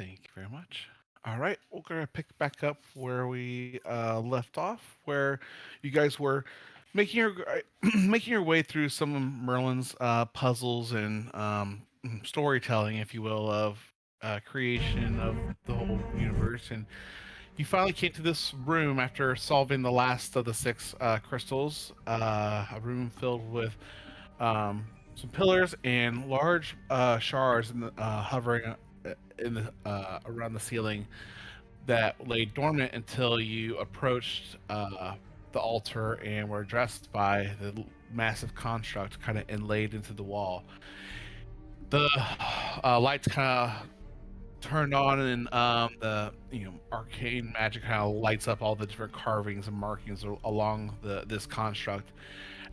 Thank you very much. All right, we're gonna pick back up where we left off, where you guys were making your making your way through some of Merlin's puzzles and storytelling, if you will, of creation of the whole universe. And you finally came to this room after solving the last of the six crystals. A room filled with some pillars and large shards hovering in the around the ceiling that lay dormant until you approached the altar and were addressed by the massive construct kind of inlaid into the wall. The lights kind of turned on, and the arcane magic kind of lights up all the different carvings and markings along this construct.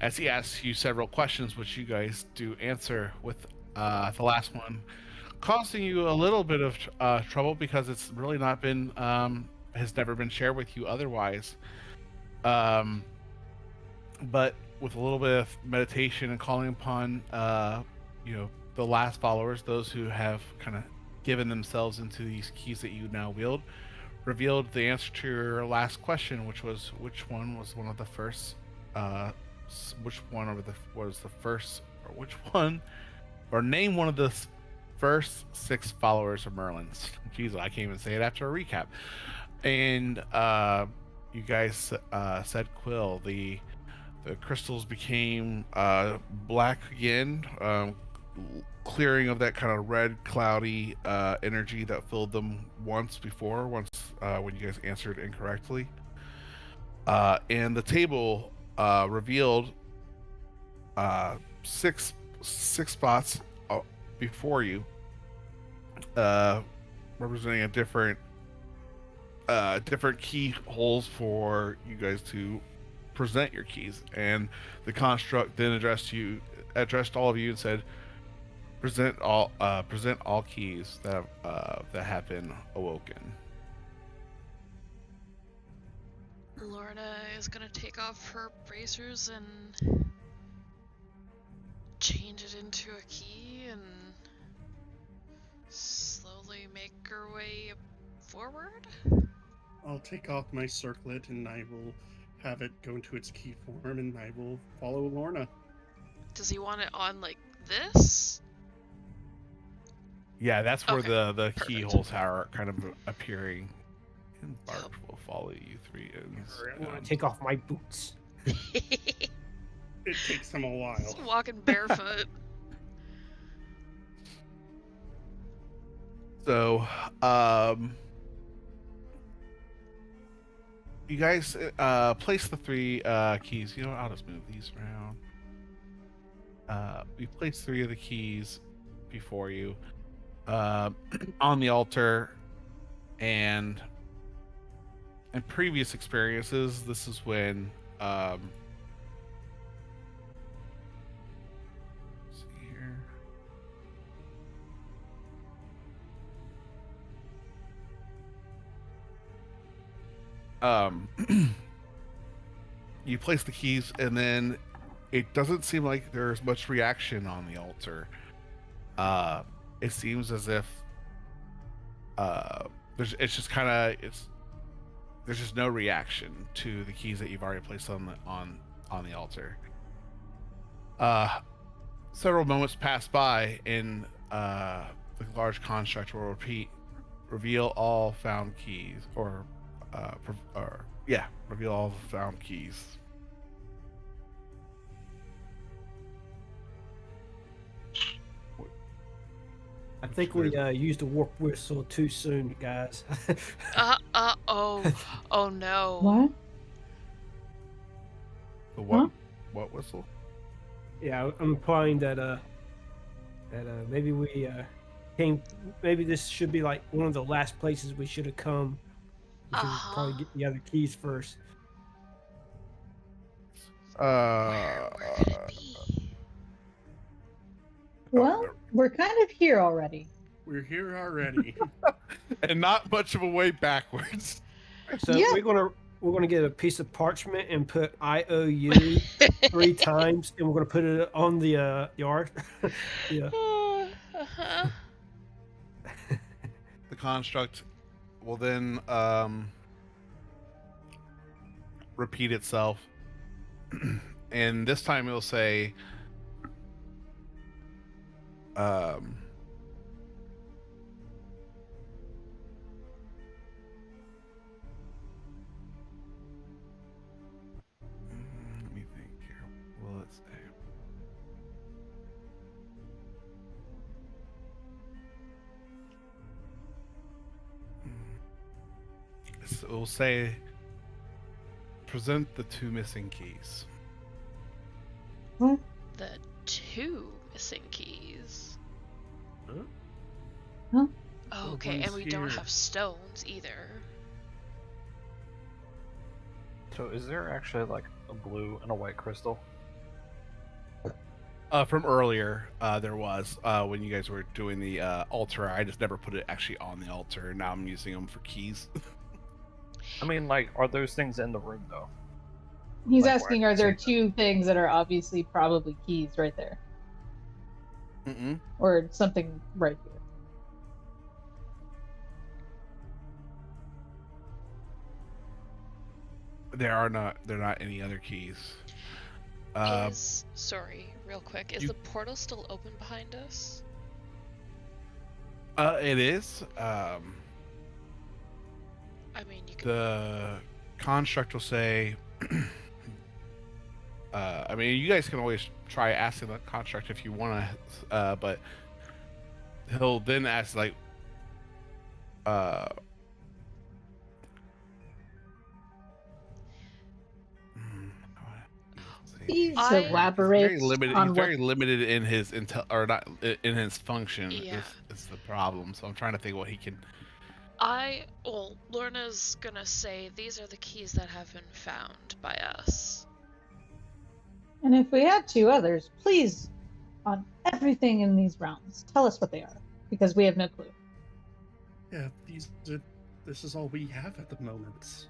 As he asks you several questions, which you guys do answer with the last one causing you a little bit of trouble because it's really not been has never been shared with you otherwise. Um, but with a little bit of meditation and calling upon the last followers, those who have kind of given themselves into these keys that you now wield, revealed the answer to your last question, which was which one was one of the first which one of the was the first, or which one, or name one of the first six followers of Merlin's. Jesus, I can't even say it after a recap. And you guys said Quill. The crystals became black again, clearing of that kind of red, cloudy energy that filled them once before, when you guys answered incorrectly. And the table revealed six spots before you, representing a different keyholes for you guys to present your keys. And the construct then addressed all of you and said, present all keys that have been awoken. Lorna is gonna take off her bracers and change it into a key and slowly make her way forward. I'll take off my circlet and I will have it go into its key form and I will follow Lorna. Does he want it on like this? Yeah, that's where Okay, the perfect. keyholes are kind of appearing. And Barb will follow you three ends. I want to take off my boots. It takes him a while. He's walking barefoot. So, you guys place the three keys. You know what? I'll just move these around. We place three of the keys before you on the altar, and in previous experiences, this is when let's see here. You place the keys, and then it doesn't seem like there's much reaction on the altar. It seems as if there's just no reaction to the keys that you've already placed on the altar. Several moments pass by, and the large construct will reveal all found keys, reveal all the found keys. I think we used the warp whistle too soon, guys. Oh no. What? The what? Huh? What whistle? Yeah, I'm implying that maybe we came. Maybe this should be like one of the last places we should have come. We should probably get the other keys first. Where could it be? Well, we're kind of here already. We're here already. And not much of a way backwards. So Yeah. we're gonna get a piece of parchment and put IOU 3 times, and we're gonna put it on the art. Yeah. Uh-huh. The construct will then repeat itself, and this time it'll say, um, let me think here. What will it say? It will say, present the 2 missing keys. What? The 2 missing keys. Huh? Huh? Oh, The okay, and ones we don't here. have stones either. So is there actually like a blue and a white crystal? From earlier, there was when you guys were doing the altar. I just never put it actually on the altar. Now I'm using them for keys. I mean, like, are those things in the room though? He's Like, where I asking, can are there see them? 2 things that are obviously probably keys right there? Mm-mm. Or something right here? They're not any other keys. Sorry, real quick, is you- the portal still open behind us? It is. I mean, you can. The construct will say. I mean, you guys can always try asking the construct if you want to, but he'll then ask like, Please I- elaborate Very limited. on He's what. very limited in his intel, or not in his function. Yeah. Is the problem? So I'm trying to think what he can. Well, Lorna's gonna say these are the keys that have been found by us. And if we had 2 others, please, on everything in these realms, tell us what they are, because we have no clue. Yeah, this is all we have at the moment.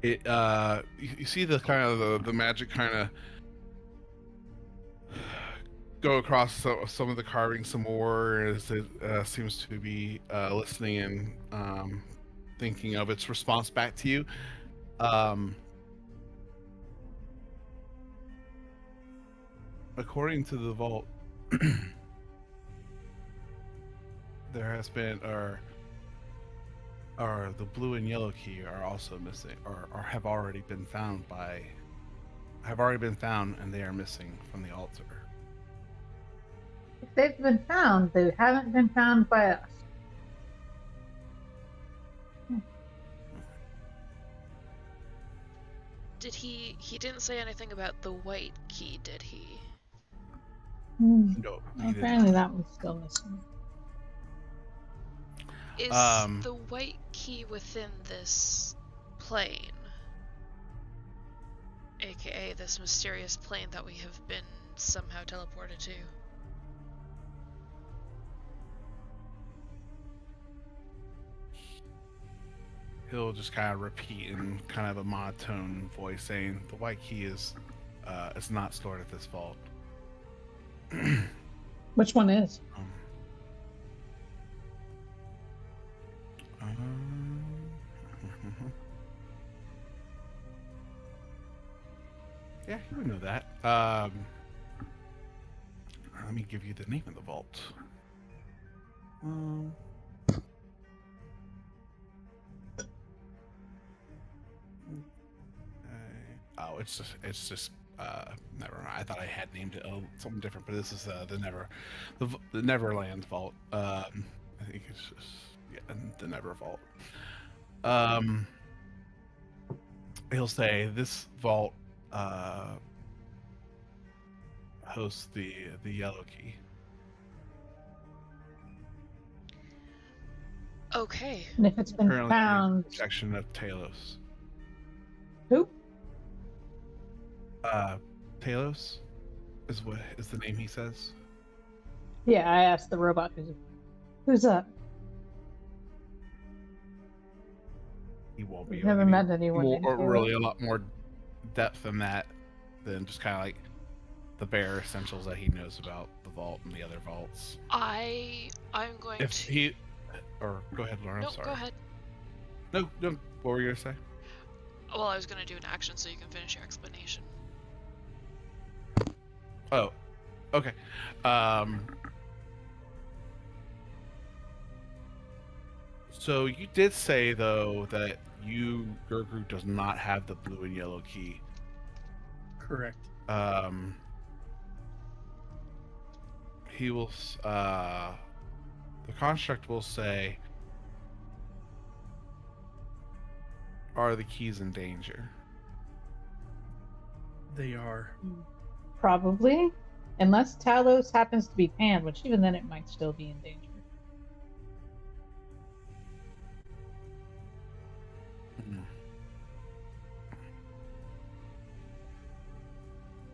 It you see the kind of the magic kind of go across some of the carving some more as it seems to be listening and thinking of its response back to you. According to the vault, there has been or the blue and yellow key are also missing, or have already been found and they are missing from the altar. If they've been found, they haven't been found by us. Did he didn't say anything about the white key, did he? No, he did Apparently not. that one's still missing. Is Um, the white key within this plane? AKA this mysterious plane that we have been somehow teleported to. He'll just kind of repeat in kind of a monotone voice, saying, "The white key is not stored at this vault." Which one is? Um, yeah, you would know that. Let me give you the name of the vault. Oh, it's just never mind. I thought I had named it something different, but this is the Neverland vault. I think it's just the Never vault. He'll say this vault hosts the yellow key. Okay. And if it's been Currently under found, protection of Talos. who? Talos is the name he says. Yeah, I asked the robot who's that? He won't be. We've able to never give you met anyone more, named or Taylor. really a lot more depth than that, than just kind of like the bare essentials that he knows about the vault and the other vaults. I'm going If to. he, or go ahead, Lauren. No, I'm sorry. go ahead. No, no. What were you gonna say? Well, I was gonna do an action so you can finish your explanation. Oh, okay. So you did say though that your group does not have the blue and yellow key. Correct. He will. The construct will say, "Are the keys in danger?" They are. Probably. Unless Talos happens to be Pan, which even then it might still be in danger.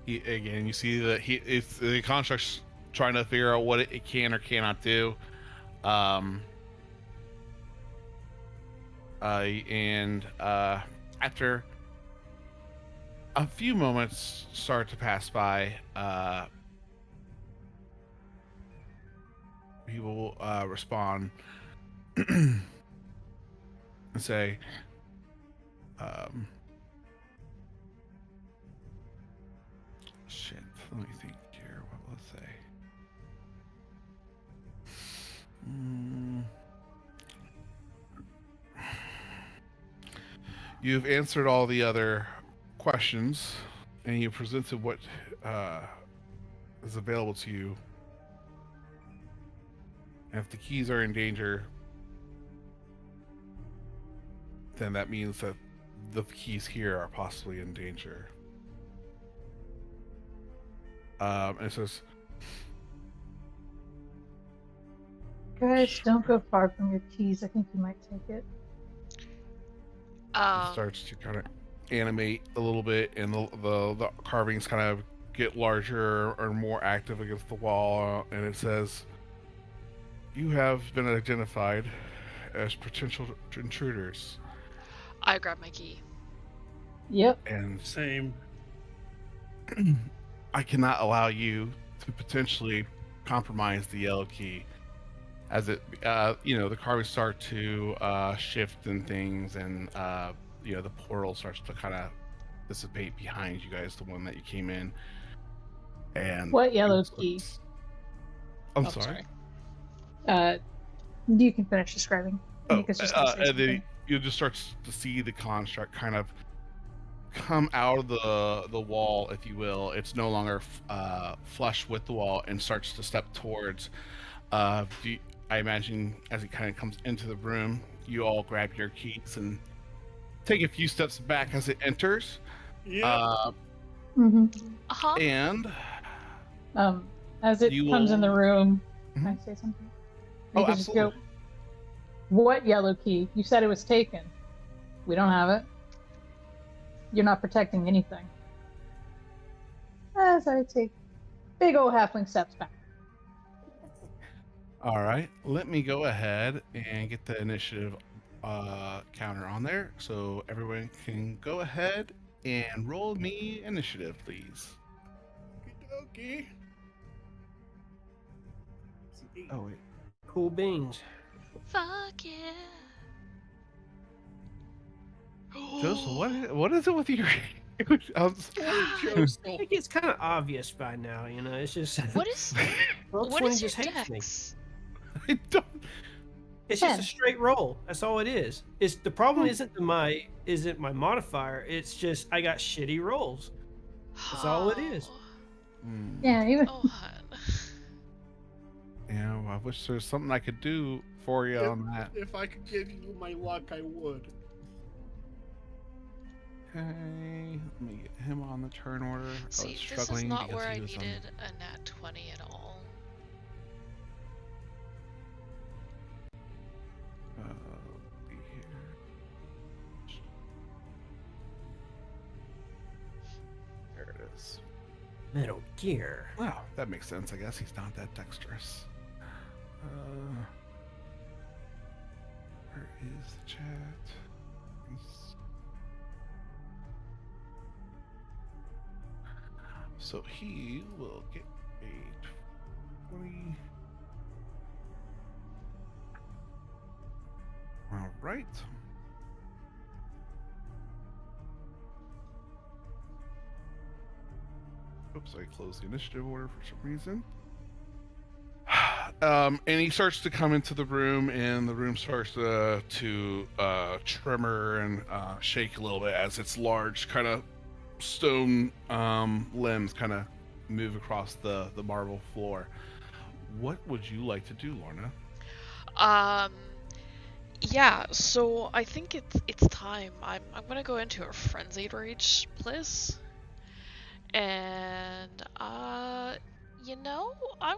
Again, you see that it's the construct's trying to figure out what it can or cannot do. And after a few moments start to pass by, he will respond and say, shit, let me think here. What will it say? You've answered all the other questions, and you presented what is available to you. And if the keys are in danger, then that means that the keys here are possibly in danger. And it says, Guys, don't go far from your keys. I think you might take it. it starts to kind of animate a little bit, and the carvings kind of get larger or more active against the wall, and it says, "You have been identified as potential intruders." I grab my key. Yep. And Same. I cannot allow you to potentially compromise the yellow key, as it, the carvings start to shift and things, and the portal starts to kind of dissipate behind you guys, the one that you came in. And What yellow key? I'm Oh, sorry. You can finish describing. Nika's just gonna say And then something. you just start to see the construct kind of come out of the wall, if you will. It's no longer flush with the wall and starts to step towards. I imagine as it kind of comes into the room, you all grab your keys and take a few steps back as it enters. Yeah. Uh-huh. And As it you comes in the will- room, can I Mhm. say something? Oh, Nika just go, absolutely. what yellow key? You said it was taken. We don't have it. You're not protecting anything. As I take big old halfling steps back. All right, let me go ahead and get the initiative counter on there, so everyone can go ahead and roll me initiative, please. Okey-dokey. Oh wait, Cool beans. Fuck yeah. Joseph, what is it with your? I'm sorry, I Joseph. think it's kind of obvious by now, It's just What is Roll what 20 is your just hates me. dex? I don't. It's just a 10. straight roll. That's all it is. It's the problem isn't my modifier. It's just I got shitty rolls. That's all it is. Yeah, even Oh, hun. Yeah, well, I wish there was something I could do for you on that. If I could give you my luck, I would. Okay, let me get him on the turn order. I was See, this is struggling not because where he I was on- needed a nat 20 at all. be here. There it is. Metal Gear. Wow, that makes sense. I guess he's not that dexterous. Where is the chat? So he will get a 20. All right. Oops, I closed the initiative order for some reason. And he starts to come into the room, and the room starts to tremor and shake a little bit as its large kind of stone limbs kind of move across the marble floor. What would you like to do, Lorna? Yeah, so I think it's time. I'm gonna go into a frenzied rage, please. And I'm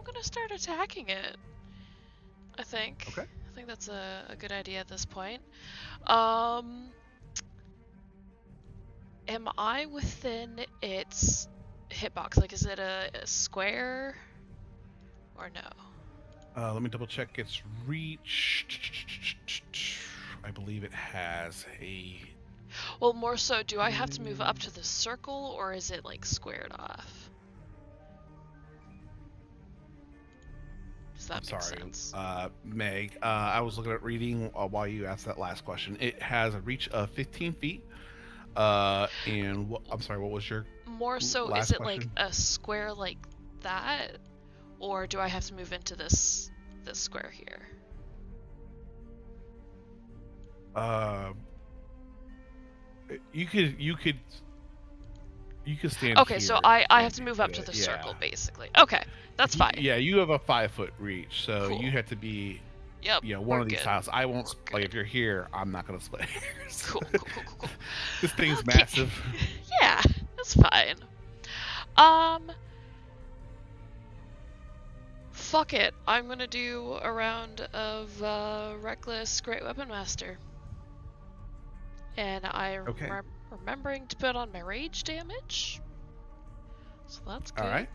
gonna start attacking it. I think. Okay. I think that's a good idea at this point. Am I within its hitbox? Like, is it a square or no? Let me double check its reach. I believe it has a. Well, more so, do I have to move up to the circle, or is it, like, squared off? Does that make sense? Meg. I was looking at reading while you asked that last question. It has a reach of 15 feet. And I'm sorry, what was your More so, last is it question? like a square like that, or do I have to move into this square here? You could stand. Okay, so here I have to and move do up to it, the yeah. circle, basically. Okay, that's fine. Yeah, you have a 5-foot reach, so Cool. you have to be, Yep. one we're of these good. tiles. I won't We're like good. if you're here. I'm not gonna split hairs. Cool. This thing's Okay. massive. Yeah, that's fine. Fuck it. I'm gonna do a round of Reckless Great Weapon Master. And I'm Okay. remembering to put on my rage damage. So that's good. All right.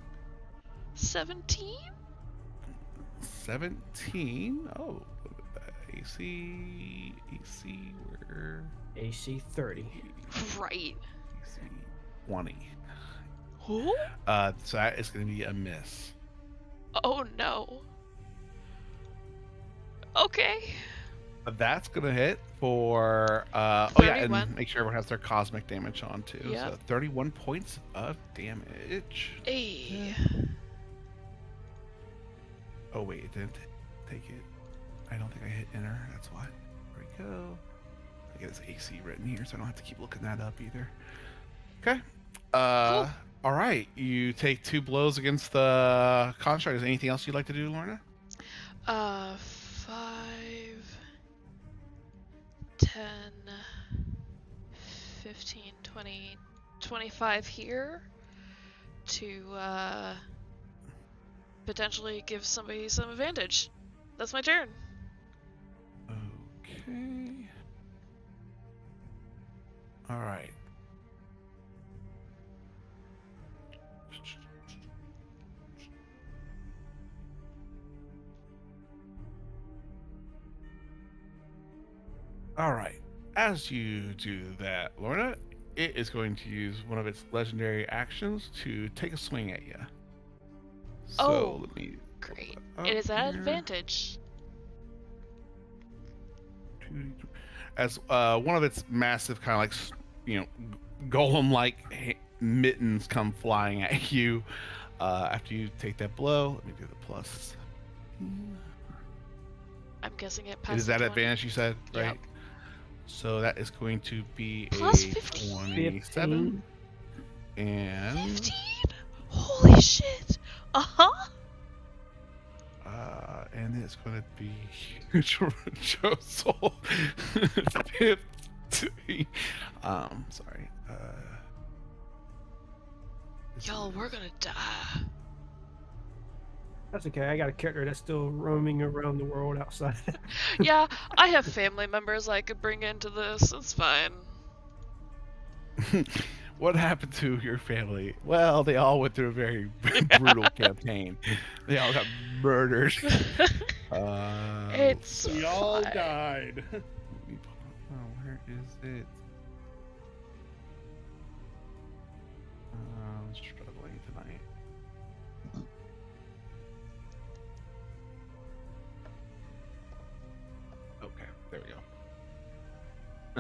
17? 17. Oh, AC. Where? AC 30. Right. AC 20. Who? So that is going to be a miss. Oh no. Okay. That's going to hit for. Oh yeah, 31. and make sure everyone has their cosmic damage on too. Yep. So 31 points of damage. Hey. Oh wait, it didn't take it. I don't think I hit enter. That's why. There we go. I get his AC written here, so I don't have to keep looking that up either. Okay. Cool. All right. You take 2 blows against the construct. Is there anything else you'd like to do, Lorna? 5, 10, 15, 20, 25 here to potentially give somebody some advantage. That's my turn. Okay. All right. All right. As you do that, Lorna, it is going to use one of its legendary actions to take a swing at you. So Oh, let me. Great. pull that It up is at here. advantage. As one of its massive kind of like golem-like mittens come flying at you after you take that blow. Let me do the plus. I'm guessing it It passes is that 20. advantage you said, right? Yep. So that is going to be Plus a 15. 27 and 15? Holy shit! Uh-huh. and it's going to be Josel 15. Sorry. Y'all, we're gonna die. That's okay. I got a character that's still roaming around the world outside. Yeah, I have family members I could bring into this. It's fine. What happened to your family? Well, they all went through a very brutal campaign. They all got murdered. It's We all fine. died. Where is it? I'm struggling tonight. Okay, there we go.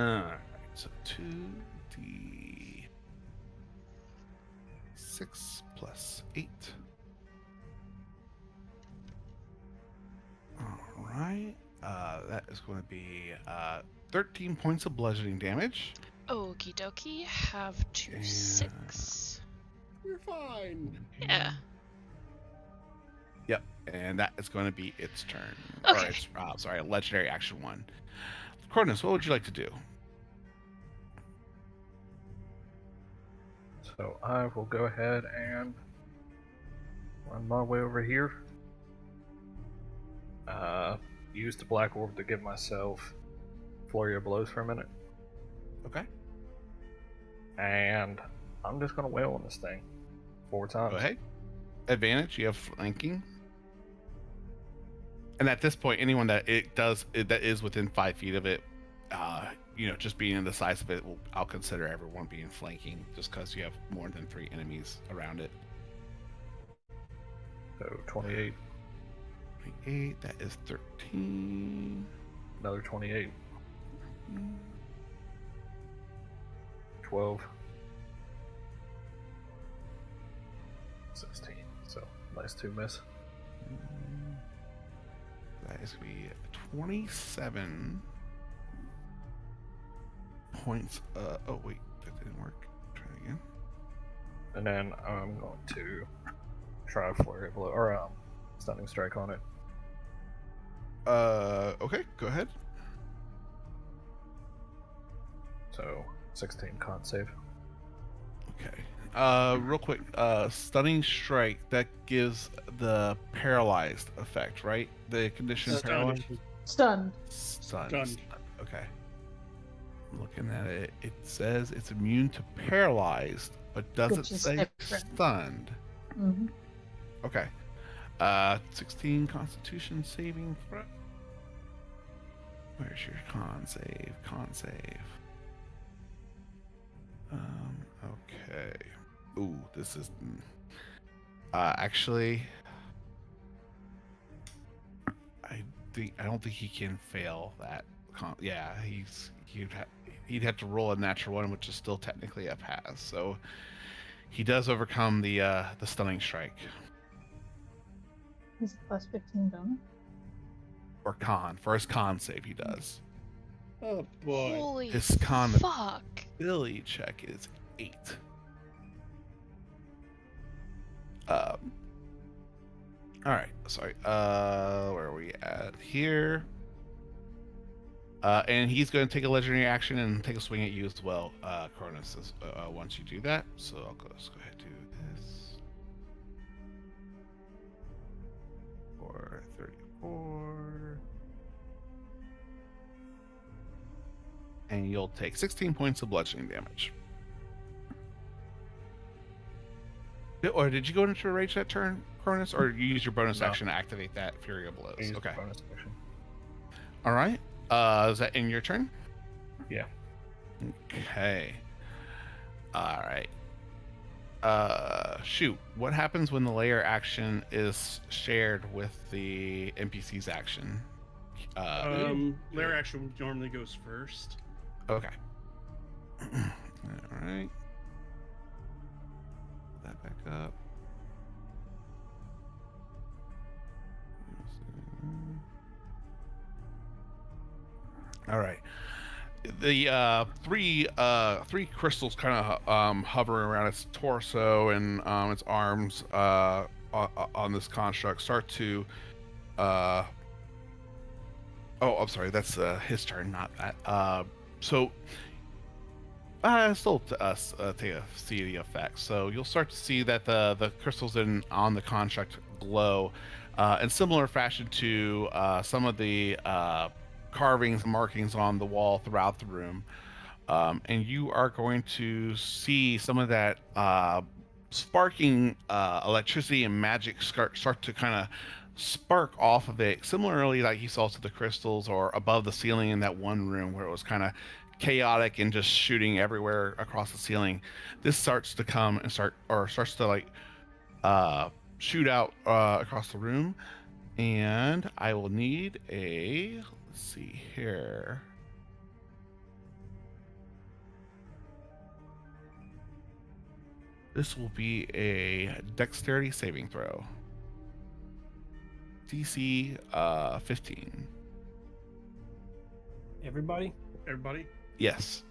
Alright, so 2d6 plus 8. Alright, that is going to be 13 points of bludgeoning damage. Okie dokie. Have to And- 6. We're fine. Yeah. Yep, and that is going to be its turn. Okay. Or its, sorry, legendary action 1. Cronus, what would you like to do? So I will go ahead and run my way over here. Use the black orb to give myself flurry of blows for a minute, Okay, and I'm just gonna wail on this thing 4 times. go ahead. Advantage, you have flanking. And at this point, anyone that that is within 5 feet of it, just being in the size of it, I'll consider everyone being flanking, just because you have more than 3 enemies around it. So 28, 28, that is 13. another 28, 12, 16. So last 2 miss. That is going to be 27 points. Oh, wait, that didn't work. Try it again. And then I'm going to try a flurry of blow, or stunning strike on it. Okay, go ahead. So 16 con save. Okay. Real quick, stunning strike, that gives the paralyzed effect, right? The condition Stunned. paralyzed? Stunned. Stunned. Okay. I'm looking at it. It says it's immune to paralyzed, but doesn't Which is say different. stunned. Mm-hmm. Okay. 16 Constitution saving throw. Where's your con save? Con save. Okay. Ooh, this is actually I don't think he can fail that. Yeah, he'd have to roll a natural 1, which is still technically a pass. So he does overcome the stunning strike. He's plus 15 bonus. Or con. For his con save, he does. Oh boy. Holy His con fuck. ability check is 8. Alright, sorry. Where are we at here? And he's going to take a legendary action and take a swing at you as well, Cronus, once you do that. So let's go ahead and do this. For 34. And you'll take 16 points of bludgeoning damage. Or did you go into a rage that turn, Cronus, or you use your bonus No. action to activate that Fury of Blows? Use Okay. bonus action. All right. Is that in your turn? Yeah. Okay. All right. Shoot. What happens when the layer action is shared with the NPC's action? Lair action normally goes first. Okay. All right. Put that back up. All right. The three crystals kind of hover around its torso and its arms on this construct start to oh, I'm sorry, that's his turn, not that. So still to us take a see the effects. So you'll start to see that the crystals on the construct glow in similar fashion to some of the carvings and markings on the wall throughout the room, and you are going to see some of that sparking electricity and magic start to kind of spark off of it, similarly like you saw to the crystals or above the ceiling in that one room where it was kind of chaotic and just shooting everywhere across the ceiling. This starts to come and starts to like shoot out across the room, and I will need a. Let's see here. This will be a dexterity saving throw. DC 15. Everybody? Everybody? Yes.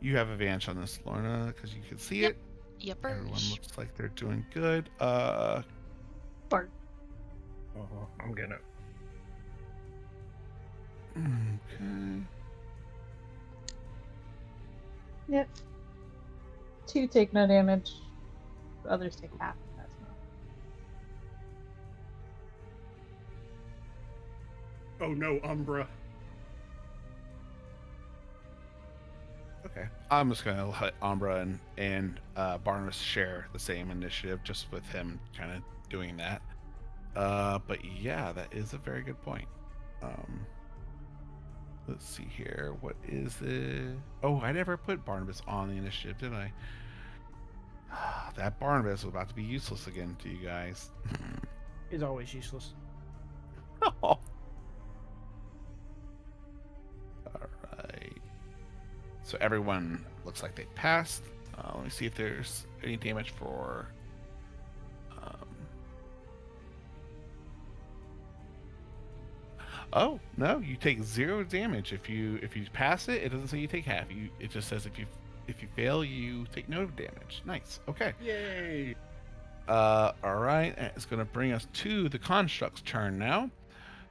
You have advantage on this, Lorna, because you can see Yep. it. Yepers. Everyone looks like they're doing good. Bart. I'm getting it. Okay. Yep. 2 take no damage. The others take half. That's not. Oh no, Umbra. Okay. I'm just gonna let Umbra and Barnabas share the same initiative, just with him kind of doing that. But yeah, that is a very good point. Let's see here. What is it? Oh, I never put Barnabas on the initiative, did I? That Barnabas was about to be useless again to you guys. He's always useless. All right. So everyone looks like they passed. Let me see if there's any damage for. Oh no, you take 0 damage if you pass it. It doesn't say you take half. It just says if you fail, you take no damage. Nice. Okay. Yay! All right. It's going to bring us to the construct's turn now,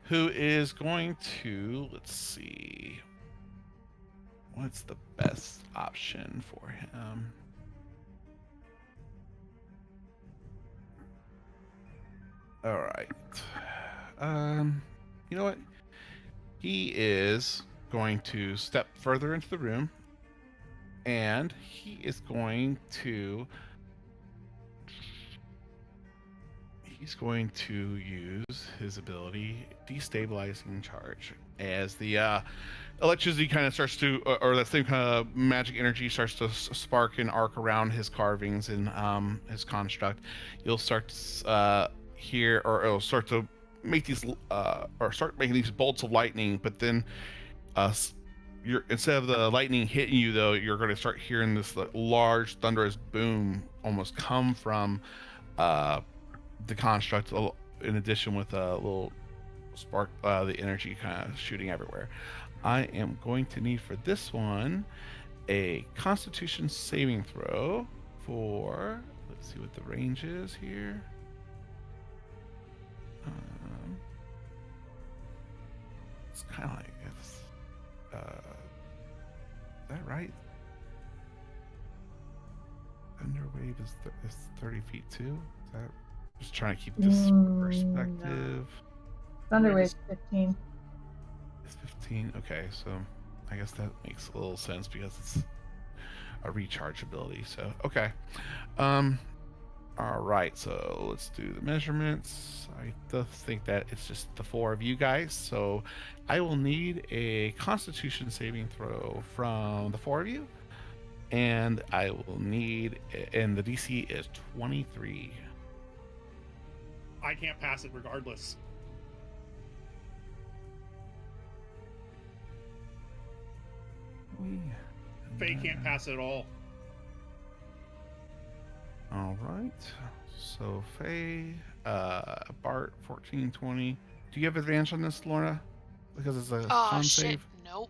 who is going to, let's see, what's the best option for him? All right. You know what? He is going to step further into the room, and he is going to use his ability Destabilizing Charge, as the electricity kind of starts to, or that same kind of magic energy starts to spark and arc around his carvings and his construct. You'll start to hear, or it'll start to make these or start making these bolts of lightning, but then you're, instead of the lightning hitting you, though, you're going to start hearing this large thunderous boom almost come from the construct, in addition with a little spark, the energy kind of shooting everywhere. I am going to need for this one a Constitution saving throw for, let's see what the range is here. It's kind of like it's is that right? Thunder wave is 30 feet too. Is that, just trying to keep this perspective. Thunderwave's 15. It's 15. Okay, so I guess that makes a little sense because it's a recharge ability. So okay. All right, so let's do the measurements. I think that it's just the 4 of you guys, so I will need a Constitution saving throw from the 4 of you, and I will need, and the DC is 23. I can't pass it regardless. Faye can't pass it at all. All right. So Faye, Bart, 14, 20. Do you have advantage on this, Lorna? Because it's a con shit. save? Nope.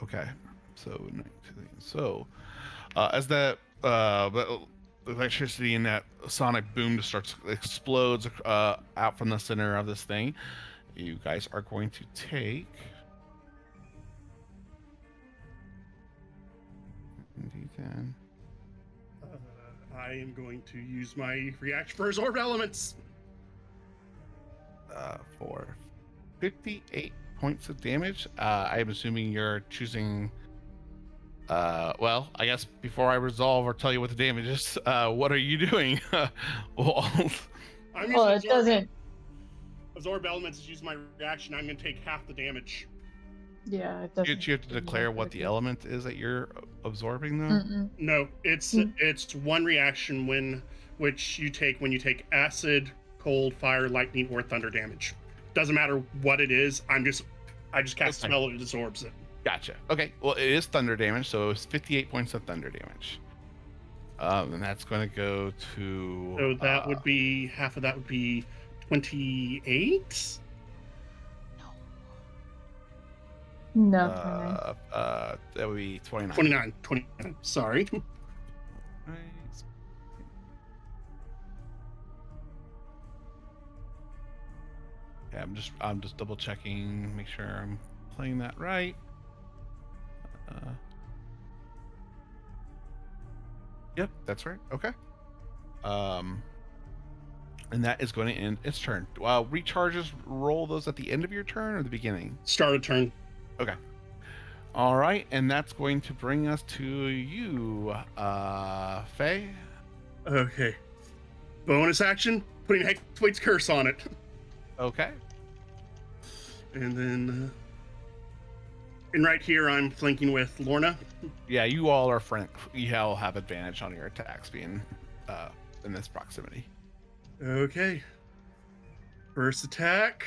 Okay. So, 19. So, as that the electricity and that sonic boom just explodes out from the center of this thing, you guys are going to take D10. I am going to use my reaction for Absorb Elements. For 58 points of damage. I'm assuming you're choosing. Well, I guess before I resolve or tell you what the damage is, what are you doing? Well, I'm Well, it using doesn't. Absorb Elements is using my reaction. I'm going to take half the damage. Yeah, it You, doesn't. you have to give me declare that what the quickly. element is that you're absorbing, though. Mm-mm. No, it's Mm. it's one reaction which you take when you take acid, cold, fire, lightning, or thunder damage. Doesn't matter what it is. I just cast a Okay. spell and it absorbs it. Gotcha. Okay. Well, it is thunder damage, so it's 58 points of thunder damage. And that's going to go to. So that would be half of that would be 28. No, That would be 29. 29. Sorry. Right. Yeah, I'm just double checking, make sure I'm playing that right. Yep, that's right. Okay. And that is going to end its turn. Recharges, roll those at the end of your turn or the beginning? Start a turn. Okay. All right, and that's going to bring us to you, Faye. Okay. Bonus action, putting Hexblade's Curse on it. Okay. And then, and right here, I'm flanking with Lorna. Yeah, you all are you all have advantage on your attacks being in this proximity. Okay. First attack.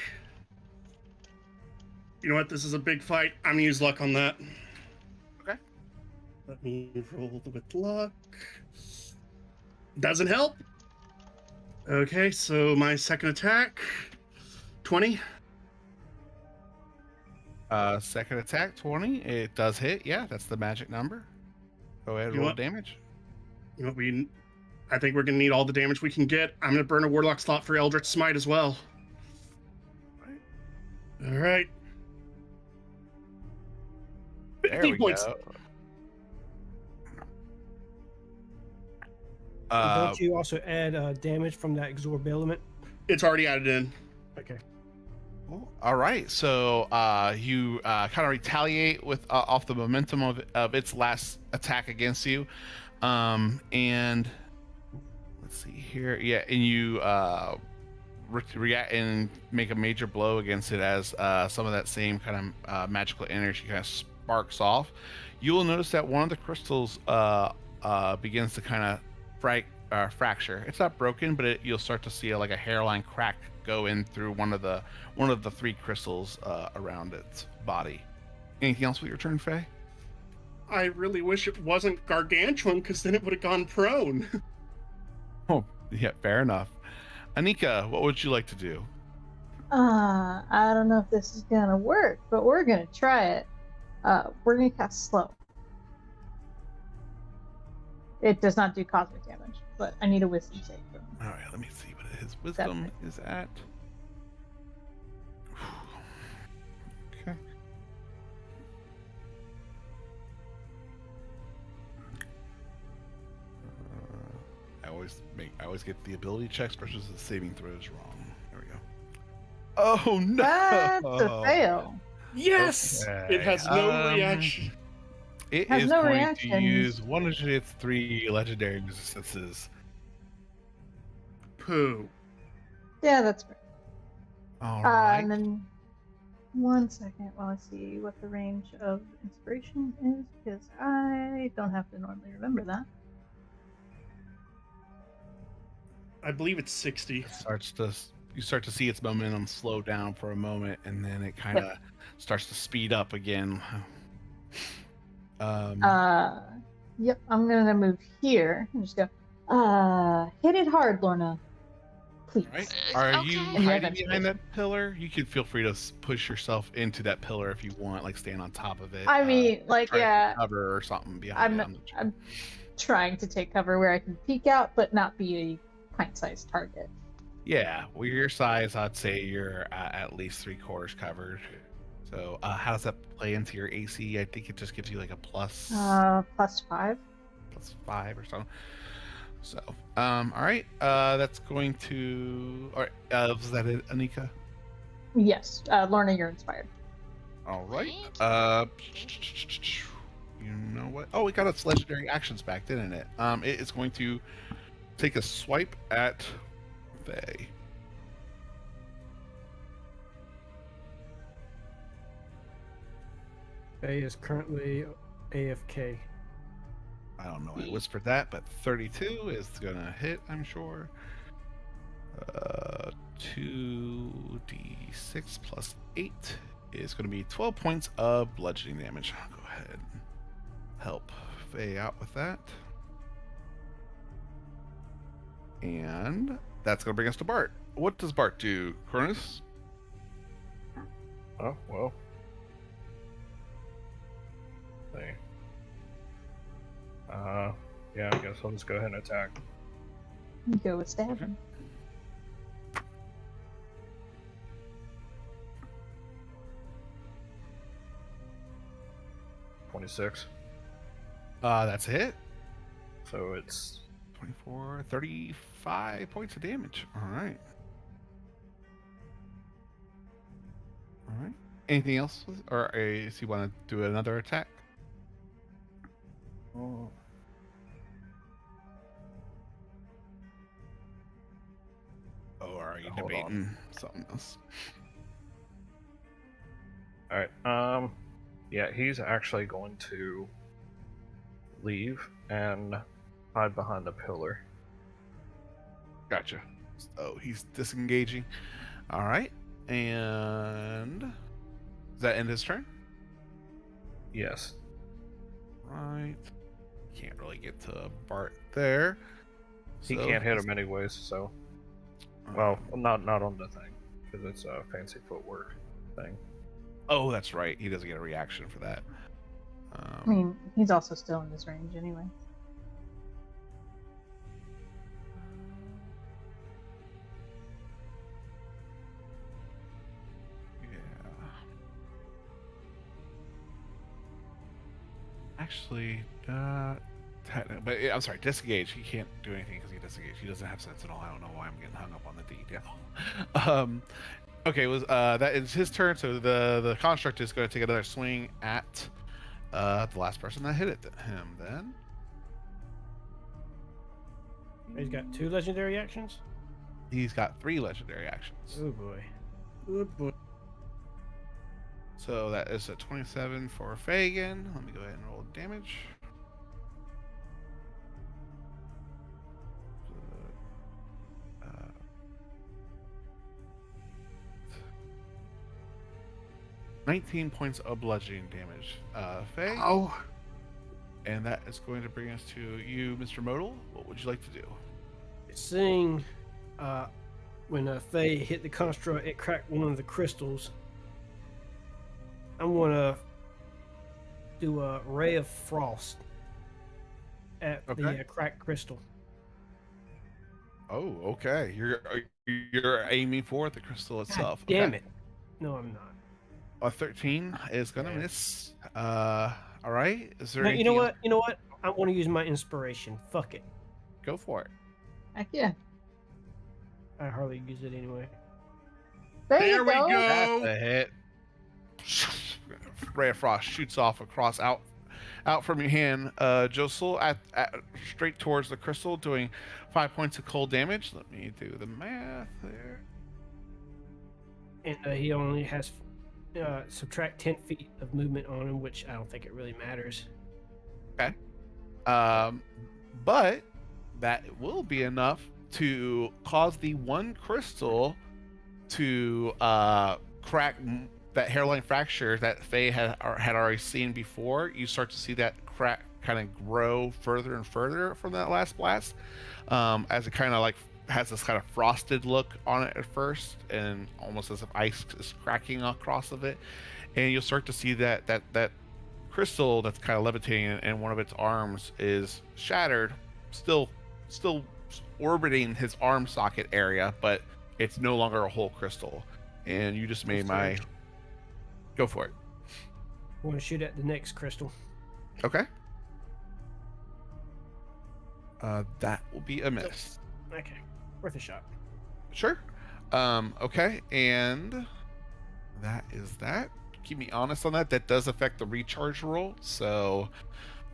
You know what? This is a big fight. I'm gonna use luck on that. Okay. Let me roll with luck. Doesn't help. Okay, so my second attack, 20. Second attack, 20. It does hit. Yeah, that's the magic number. Go ahead and You roll what? damage. You know what? I think we're gonna need all the damage we can get. I'm gonna burn a Warlock slot for Eldritch Smite as well. All right. There 50 we points. go. Don't you also add damage from that absorb element? It's already added in. Okay. Cool. All right, so you kind of retaliate with off the momentum of its last attack against you, and let's see here. Yeah, and you react and make a major blow against it as some of that same kind of magical energy kind of sparks off. You will notice that one of the crystals begins to kind of fracture. It's not broken, but you'll start to see like a hairline crack go in through one of the three crystals around its body. Anything else with your turn, Faye? I really wish it wasn't gargantuan, because then it would have gone prone. Oh, yeah, fair enough. Anika, what would you like to do? I don't know if this is gonna work, but we're gonna try it. We're gonna cast slow. It does not do cosmic damage, but I need a wisdom save from him. All right, let me see what his wisdom is at. Okay. I always get the ability checks versus the saving throws wrong. There we go. Oh no! That's a fail. Yes! Okay, It has no reaction. It Has is no going to reactions. use one of its 3 legendary resistances. Poo. Yeah, that's great. All right. And then 1 second while I see what the range of inspiration is, because I don't have to normally remember that. I believe it's 60. You start to see its momentum slow down for a moment, and then it kind of starts to speed up again. Yep, I'm gonna move here and just go, hit it hard, Lorna. Please. Right. Are you Okay. Yeah, hiding that's behind good. that pillar? You can feel free to push yourself into that pillar if you want, like stand on top of it. I mean, like, try to yeah, cover or something behind it. I'm trying to take cover where I can peek out, but not be a pint-sized target. Yeah, well, your size, I'd say you're at least 3/4 covered. So, how does that play into your AC? I think it just gives you like a plus +5. +5 or something. So, all right, that's going to. All right, was that it, Anika? Yes, Lorna, you're inspired. All right. Thank You know what? Oh, it got its legendary actions back, didn't it? It is going to take a swipe at Faye. Faye is currently AFK. I don't know. I whispered that, but 32 is gonna hit. I'm sure. 2d6 plus 8 is going to be 12 points of bludgeoning damage. I'll go ahead and help Faye out with that. And that's going to bring us to Bart. What does Bart do, Cronus? Oh, well. See. Yeah, I guess I'll just go ahead and attack. Go with stabbing. 26. That's a hit. So it's 24, 35 points of damage. All right. All right. Anything else? Or if you want to do another attack? oh, Or are you Hold debating something else? all right. Yeah, he's actually going to leave and hide behind a pillar. Gotcha. Oh, he's disengaging. All right. And does that end his turn? Yes. Right. Can't really get to Bart there. He So- can't hit him anyways, so well, not on the thing, because it's a fancy footwork thing. Oh, that's right. He doesn't get a reaction for that. I mean, he's also still in his range anyway. Yeah. Actually, but I'm sorry, disengage. He can't do anything because he disengaged. He doesn't have sentinel. I don't know why I'm getting hung up on the detail. Okay, that is his turn. So the construct is going to take another swing at the last person that hit him. Then He's got 2 legendary actions. he's got 3 legendary actions. Oh boy. Oh boy. So that is a 27 for Fagin. Let me go ahead and roll damage. Uh, 19 points of bludgeoning damage, Faye. Oh, And that is going to bring us to you, Mr. Modal. What would you like to do? Seeing when Faye hit the construct, it cracked one of the crystals. I'm gonna do a ray of frost at Okay. the cracked crystal. Oh, okay. You're aiming for the crystal itself. God damn Okay. it! No, I'm not. A 13 is gonna Yeah. miss. All right. Is there No, anything you know else? what? You know what? I want to use my inspiration. Fuck it. Go for it. Heck yeah. I hardly use it anyway. There you we go. go. That's a hit. Ray of frost shoots off across out from your hand, Josel, at straight towards the crystal, doing 5 points of cold damage. Let me do the math there. And he only has subtract 10 feet of movement on him, which I don't think it really matters. But that will be enough to cause the one crystal to crack that hairline fracture that Faye had already seen before. You start to see that crack kind of grow further and further from that last blast, as it kind of like has this kind of frosted look on it at first, and almost as if ice is cracking across of it. And you'll start to see that crystal that's kind of levitating, and one of its arms is shattered, still orbiting his arm socket area, but it's no longer a whole crystal. And you just made my go for it. I want to shoot at the next crystal. Okay. That will be a miss. Okay, worth a shot. Sure. Okay, and that is that. Keep me honest on that. That does affect the recharge roll, so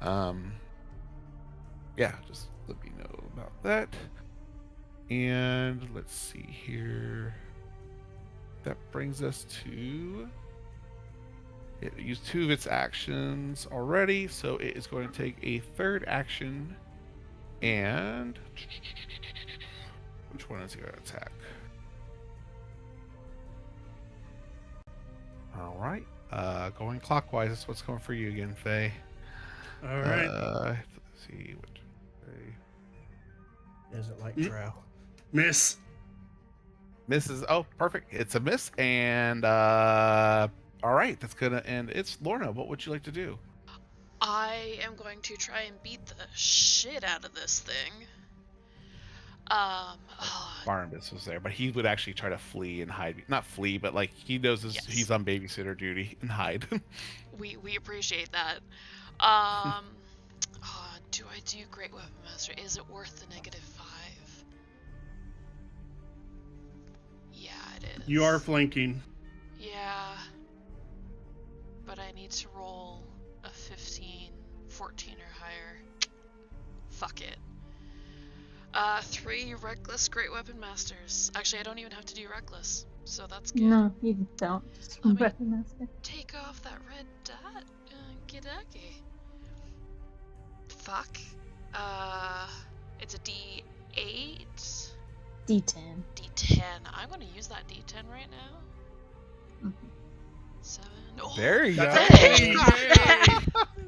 yeah, just let me know about that. And let's see here. That brings us to It used 2 of its actions already, so it is going to take a third action. And which one is it going to attack? All right. Going clockwise. That's what's coming for you again, Faye. All right. Let's see what. Doesn't like Mm. drow. Miss. Misses. Oh, perfect. It's a miss. And all right, that's gonna end. It's Lorna. What would you like to do? I am going to try and beat the shit out of this thing. Barnabas was there, but he would actually try to flee and hide. Not flee, but like he knows Yes. he's on babysitter duty and hide. We appreciate that. Do I do Great Weapon Master? Is it worth the -5? Yeah, it is. You are flanking. Yeah. But I need to roll a 15, 14 or higher. Fuck it. 3 Reckless Great Weapon Masters. Actually, I don't even have to do Reckless, so that's good. No, you don't. Just Let me- Weapon Master. Take off that red dot. Gidaki. Fuck. It's a D8. D10. D10. I'm gonna use that D10 right now. Mhm. 7. Oh, There you go. That's Yay!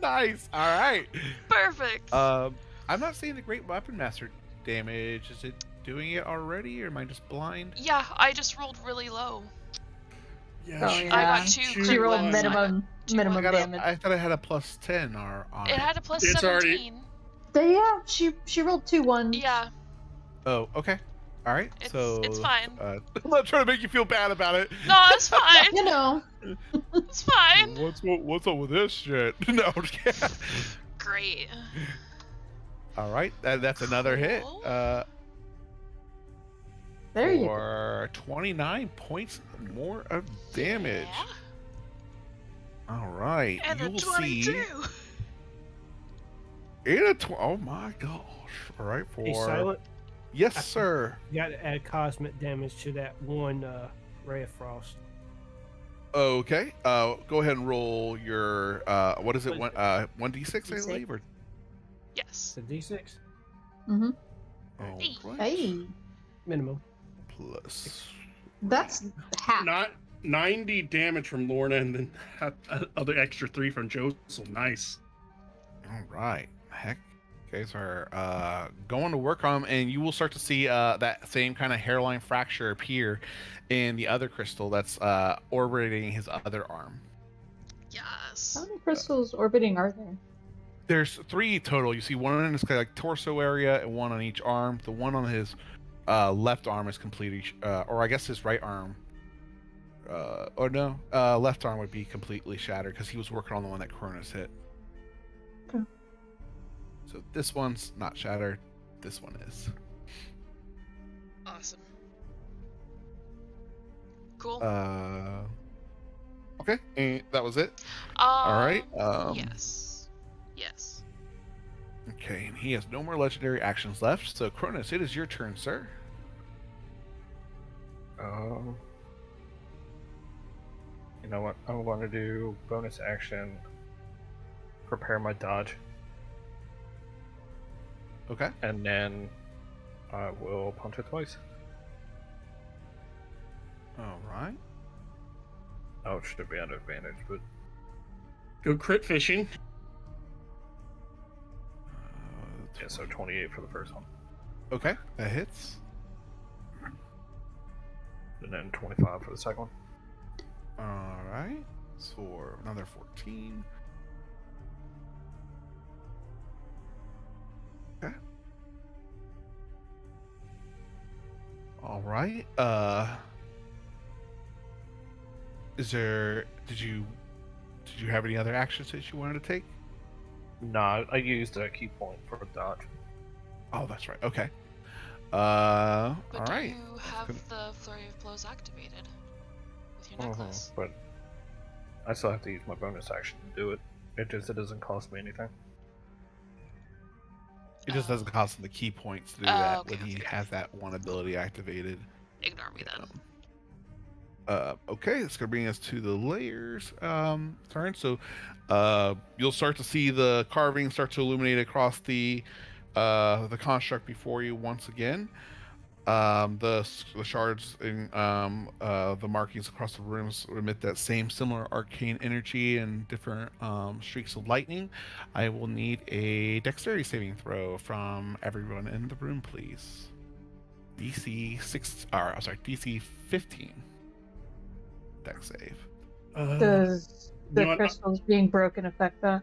Nice. All right. perfect. I'm not seeing the Great Weapon Master damage. Is it doing it already, or am I just blind? Yeah, I just rolled really low. Yeah. Oh, she- yeah. I got 2 She She rolled was. minimum Two minimum I damage. thought I had a +10 on It had a plus It's 17. already- Yeah, she rolled 2 1s. Yeah, Oh, okay. All right. It's fine. I'm not trying to make you feel bad about it. no, it's fine. You know. It's fine. What's up with this shit? No. I'm just kidding. Great. All right. That's another hit. Cool. There you go. For 29 points more of damage. Yeah. All right. And you a will 22. see. In a oh my gosh. All right. For Hey, Silent, yes, sir. you got to add cosmic damage to that one ray of frost. Okay. Go ahead and roll your what is it? What One 1d6, I D6. believe. Or Yes. It's a D6 Mm-hmm. all Hey. right. Hey, minimum. Plus. that's half. Not 90 damage from Lorna, and then other extra 3 from Josel. Nice. All right. Heck. You guys are going to work on 'em, and you will start to see that same kind of hairline fracture appear in the other crystal that's orbiting his other arm. Yes. How many crystals orbiting are there? There's 3 total. You see one in his kind of like torso area and one on each arm. The one on his left arm is completely, or I guess his right arm. Or no, left arm would be completely shattered because he was working on the one that Cronus hit. Okay. So this one's not shattered. This one is. Awesome. Cool. Okay, and that was it. All right. Yes. Yes. Okay, and he has no more legendary actions left. So Cronus, it is your turn, sir. You know what? I'm going to do bonus action. Prepare my dodge, Okay. and then I will punch it twice. All right. Oh, it should be at advantage, but Go crit fishing. yeah, so 28 for the first one, Okay, that hits. and then 25 for the second one. All right. So another 14. Okay. All right. Did you have any other actions that you wanted to take? No, I used a key point for a dodge. Oh, that's right. Okay. But All do right. you have the flurry of blows activated with your Mhm, necklace? But I still have to use my bonus action to do it. It doesn't cost me anything. It just Oh. doesn't cost him the key points to do Oh, that okay, when he okay. has that one ability activated. Ignore me then. Okay, it's gonna bring us to the layers turn. So, you'll start to see the carving start to illuminate across the construct before you once again. The shards and the markings across the rooms emit that same similar arcane energy and different streaks of lightning. I will need a dexterity saving throw from everyone in the room, please. DC 6, or I'm sorry, DC 15. Dex save. Does you the know what? crystals being broken affect that?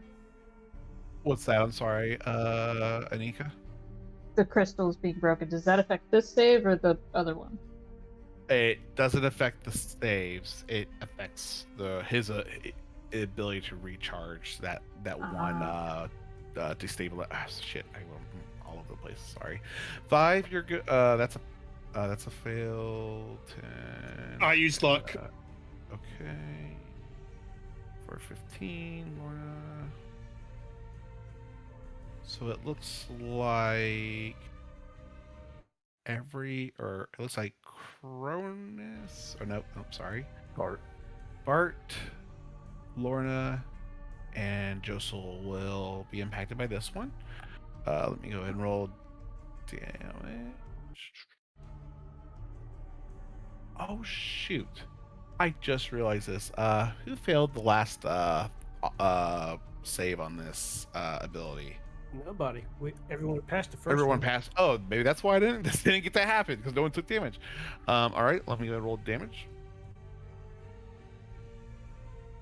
What's that? I'm sorry, Anika. The crystals being broken, does that affect this save or the other one? It doesn't affect the saves. It affects his ability to recharge that one destabilize. Shit, I went all over the place. Sorry. 5. You're good. That's a fail. 10. I used luck. Okay. For 15, Lorna. So it looks like it looks like Cronus. Oh no, sorry. Bart, Lorna, and Josel will be impacted by this one. Let me go ahead and roll damage. Oh shoot! I just realized this. Who failed the last save on this ability? Nobody. Everyone passed the first Everyone one. passed. Oh, maybe that's why this didn't get to happen because no one took damage. All right, let me go ahead and roll damage.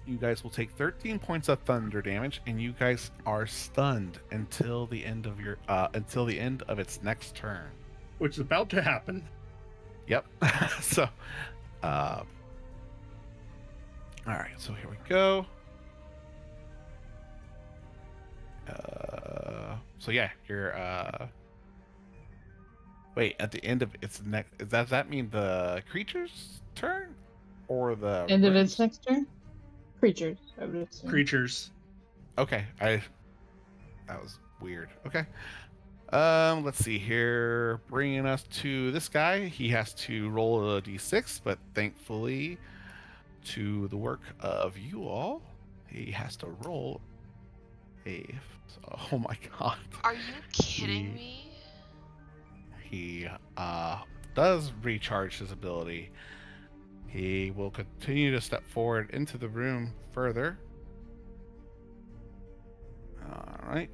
You guys will take 13 points of thunder damage, and you guys are stunned until the end of its next turn. Which is about to happen. Yep. So, all right. So here we go. So yeah, you're wait, at the end of its next, does that mean the creature's turn or the End of room's? its next turn? Creatures, I would assume. Creatures. Okay, that was weird. Okay. Let's see here. Bringing us to this guy. He has to roll a d6, but thankfully, to the work of you all, he has to roll a. Oh my god. Are you kidding me? He does recharge his ability. He will continue to step forward into the room further. All right.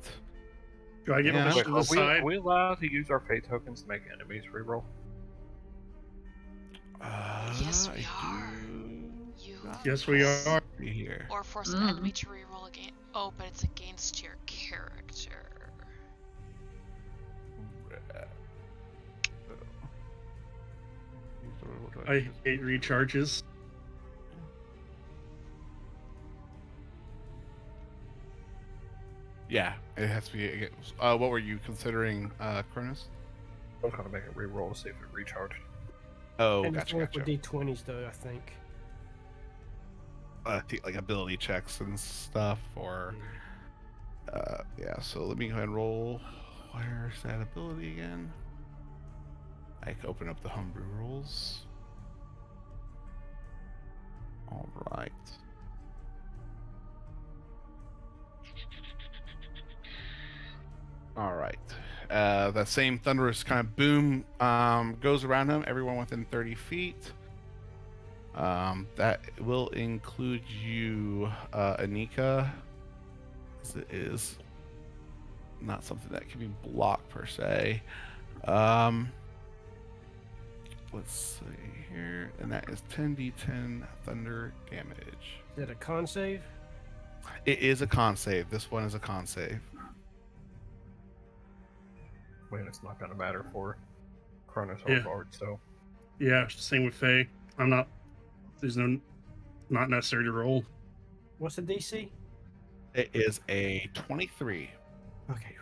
Do I get Yeah. a push Wait, to the are side? we allowed to use our fate tokens to make enemies reroll? Yes, we I are. do You Yes, we are. see here. or force an enemy to reroll again. Oh, but it's against your character. I hate recharges. Yeah, it has to be. What were you considering, Cronus? I was going to make a reroll to see if it recharged. Oh, And gotcha, for gotcha. D20s though, I think. Like ability checks and stuff, or yeah. So let me go ahead and roll. Where's that ability again? I can open up the homebrew rules. All right. All right. That same thunderous kind of boom goes around him. Everyone within 30 feet. That will include you, Anika. It is not something that can be blocked per se. Let's see here, and that is 10d10 thunder damage. Is that a con save? It is a con save. This one is a con save. I mean, it's not going to matter for Cronus or Yeah. Bard, so. Yeah, same with Faye. There's not necessary to roll. What's the DC? It is a 23. Okay.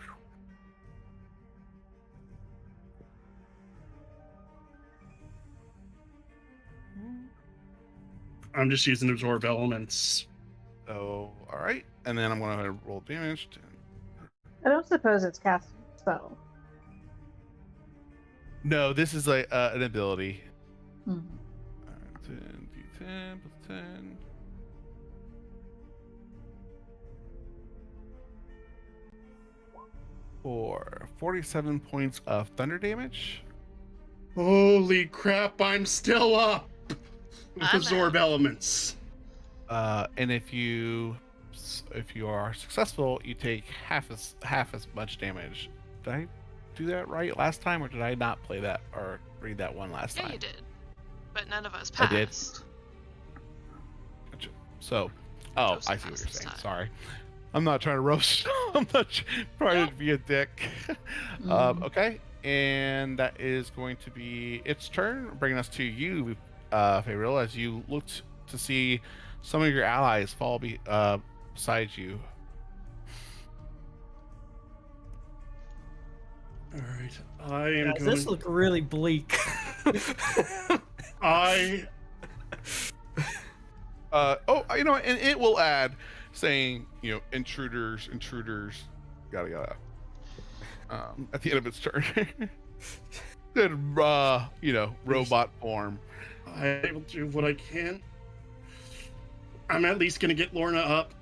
I'm just using absorb elements. Oh, all right. And then I'm going to roll damage. I don't suppose it's cast spell. No, this is an ability. Hmm. 10d10. 10 plus 10. For 47 points of thunder damage. Holy crap, I'm still up with I'm absorb out. elements. And if you are successful, you take half as much damage. Did I do that right last time, or did I not play that or read that one last Yeah, time? you did. But none of us I did. passed. Gotcha. So, oh, Joseph I see what passed you're this saying. time. Sorry, I'm not trying to roast. I'm not trying to be a dick. Okay, and that is going to be its turn, bringing us to you, Fayril, as you looked to see some of your allies fall beside you. All right, I am Guys, going. this look really bleak. I Oh, you know, and it will add saying, you know, intruders, yada yada. At the end of its turn, then you know, robot form. I will do what I can. I'm at least gonna get Lorna up.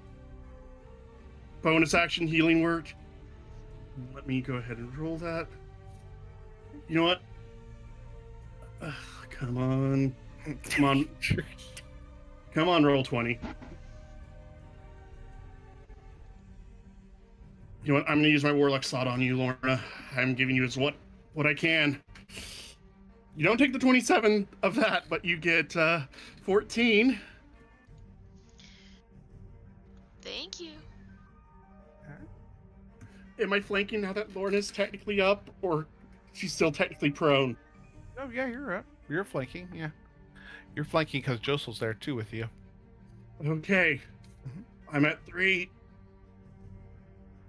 Bonus action healing work. Let me go ahead and roll that. You know what? Come on. Come on. Come on, roll 20. You know what? I'm gonna use my warlock slot on you, Lorna. I'm giving you as what I can. You don't take the 27 of that, but you get 14. Thank you. Am I flanking now that Lorna's technically up, or she's still technically prone? Oh yeah, you're up. You're flanking. Yeah, you're flanking because Josel's there too with you. Okay. I'm at 3.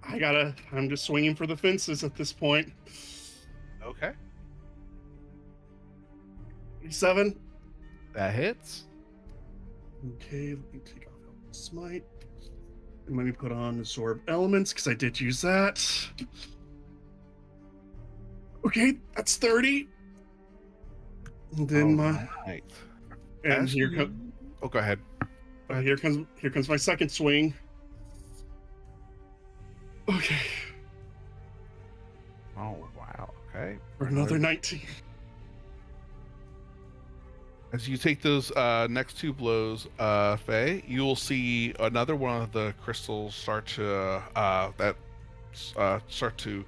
I'm just swinging for the fences at this point. Okay, 7. that hits. Okay, let me take off Smite. And let me put on Absorb Elements, because I did use that. Okay, that's 30. And then Right. and As here you- comes Oh, go ahead. here comes my second swing. Okay, Oh wow. Okay. for another 19. As you take those next 2 blows, Faye, you will see another one of the crystals start to start to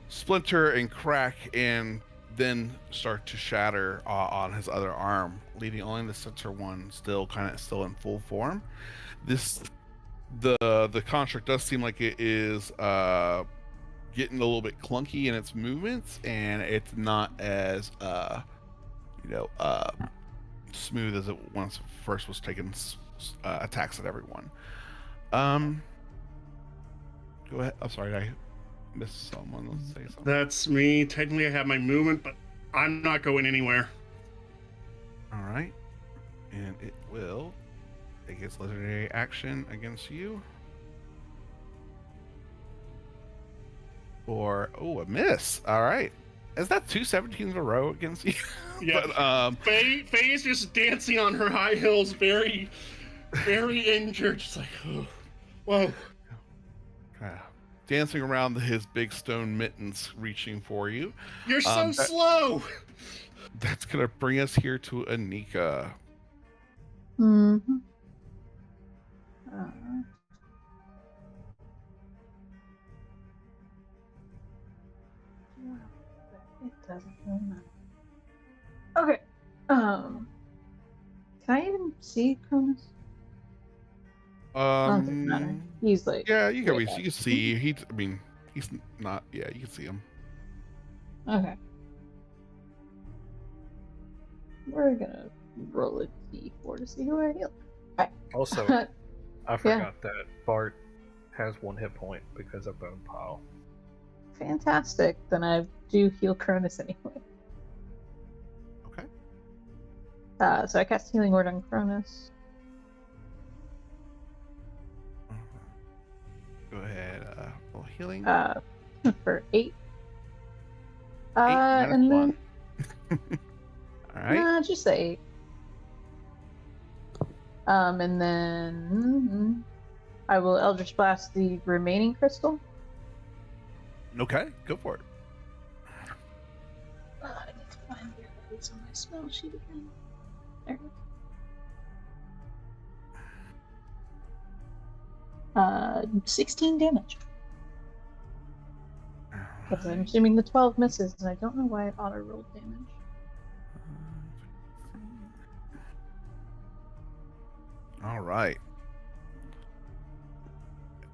splinter and crack, and then start to shatter on his other arm, leaving only the center one still in full form. The construct does seem like it is getting a little bit clunky in its movements, and it's not as smooth as it once first was taking attacks at everyone. Go ahead. I'm sorry, I missed someone. Let's say something. That's me. Technically, I have my movement, but I'm not going anywhere. All right, and it will take its legendary action against you. For a miss. All right, is that 2 17s in a row against you? Yeah. But Faye's just dancing on her high heels, very, very injured. Just like, oh, whoa. Dancing around his big stone mittens, reaching for you. You're so That- slow. That's gonna bring us here to Anika. Mm-hmm. It doesn't really matter. Okay. Can I even see Cronus? Doesn't matter. He's like. Yeah, you can way you back. can see. He's not. Yeah, you can see him. Okay. We're gonna roll a d4 to see who I heal. Also, I forgot that Bart has 1 hit point because of Bone Pile. Fantastic. Then I do heal Cronus anyway. Okay. So I cast Healing Word on Cronus. Go ahead. Roll healing. For 8. 8 minus And then 1. All right. nah, just say 8. And then I will Eldritch Blast the remaining crystal. Okay, go for it. I need to find where that is on my spell sheet again. There it is. 16 damage. Because I'm assuming the 12 misses, and I don't know why it auto-rolled damage. All right.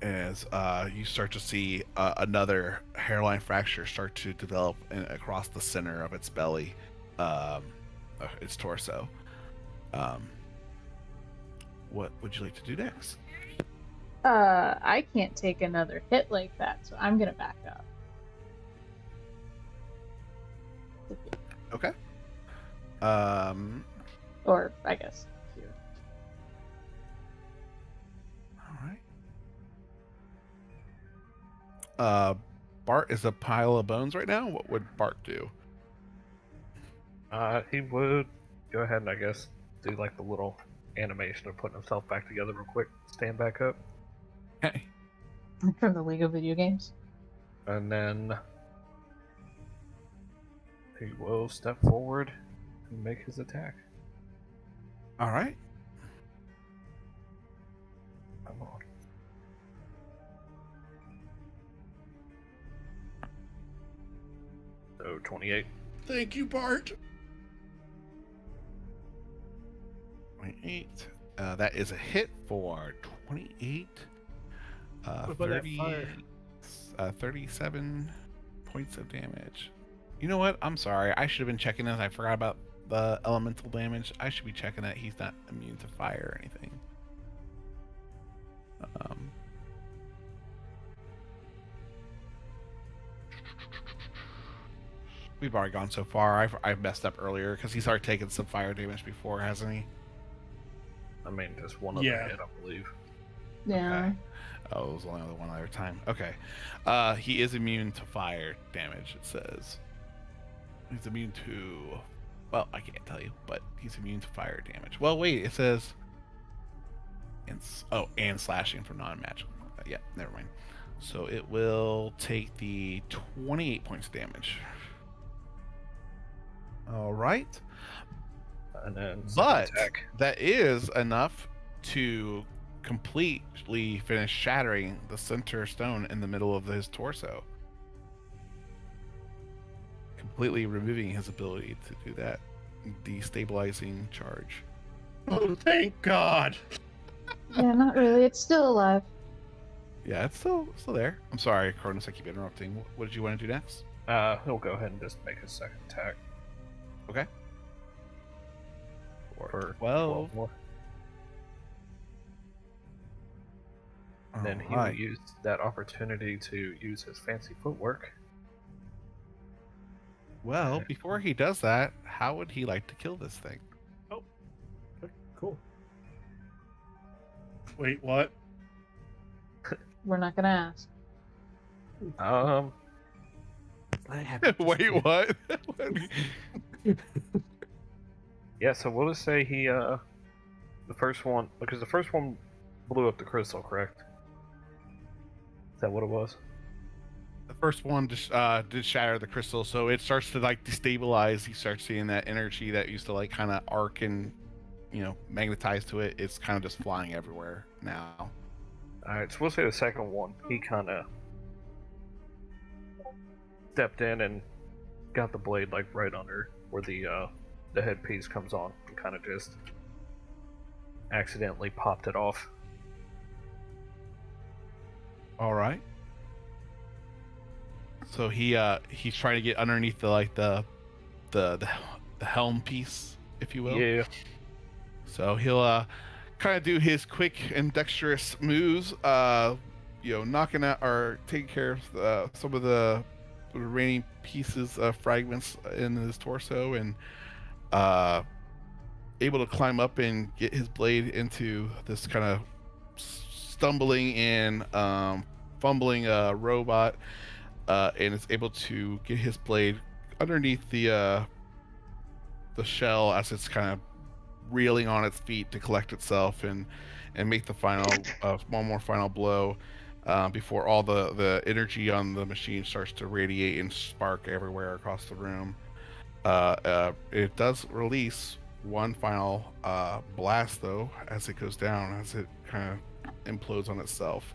As you start to see another hairline fracture start to develop across the center of its belly, its torso. What would you like to do next? I can't take another hit like that, so I'm gonna back up. Okay. Or, I guess, here. All right. Bart is a pile of bones right now. What would Bart do? He would go ahead and I guess do like the little animation of putting himself back together real quick, stand back up, Okay. From the Lego video games. and then he will step forward and make his attack. All right. Come on. So 28. Thank you, Bart. 28. That is a hit for 28. What about that fire? 37 points of damage. You know what? I'm sorry. I should have been checking this. I forgot about the elemental damage. I should be checking that he's not immune to fire or anything. We've already gone so far. I've messed up earlier because he's already taken some fire damage before, hasn't he? I mean, just one other Yeah. hit, I believe. Yeah. Okay. Oh, it was only the one other time. Okay. He is immune to fire damage, it says. He's immune to... Well, I can't tell you, but he's immune to fire damage. Well, wait, it says... and slashing for non-magical. Yeah, never mind. So it will take the 28 points of damage. All right. And then But attack. that is enough to completely finish shattering the center stone in the middle of his torso. Completely removing his ability to do that destabilizing charge. Oh, thank God. Yeah, not really. It's still alive. Yeah, it's still there. I'm sorry, Cronus, I keep interrupting. What did you want to do next? He'll go ahead and just make his second attack. Okay. For 12 more. And then he will Alright. use that opportunity to use his fancy footwork. Well, before he does that, how would he like to kill this thing? Okay, cool. Wait, what? We're not gonna ask. That happened just then. Wait, what? Yeah, so we'll just say he, the first one, because the first one blew up the crystal, correct? Is that what it was? The first one just did shatter the crystal, so it starts to like destabilize. You start seeing that energy that used to like kind of arc and, magnetize to it. It's kind of just flying everywhere now. Alright, so we'll say the second one, he kind of stepped in and got the blade like right under where the headpiece comes on and kind of just accidentally popped it off. All right. So he's trying to get underneath the helm piece, if you will. Yeah. So he'll kind of do his quick and dexterous moves, knocking out or taking care of some of the remaining pieces, fragments in his torso, and able to climb up and get his blade into this kind of stumbling and fumbling robot, and is able to get his blade underneath the shell as it's kind of reeling on its feet to collect itself and make the final one more final blow before all the energy on the machine starts to radiate and spark everywhere across the room. It does release one final blast though as it goes down, as it kind of implodes on itself.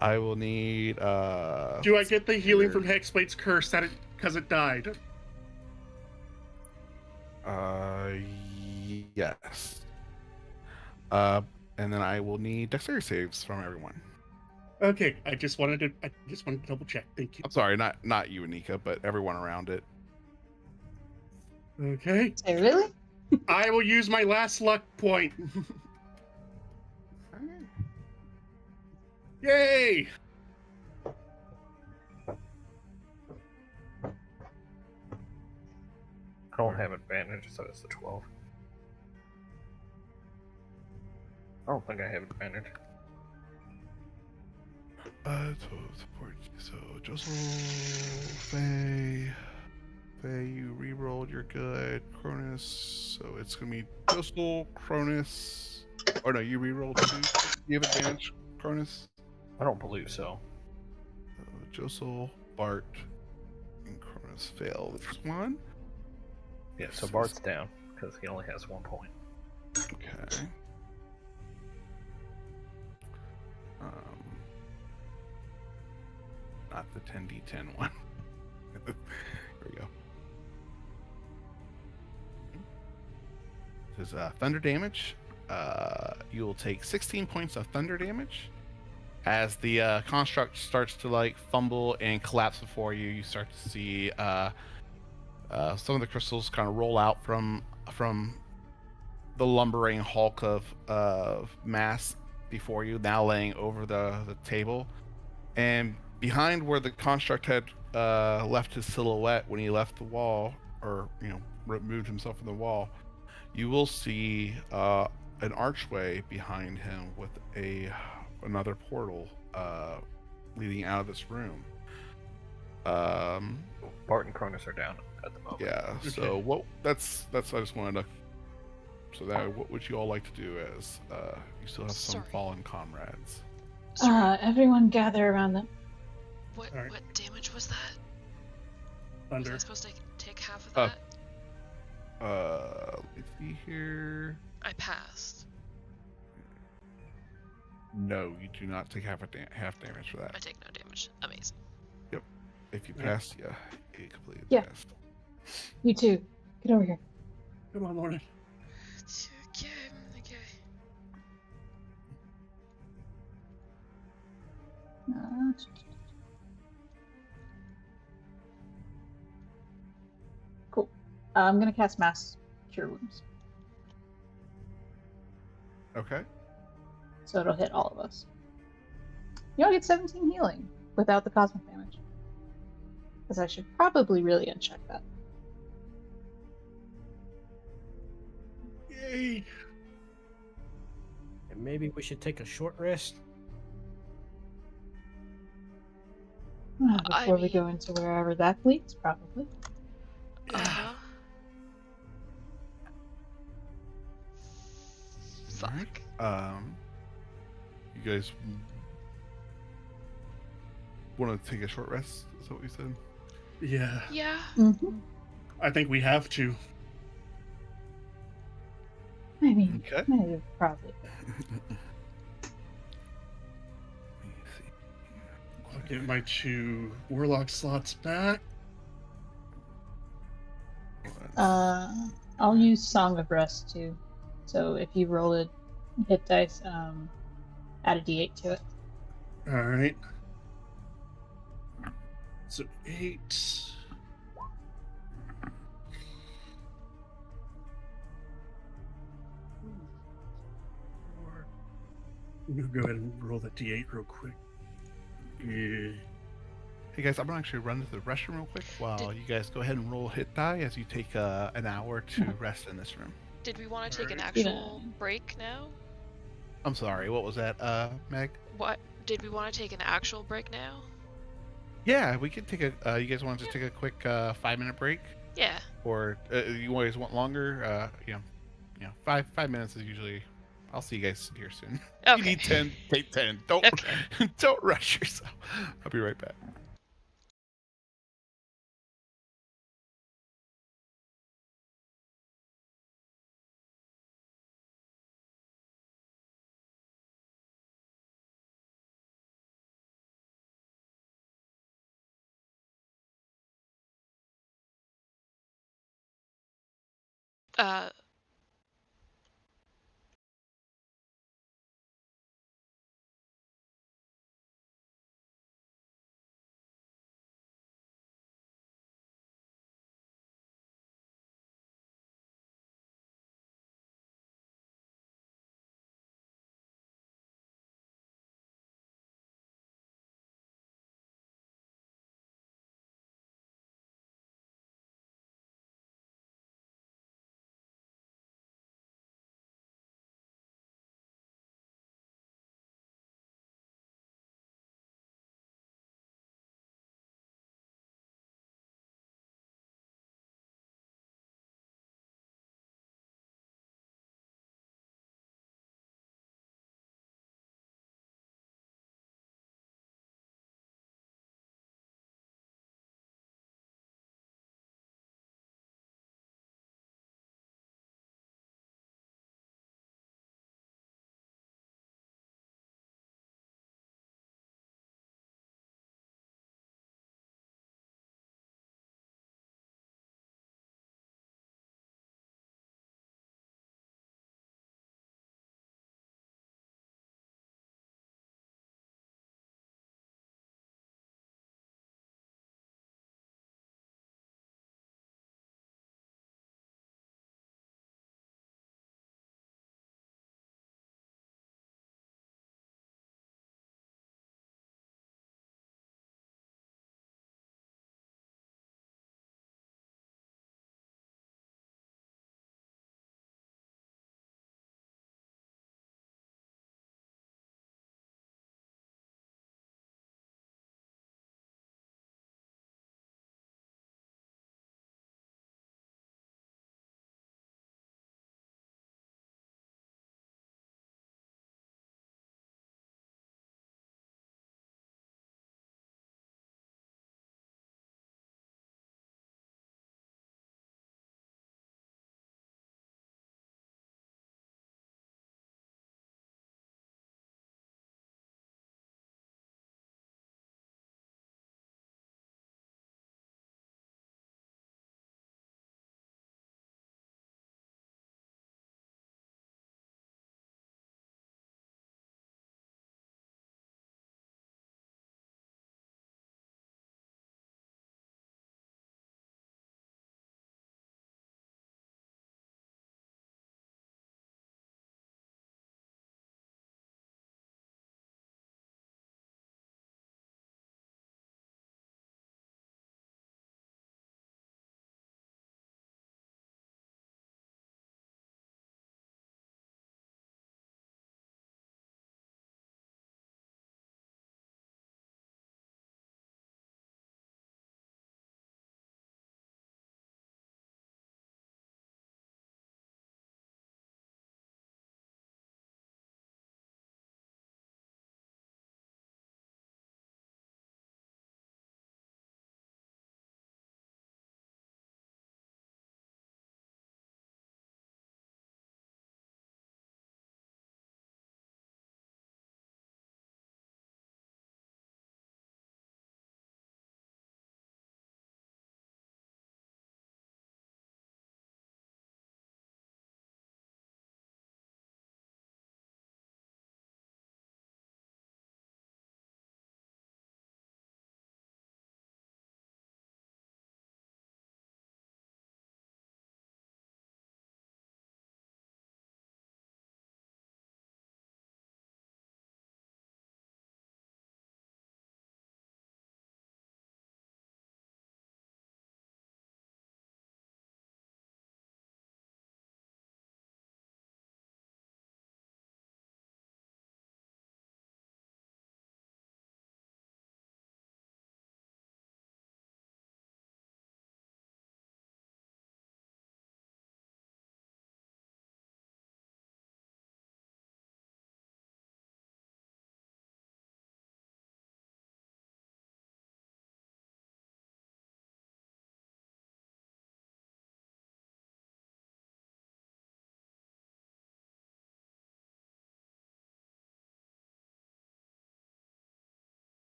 I will need. Do I get the healing from Hexblade's curse that because it died? Yes. And then I will need dexterity saves from everyone. Okay, I just wanted to double check. Thank you. I'm sorry, not you, Anika, but everyone around it. Okay. Say, really? I will use my last luck point. Yay! I don't have advantage, so it's the 12. I don't think I have advantage. So Josel, Faye, you re-rolled, you're good. Cronus, so it's gonna be Josel, Cronus. Oh no, you re-rolled too. You have advantage, Cronus. I don't believe so. Josel, Bart, and Cronus fail this one. Yeah, so Bart's down because he only has 1 point. Okay. Not the 10d10 one. Here we go. This is thunder damage. You will take 16 points of thunder damage. As the construct starts to like fumble and collapse before you, you start to see some of the crystals kind of roll out from the lumbering hulk of mass before you, now laying over the table. And behind where the construct had left his silhouette when he left the wall, or removed himself from the wall, you will see an archway behind him with another portal leading out of this room. Bart and Cronus are down at the moment. Yeah. Okay. So that's I just wanted to. So that what would you all like to do as you still have some Sorry. fallen comrades? Everyone gather around them. What Alright. what damage was that? Was Thunder. I supposed to take half of that? Let's see here. I passed. No, you do not take half damage for I that. take no damage. Amazing. If you Yeah. pass, yeah, you completely Yeah. passed. You too. Get over here. Come on, Lorna. Okay, okay. Cool. I'm gonna cast Mass Cure Wounds, Okay. so it'll hit all of us. You all get 17 healing without the cosmic damage. Because I should probably really uncheck that. Yay! And maybe we should take a short rest. Before we mean- go into wherever that leads, probably. Uh-huh. Alright. Fuck. You guys want to take a short rest? Is that what you said? Yeah, Yeah. Mm-hmm. I think we have to. I mean, Okay. maybe, probably. Let me see. I'll get my 2 warlock slots back. I'll use Song of Rest too. So if you roll a hit dice, add a d8 to it. All right. So 8. I'm gonna go ahead and roll the d8 real quick. Yeah. Hey guys, I'm gonna actually run to the restroom real quick while you guys go ahead and roll hit die as you take an hour to rest in this room. Did we want to take an Alright. actual break now? I'm sorry, what was that, Meg? What? Did we want to take an actual break now? Yeah, we could take a. You guys want to take a quick 5-minute break, Yeah. or you guys want longer? 5 minutes is usually. I'll see you guys here soon. Okay. You need 10, take 10. Don't Okay. don't rush yourself. I'll be right back. Uh,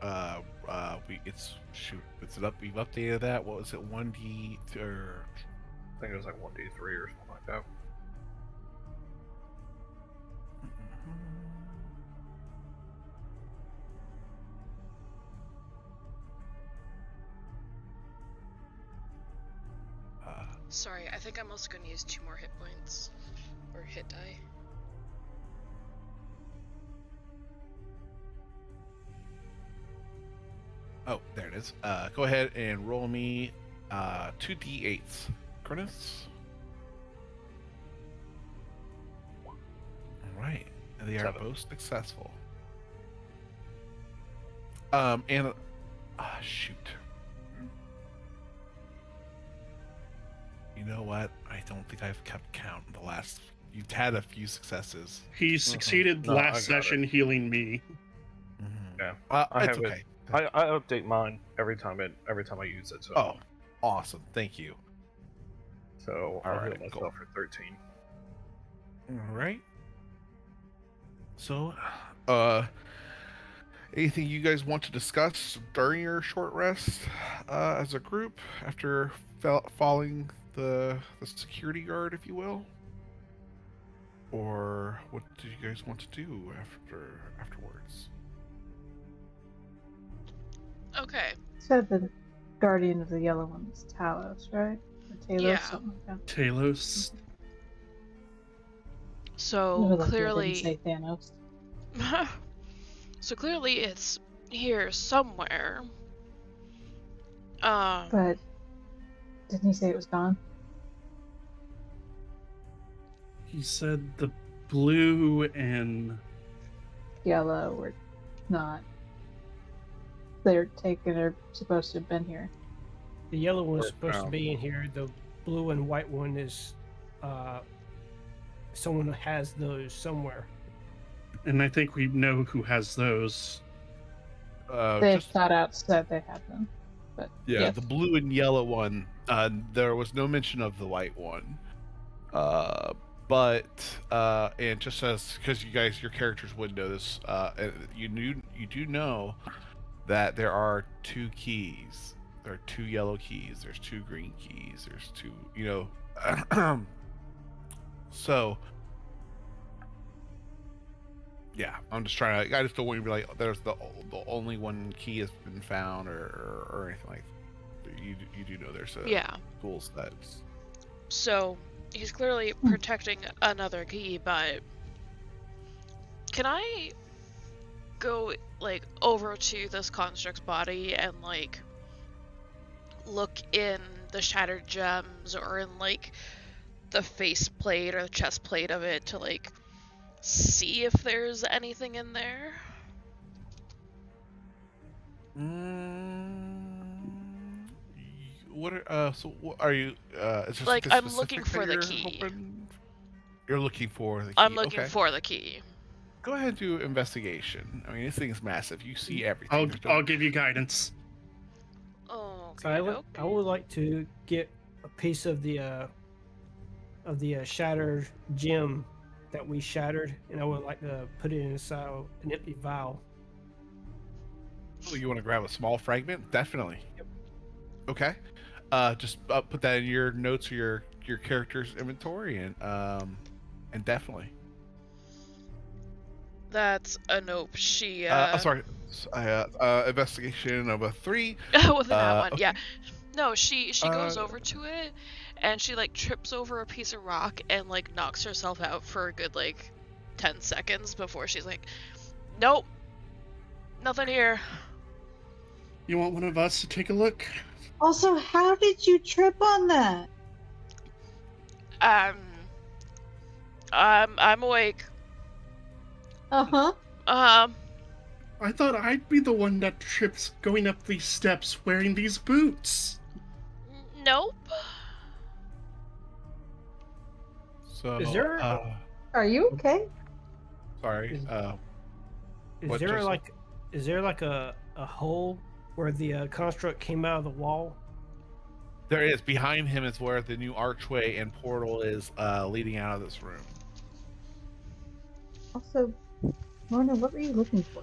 it's up. We've updated that. What was it? 1D or I think it was like 1d3 or something like that. Sorry, I think I'm also going to use 2 more hit points. Or hit die. Oh, there it is. Go ahead and roll me 2d8s. Credits. All right. They are 7. both successful. And shoot. You know what? I don't think I've kept count in the last. You've had a few successes. He succeeded No, I last got it. session healing me. Yeah, it's have it. okay. I update mine every time I use it. So. Oh, awesome! Thank you. So I'll Alright, heal myself cool. for 13. All right. So, anything you guys want to discuss during your short rest as a group after following the security guard, if you will? Or what do you guys want to do afterwards? Okay. Said the guardian of the yellow one is Talos, right? Or Talos, Yeah. something like that. Talos. So Never like I clearly, didn't say Thanos. so clearly it's here somewhere. But didn't he say it was gone? He said the blue and Yellow or not. They're taken or supposed to have been here. The yellow one's Or supposed to found. be in here. The blue and white one is someone has those somewhere. I think we know who has those. They Just thought out said they had them. But yeah, yes. the blue and yellow one. There was no mention of the white one. But and just as because your characters would know this, you do know that there are 2 keys. There are 2 yellow keys. There's 2 green keys. There's 2. So yeah, I'm just trying to. I just don't want you to be like, there's the only one key has been found or anything like. You do know there's a yeah. tool sets. So he's clearly protecting another key, but can I go like over to this construct's body and like look in the shattered gems or in like the faceplate or the chest plate of it to like see if there's anything in there? What are so what are you is there Like, something I'm looking specific for that the you're key. hoping- You're looking for the key. I'm looking Okay. for the key. Go ahead and do investigation. I mean, this thing's massive. You see everything. I'll There's no- I'll give you guidance. Oh, So I would like to get a piece of the shattered gem that we shattered, and I would like to put it inside an empty vial. Oh, you want to grab a small fragment? Definitely. Okay. Just put that in your notes or your character's inventory, and definitely. That's a nope. She Sorry. Investigation of a 3. with that one, okay. yeah. No, she goes Uh, over to it, and she like trips over a piece of rock and like knocks herself out for a good like 10 seconds before she's like, nope, nothing here. You want one of us to take a look? Also, how did you trip on that? I'm awake. Uh-huh. I thought I'd be the one that trips going up these steps wearing these boots. Nope. So Is there- Are you okay? sorry. Is- Is What, there Joseph? like a hole where the construct came out of the wall? There is. Behind him is where the new archway and portal is leading out of this room. Also, Lorna, what were you looking for?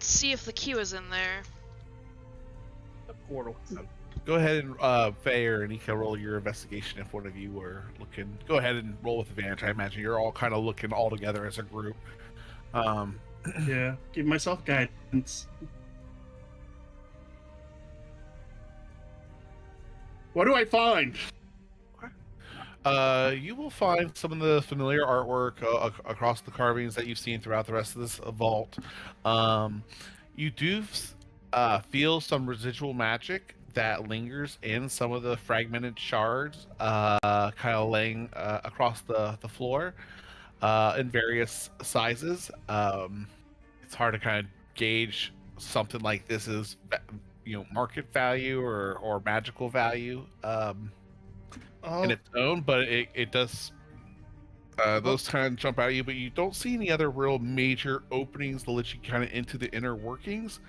see if the key was in there. The portal. Go ahead and Faye or Nika, roll your investigation if one of you were looking. Go ahead and roll with advantage. I imagine you're all kind of looking all together as a group. Yeah, give myself guidance. What do I find? You will find some of the familiar artwork across the carvings that you've seen throughout the rest of this vault. You do feel some residual magic that lingers in some of the fragmented shards, kind of laying across the floor in various sizes. It's hard to kind of gauge something like this is, market value or magical value. In its own, but it does those kind of jump out at you, but you don't see any other real major openings that let you kind of into the inner workings.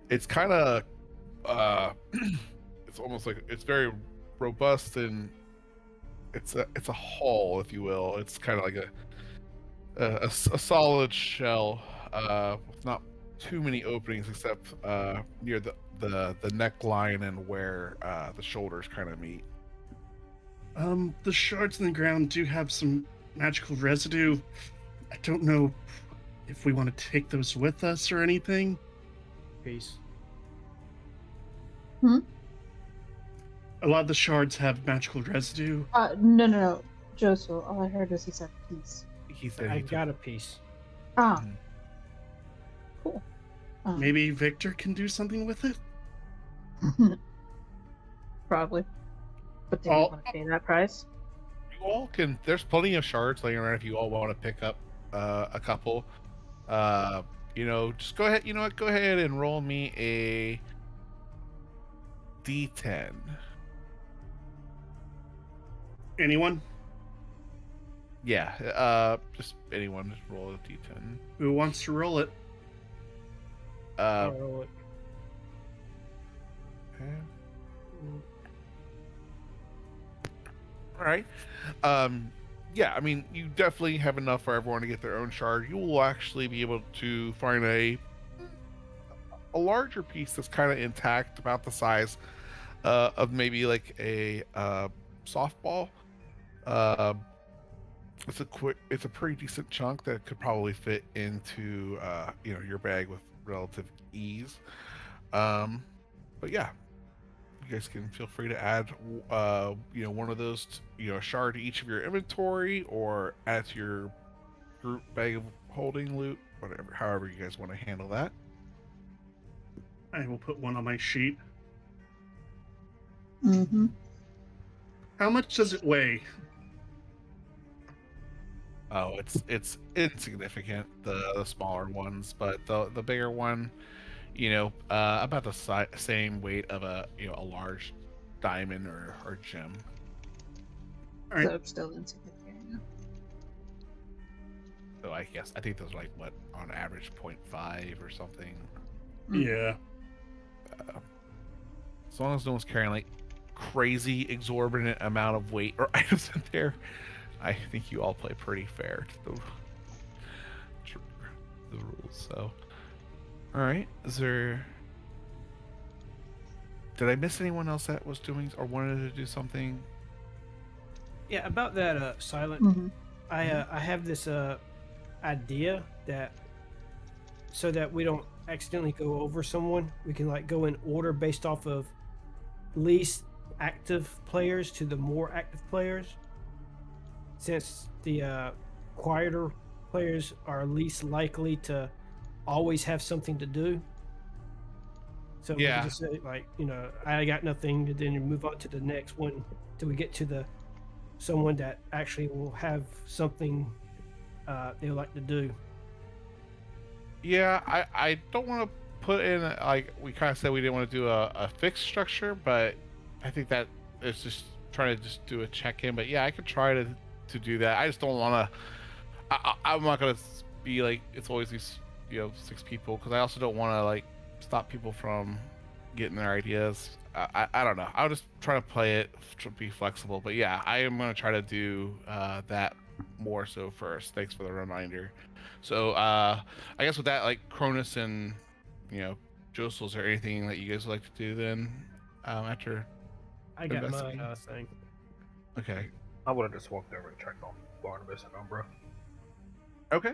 It's kind of it's almost like it's very robust, and it's a hall, if you will. It's kind of like a solid shell with not too many openings except near the neckline and where the shoulders kind of meet. The shards in the ground do have some magical residue. I don't know if we want to take those with us or anything. Peace. A lot of the shards have magical residue. No. Joseph, all I heard was he said peace. He said I got a piece. Ah. Mhm. Cool. Maybe Victor can do something with it? Probably. But do you want to pay that price? You all can. There's plenty of shards laying around if you all want to pick up a couple. Just go ahead. You know what? Go ahead and roll me a D10. Anyone? Yeah. Just anyone. Just roll a D10. Who wants to roll it? I'll roll it. Okay. All right. Yeah, I mean, you definitely have enough for everyone to get their own shard. You will actually be able to find a larger piece that's kind of intact, about the size of maybe like a softball. It's a pretty decent chunk that could probably fit into your bag with relative ease. But yeah, you guys can feel free to add one of those shard to each of your inventory, or add to your group bag of holding loot, however you guys want to handle that. I will put one on my sheet. Mm-hmm. How much does it weigh? Oh, it's insignificant, the smaller ones, but the bigger one, about the same weight of a large diamond or gem. All right. So it's still insignificant. So I think those are like, what, on average 0.5 or something. Yeah. As long as no one's carrying like crazy exorbitant amount of weight or items in there, I think you all play pretty fair to the rules. So, all right, did I miss anyone else that was doing or wanted to do something? Yeah, about that silent. Mm-hmm. I have this idea that so that we don't accidentally go over someone, we can like go in order based off of least active players to the more active players. Since the quieter players are least likely to always have something to do. So we Yeah. can just say, like, I got nothing, and then move on to the next one till we get to someone that actually will have something they like to do. Yeah, I don't want to put in, like, we kind of said we didn't want to do a fixed structure, but I think that is just trying to just do a check-in. But yeah, I could try to do that. I just don't want to. I'm not gonna be like it's always these 6 people, because I also don't want to like stop people from getting their ideas. I don't know. I'll just try to play it to be flexible. But yeah, I am gonna try to do that more so first. Thanks for the reminder. So I guess with that, like, Cronus and Josel, is there anything that you guys would like to do then after I got my investigating? thing. Okay. I would have just walked over and checked on Barnabas and Umbra. Okay.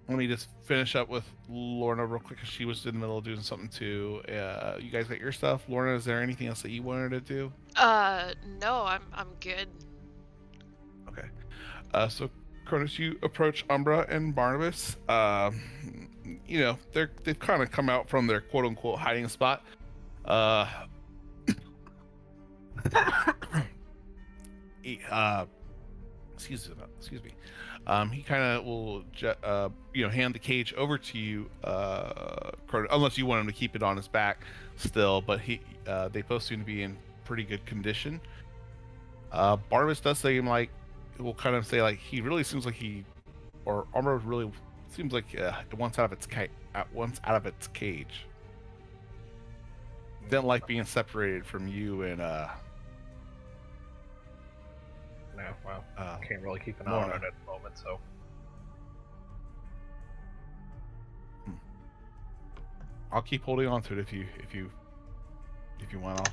Let me just finish up with Lorna real quick, because she was in the middle of doing something too. You guys got your stuff. Lorna, is there anything else that you wanted to do? No, I'm good. Okay. So Cronus, you approach Umbra and Barnabas. They've kind of come out from their quote unquote hiding spot. Excuse me. He kind of will, hand the cage over to you, unless you want him to keep it on his back still. But they both seem to be in pretty good condition. Barnabas does seem like, will kind of say like he really seems like Armor really seems like it wants out of its cage. Didn't like being separated from you and No, well, can't really keep an eye Lorna. on it at the moment, so. I'll keep holding on to it if you want to.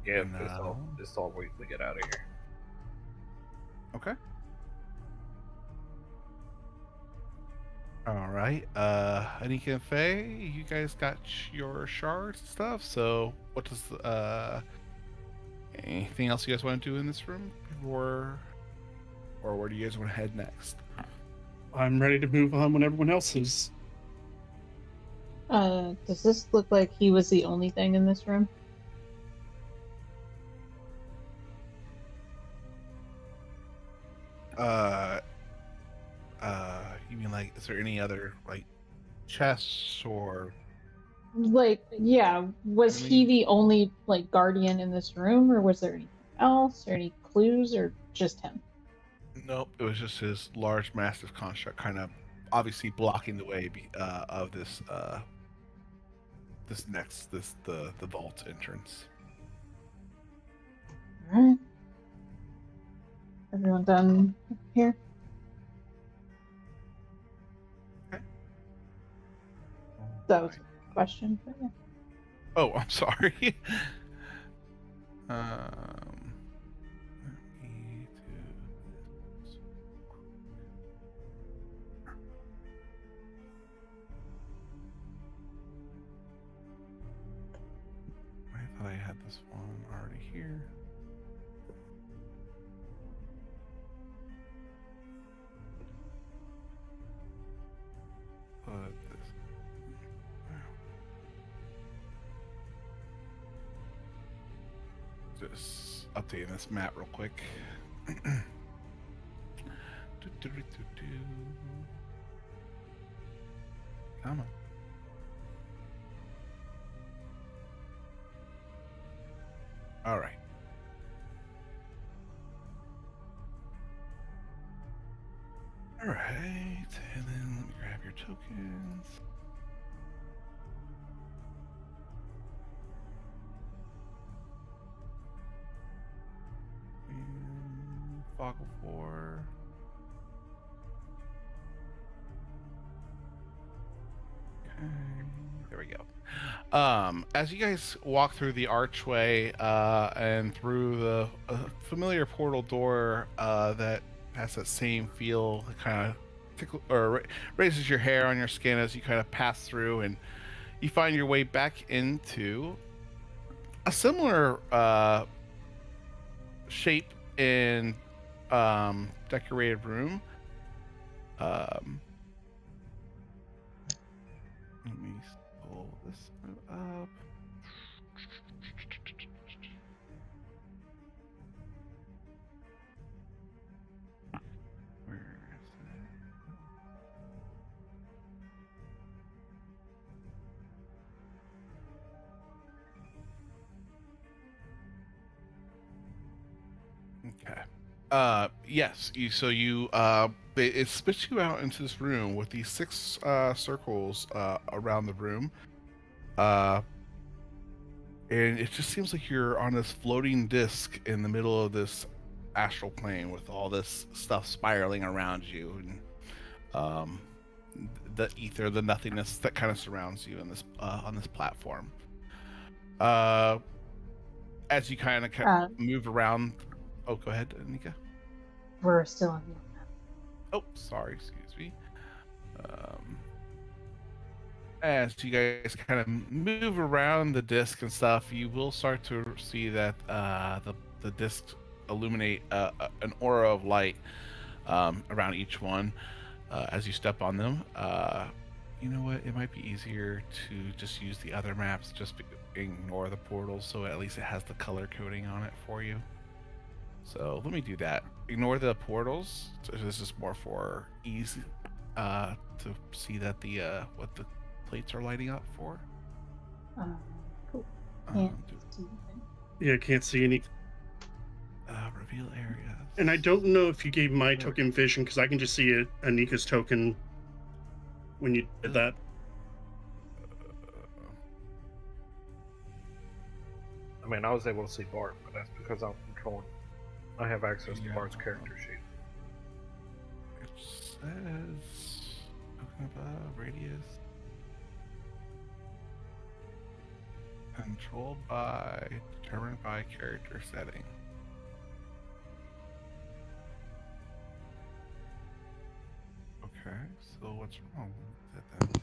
Yeah, No. this all we get out of here. Okay. All right. Anika and Faye, you guys got your shards and stuff. So, what does anything else you guys want to do in this room, or where do you guys want to head next? I'm ready to move on when everyone else is. Does this look like he was the only thing in this room? You mean like, is there any other like chests or? Like, yeah, was I he mean- the only like guardian in this room, or was there anything else, or any clues, or just him? Nope, it was just his large, massive construct, kind of obviously blocking the way of this the vault entrance. All right. Everyone done here? That was a question. But yeah. Oh, I'm sorry. Let me do this. I thought I had this one already here. Put this. Just updating this map real quick. Come on. All right. All right, and then let me grab your tokens. Fog of War. Okay, there we go. As you guys walk through the archway and through the familiar portal door that has that same feel, kind of tickle or raises your hair on your skin as you kind of pass through, and you find your way back into a similar shape and decorated room. Let me pull this up. Where is it? Okay. Yes. It spits you out into this room with these 6 circles around the room, and it just seems like you're on this floating disc in the middle of this astral plane with all this stuff spiraling around you, and the ether, the nothingness that kind of surrounds you in this on this platform. As you kind of Uh, move around. Oh, go ahead, Anika. We're still on the map. Oh, sorry, excuse me. As you guys kind of move around the disc and stuff, you will start to see that the discs illuminate an aura of light around each one as you step on them. You know what? It might be easier to just use the other maps. Just ignore the portals, so at least it has the color coding on it for you. So let me do that. Ignore the portals. So this is more for ease to see that the what the plates are lighting up for. Cool. Can't Do- see anything. Yeah, I can't see any. reveal areas. And I don't know if you gave my token vision, because I can just see Anika's token when you did that. I mean, I was able to see Bart, but that's because I'm controlling. I have access to Bart's character sheet. It says something about radius controlled by, determined by character setting. Okay, so what's wrong with it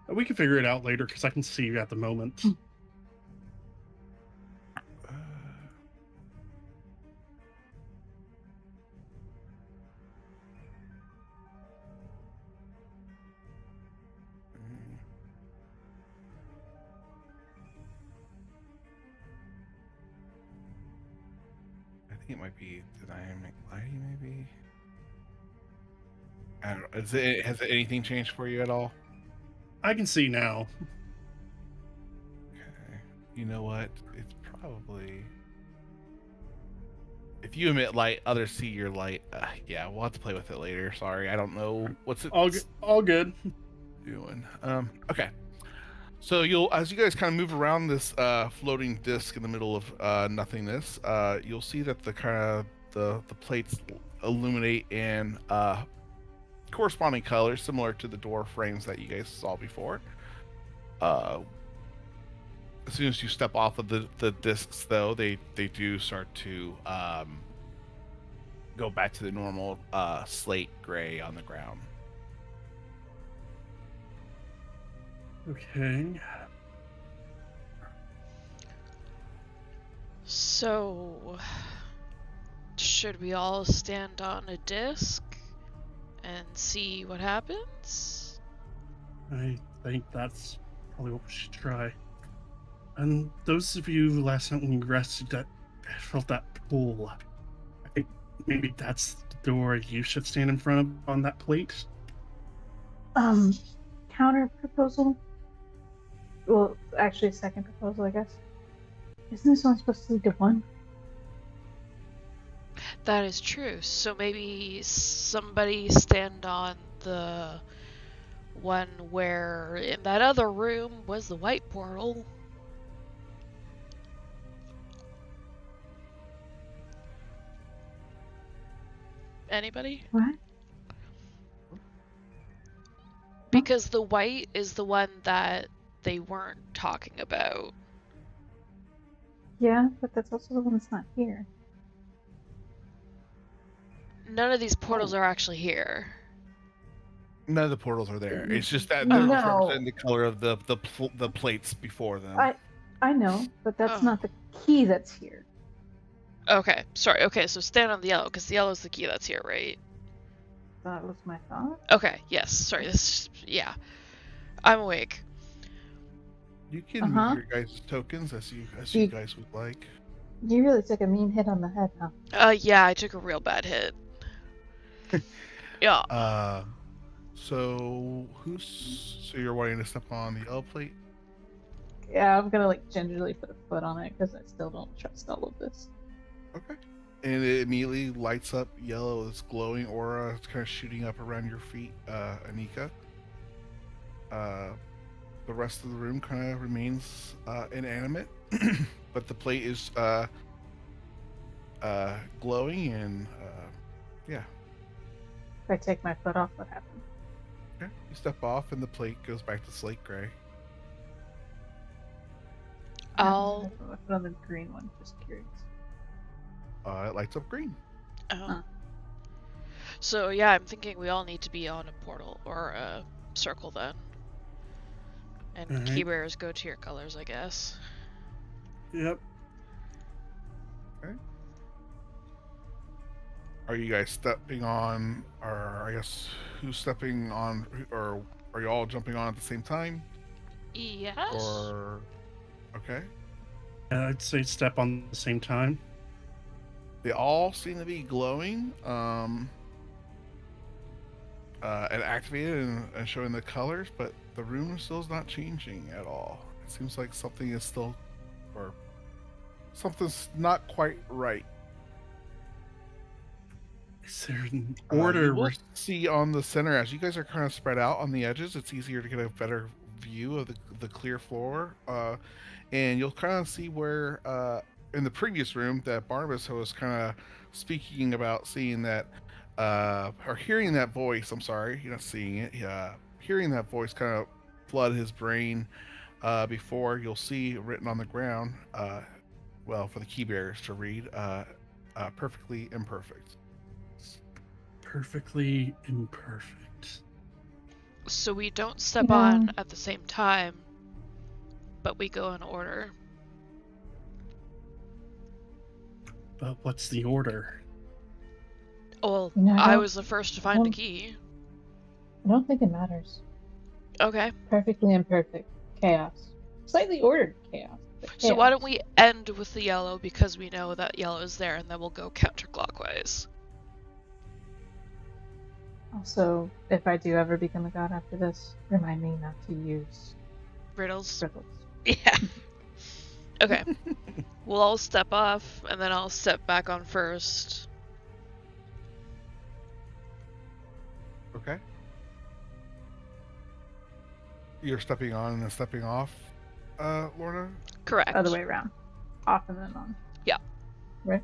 then? We can figure it out later, because I can see you at the moment. Uh, mm. I think it might be dynamic lighting, maybe. I don't know. Has anything changed for you at all? I can see now. Okay. You know what? It's probably. If you emit light, others see your light. Yeah, we'll have to play with it later. Sorry, I don't know what's it All good. doing. Okay. So as you guys kind of move around this floating disc in the middle of nothingness, you'll see that the kind of the plates illuminate in corresponding colors, similar to the door frames that you guys saw before. As soon as you step off of the discs, though, they do start to go back to the normal slate gray on the ground. Okay. So, should we all stand on a disc and see what happens? I think that's probably what we should try. And those of you last night when you rested that felt that pull, I think maybe that's the door you should stand in front of on that plate. Counter proposal. Well, actually, second proposal, I guess. Isn't this only supposed to lead to one? That is true. So maybe somebody stand on the one where in that other room was the white portal. Anybody? What? Because the white is the one that they weren't talking about. Yeah, but that's also the one that's not here. None of these portals are actually here. None of the portals are there. It's just that Oh, they're no. representing the color of the plates before them. I know, but that's Oh. not the key that's here. Okay, sorry. Okay, so stand on the yellow, because the yellow is the key that's here, right? That was my thought. Okay, yes. Sorry, yeah. I'm awake. You can move your guys' tokens as you guys would like. You really took a mean hit on the head, huh? Yeah, I took a real bad hit. Yeah. So you're wanting to step on the L plate? Yeah, I'm gonna gingerly put a foot on it because I still don't trust all of this. Okay. And it immediately lights up yellow. This glowing aura. It's kind of shooting up around your feet, Anika. The rest of the room kind of remains inanimate, but the plate is glowing, and yeah. If I take my foot off, what happens? Okay. You step off, and the plate goes back to slate gray. I'll. I put on the green one. Just curious. It lights up green. Oh. Huh. So yeah, I'm thinking we all need to be on a portal or a circle then. And Alright. key bearers go to your colors, I guess. Yep. Are you guys stepping on, or I guess who's stepping on, or are you all jumping on at the same time? Yes. Or okay, I'd say step on the same time. they all seem to be glowing, and activated and showing the colors, but the room still is not changing at all. It seems like something is still, or something's not quite right. Is there an You order? will see on the center, as you guys are kind of spread out on the edges, it's easier to get a better view of the clear floor. And you'll kind of see where, in the previous room, that Barnabas was kind of speaking about seeing that, or hearing that voice. I'm sorry, you're not seeing it. Hearing that voice kind of flood his brain before. You'll see written on the ground, well, for the key bearers to read, perfectly imperfect. Perfectly imperfect. So we don't step Yeah. on at the same time, but we go in order. But what's the order? Well, You know, I was the first to find a don't- key. I don't think it matters. Okay. Perfectly imperfect. Chaos. Slightly ordered chaos. but So why chaos. don't we end with the yellow because we know that yellow is there, and then we'll go counterclockwise. Also, if I do ever become a god after this, remind me not to use Riddles. riddles. Yeah. Okay. We'll all step off, and then I'll step back on first. Okay. You're stepping on and then stepping off, Lorna? Correct. Other way around. Off and then on. Yeah. Right?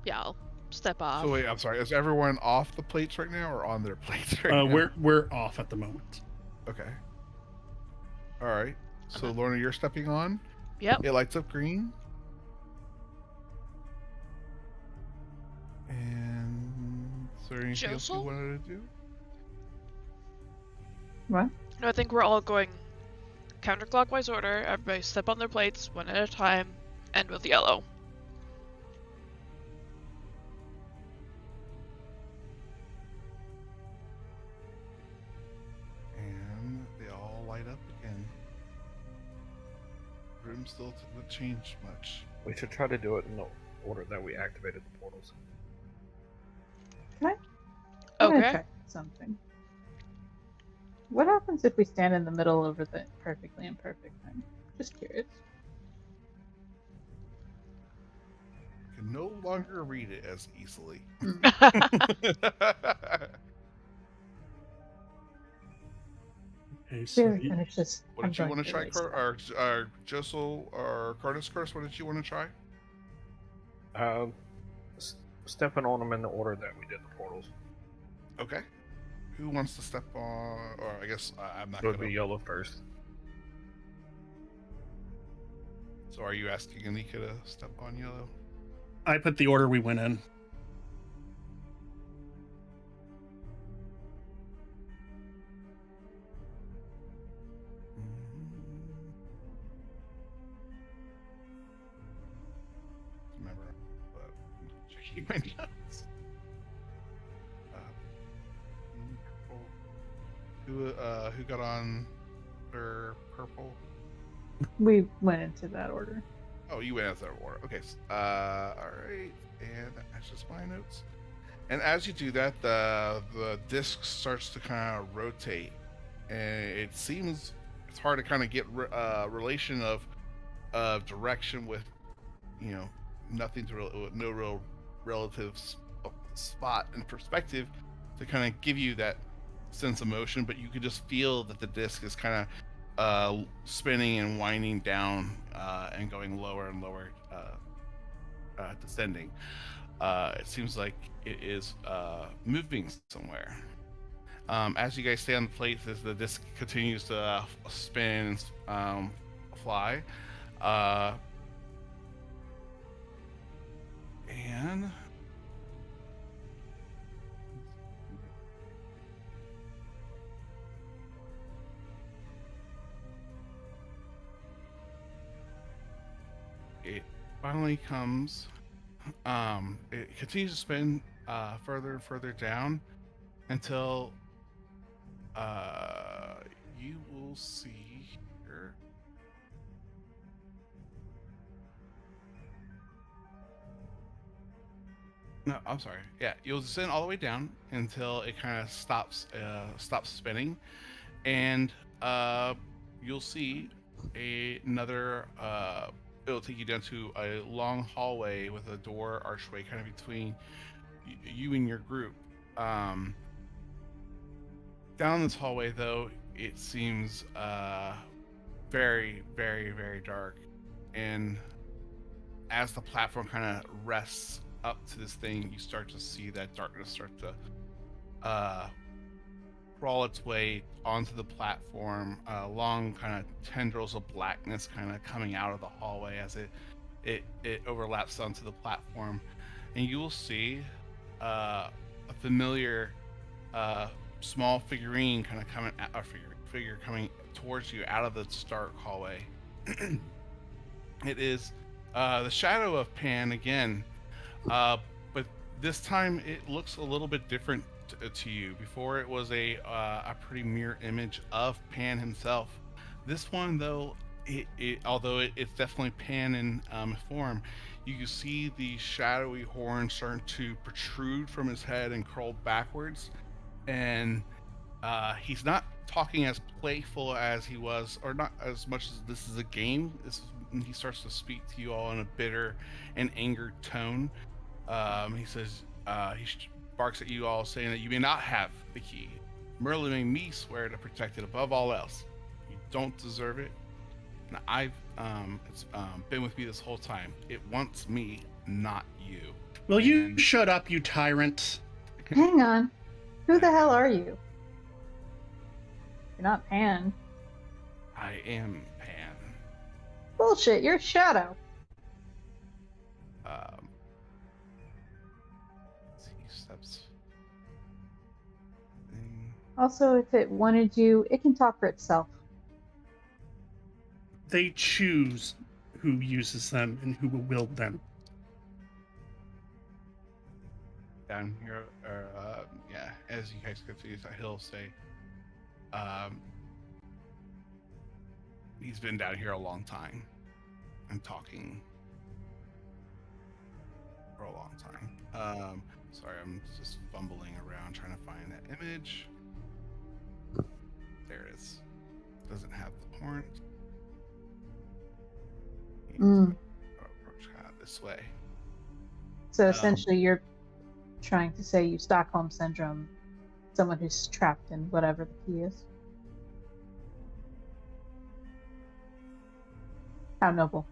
Yeah, I'll step off. So wait, I'm sorry. Is everyone off the plates right now or on their plates right now? We're off at the moment. Okay. All right. So Uh-huh. Lorna, you're stepping on. Yep. It lights up green. And is there anything else you Josel? wanted to do? What? No, I think we're all going counterclockwise order. Everybody step on their plates, one at a time, end with yellow. And they all light up again. Room still didn't change much. We should try to do it in the order that we activated the portals. I'm gonna Okay. check something. What happens if we stand in the middle over the perfectly imperfect thing? Just curious. You can no longer read it as easily. Okay, We so haven't finished this. What I'm did you going want to to try, erase that. or Josel or Cardis Curse? What did you want to try? Stepping on them in the order that we did the portals. Okay. Who wants to step on? Or I guess I'm not It would gonna. be yellow first. So are you asking Anika to step on yellow? I put the order we went in. Remember, but checking my notes. Purple. Who got on their purple? We went into that order. Oh, you went as that order. Okay. All right. And that's just my notes. And as you do that, the disc starts to kind of rotate, and it seems it's hard to kind of get relation of direction with, you know, nothing to no real relative spot and perspective to kind of give you that sense of motion. But you could just feel that the disc is kind of spinning and winding down and going lower and lower descending. It seems like it is moving somewhere. As you guys stay on the plate, as the disc continues to spin and fly, and it finally comes. It continues to spin further and further down until you will see here. No, I'm sorry. Yeah, you'll descend all the way down until it kind of stops spinning, and you'll see another. It'll take you down to a long hallway with a door archway kind of between you and your group. Down this hallway, though, it seems very, very, very dark, and as the platform kind of rests up to this thing, you start to see that darkness start to crawl its way onto the platform, long kind of tendrils of blackness kind of coming out of the hallway as it overlaps onto the platform, and you will see a familiar small figurine kind of coming a figure coming towards you out of the dark hallway. It is the shadow of Pan again, but this time it looks a little bit different to you. Before it was a pretty mirror image of Pan himself. This one, though, although it's definitely Pan in form, you can see the shadowy horns starting to protrude from his head and curl backwards, and he's not talking as playful as he was, or not as much as this is a game. He starts to speak to you all in a bitter and angered tone. He says, barks at you all, saying that you may not have the key. Merlin made me swear to protect it above all else. You don't deserve it. And it's been with me this whole time. It wants me, not you. Will you shut up, you tyrant? Hang on. Who the hell are you? You're not Pan. I am Pan. Bullshit, you're Shadow. He steps. Also, if it wanted you, it can talk for itself. They choose who uses them and who will wield them. Down here, yeah, as you guys continue, he'll say, he's been down here a long time and talking for a long time. Sorry, I'm just fumbling around trying to find that image. There it is. Doesn't have the horns. Approach kind of this way. So essentially, you're trying to say you Stockholm Syndrome someone who's trapped in whatever the key is. How noble.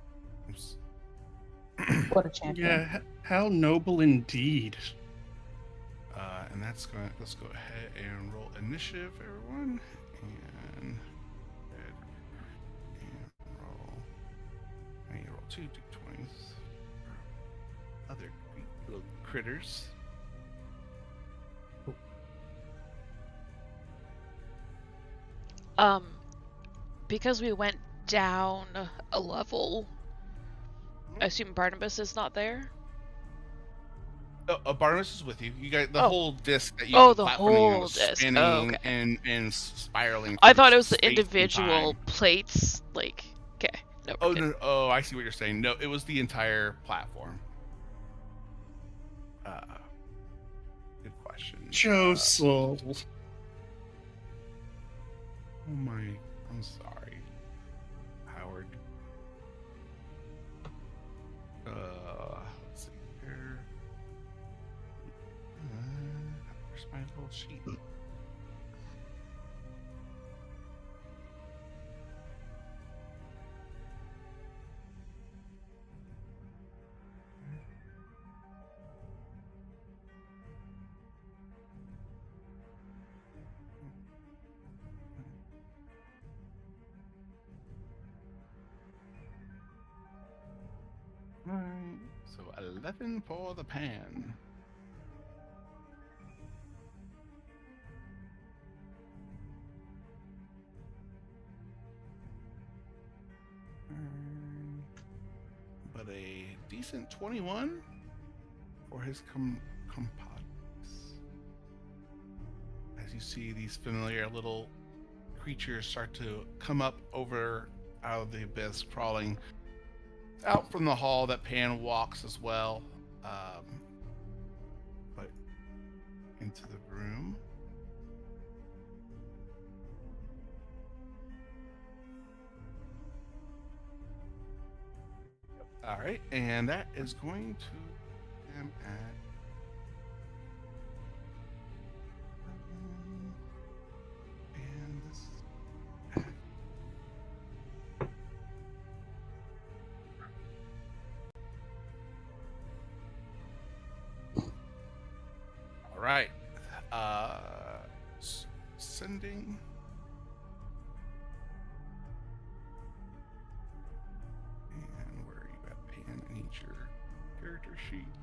What a champion. Yeah, how noble indeed. And let's go ahead and roll initiative, everyone. And roll. I need to roll 2 d20s. Other little critters. Because we went down a level, I assume Barnabas is not there? Barnabas is with you. You got the whole disc that you the platforming whole was disc. spinning Okay. and spiraling. I through thought it was the space and individual time. plates. Like, okay. No, Oh, okay. no, oh, I see what you're saying. No, it was the entire platform. Good question. Josel. Oh my, I'm sorry, Howard. Let's see here. Where's my little sheet? 11 for the pan. But a decent 21 for his compadres. As you see these familiar little creatures start to come up over out of the abyss, crawling out from the hall that Pan walks as well, but into the room. All right, and that is going to him at and this all right. Sending. And where are you at, Pan? I need your character sheet.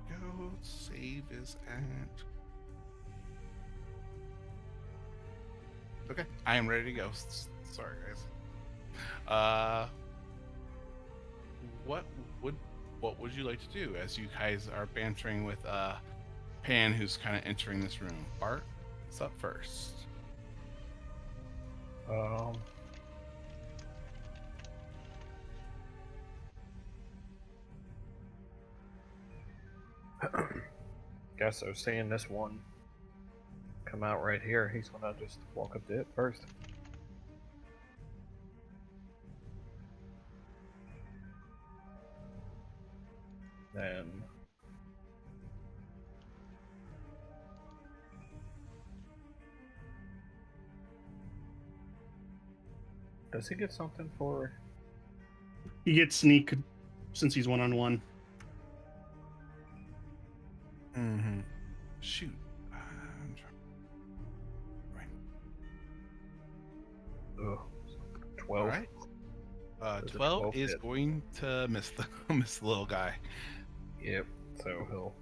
Go save is at. Okay, I am ready to go. Sorry, guys. What would you like to do as you guys are bantering with Pan, who's kind of entering this room? Bart, what's up first? Guess so. Seeing this one come out right here, he's gonna just walk up to it first. Then does he get something for? He gets sneak since he's one-on-one. Mm-hmm. Shoot. Ugh, 12. All right. Does a 12 12 is hit? going to miss the little guy. Yep. So he'll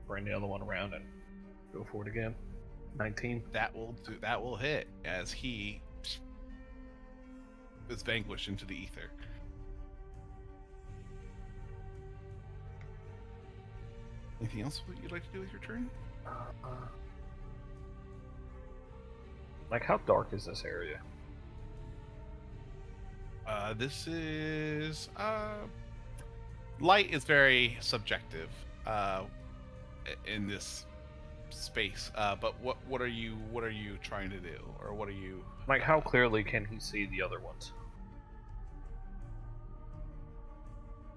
bring the other one around and go for it again. 19. That will hit as he is vanquished into the ether. Anything else you'd like to do with your turn? Like, how dark is this area? This is light is very subjective in this space. But what are you trying to do, or what are you Like, how clearly can he see the other ones?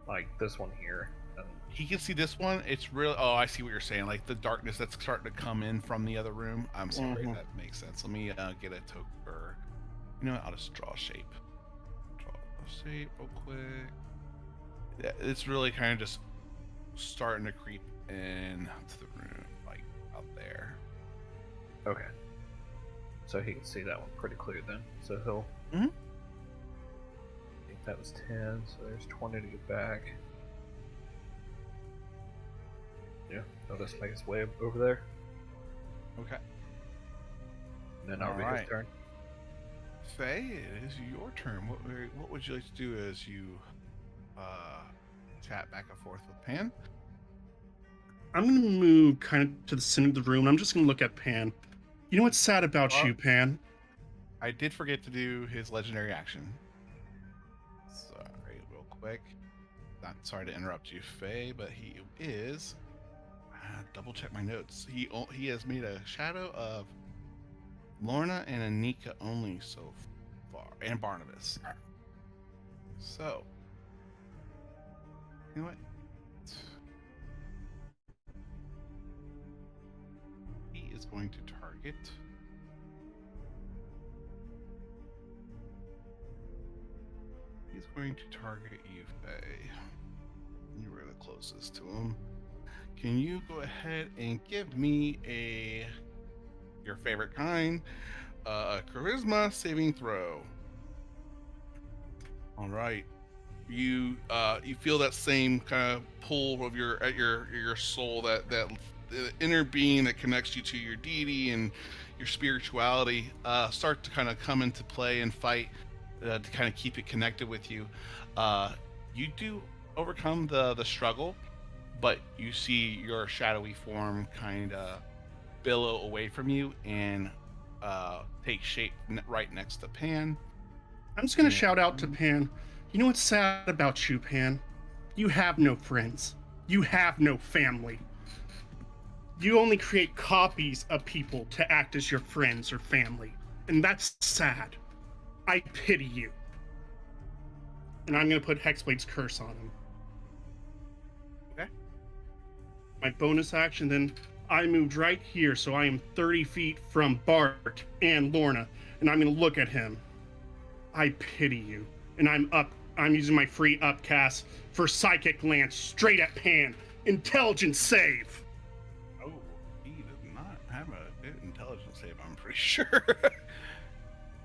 Like this one here. And He can see this one. It's real. Oh, I see what you're saying. Like the darkness that's starting to come in from the other room. I'm sorry, Mhm. that makes sense. Let me get a token. Or, you know what? I'll just draw a shape. Draw a shape real quick. Yeah, it's really kind of just starting to creep in to the room, like out there. okay. So he can see that one pretty clear then. So he'll. Mhm. I think that was 10. So there's 20 to get back. Yeah, he'll just make his way over there. Okay. And then I'll read Alright. his turn. Faye, it is your turn. What would you like to do as you chat back and forth with Pan? I'm going to move kind of to the center of the room. And I'm just going to look at Pan. You know what's sad about you, Pan? I did forget to do his legendary action. Sorry, real quick. Not sorry to interrupt you, Faye, but he is. Double check my notes. He has made a shadow of Lorna and Anika only so far, and Barnabas. So, you know what? He is going to target. He's going to target you, Faye. You were the closest to him. can you go ahead and give me your favorite kind, a charisma saving throw? All right. You feel that same kind of pull of your soul, that the inner being that connects you to your deity and your spirituality start to kind of come into play and fight to kind of keep it connected with you. You do overcome the struggle, but you see your shadowy form kind of billow away from you and take shape right next to Pan. I'm just gonna Yeah. shout out to Pan. You know what's sad about you, Pan? You have no friends. You have no family. You only create copies of people to act as your friends or family. And that's sad. I pity you. And I'm gonna put Hexblade's curse on him. Okay. My bonus action, then I moved right here, so I am 30 feet from Bart and Lorna, and I'm gonna look at him. I pity you. And I'm using my free upcast for Psychic Lance straight at Pan. Intelligence save. Oh, he does not have a good intelligence save, I'm pretty sure.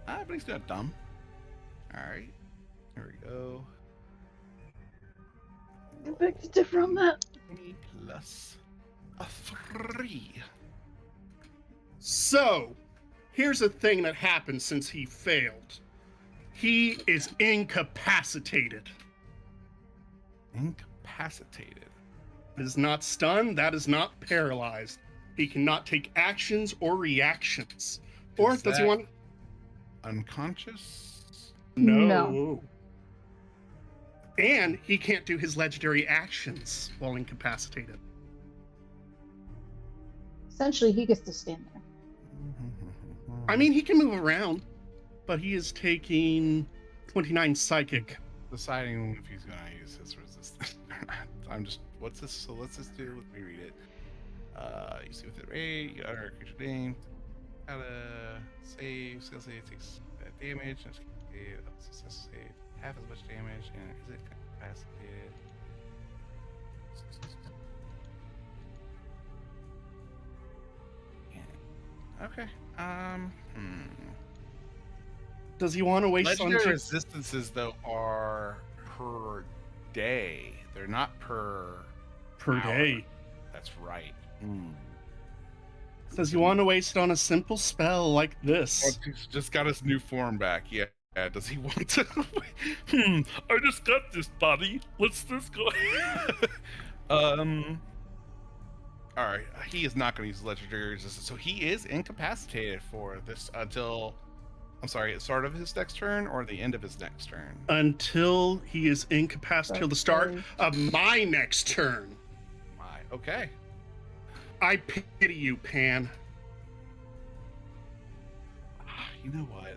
But he's not dumb. Alright. Here we go. I beg to differ on that. 20 plus a 3. So, here's a thing that happened since he failed. He is incapacitated. Incapacitated. That is not stunned. That is not paralyzed. He cannot take actions or reactions. Or Is does he that- want? Unconscious? No. And he can't do his legendary actions while incapacitated. Essentially, he gets to stand there. I mean, he can move around, but he is taking 29 psychic. Deciding if he's gonna use his resistance or not. I'm just, what's this? So let's just do, let me read it. You see with it rate, you got our creature name. How to save, skill save takes damage, and success save half as much damage, and is it capacitated? Yeah. Okay. Does he want to waste on Legendary two? resistances though are per day. They're not per hour. day? That's right. Does he want to waste on a simple spell like Oh, this? he's just got his new form back. Yeah. Does he want to? I just got this body. Let's just go. All right. He is not going to use legendary resistance, so he is incapacitated for this until. I'm sorry. At the start of his next turn or the end of his next turn. Until he is incapacitated till the start of my next turn. Okay. I pity you, Pan. You know what?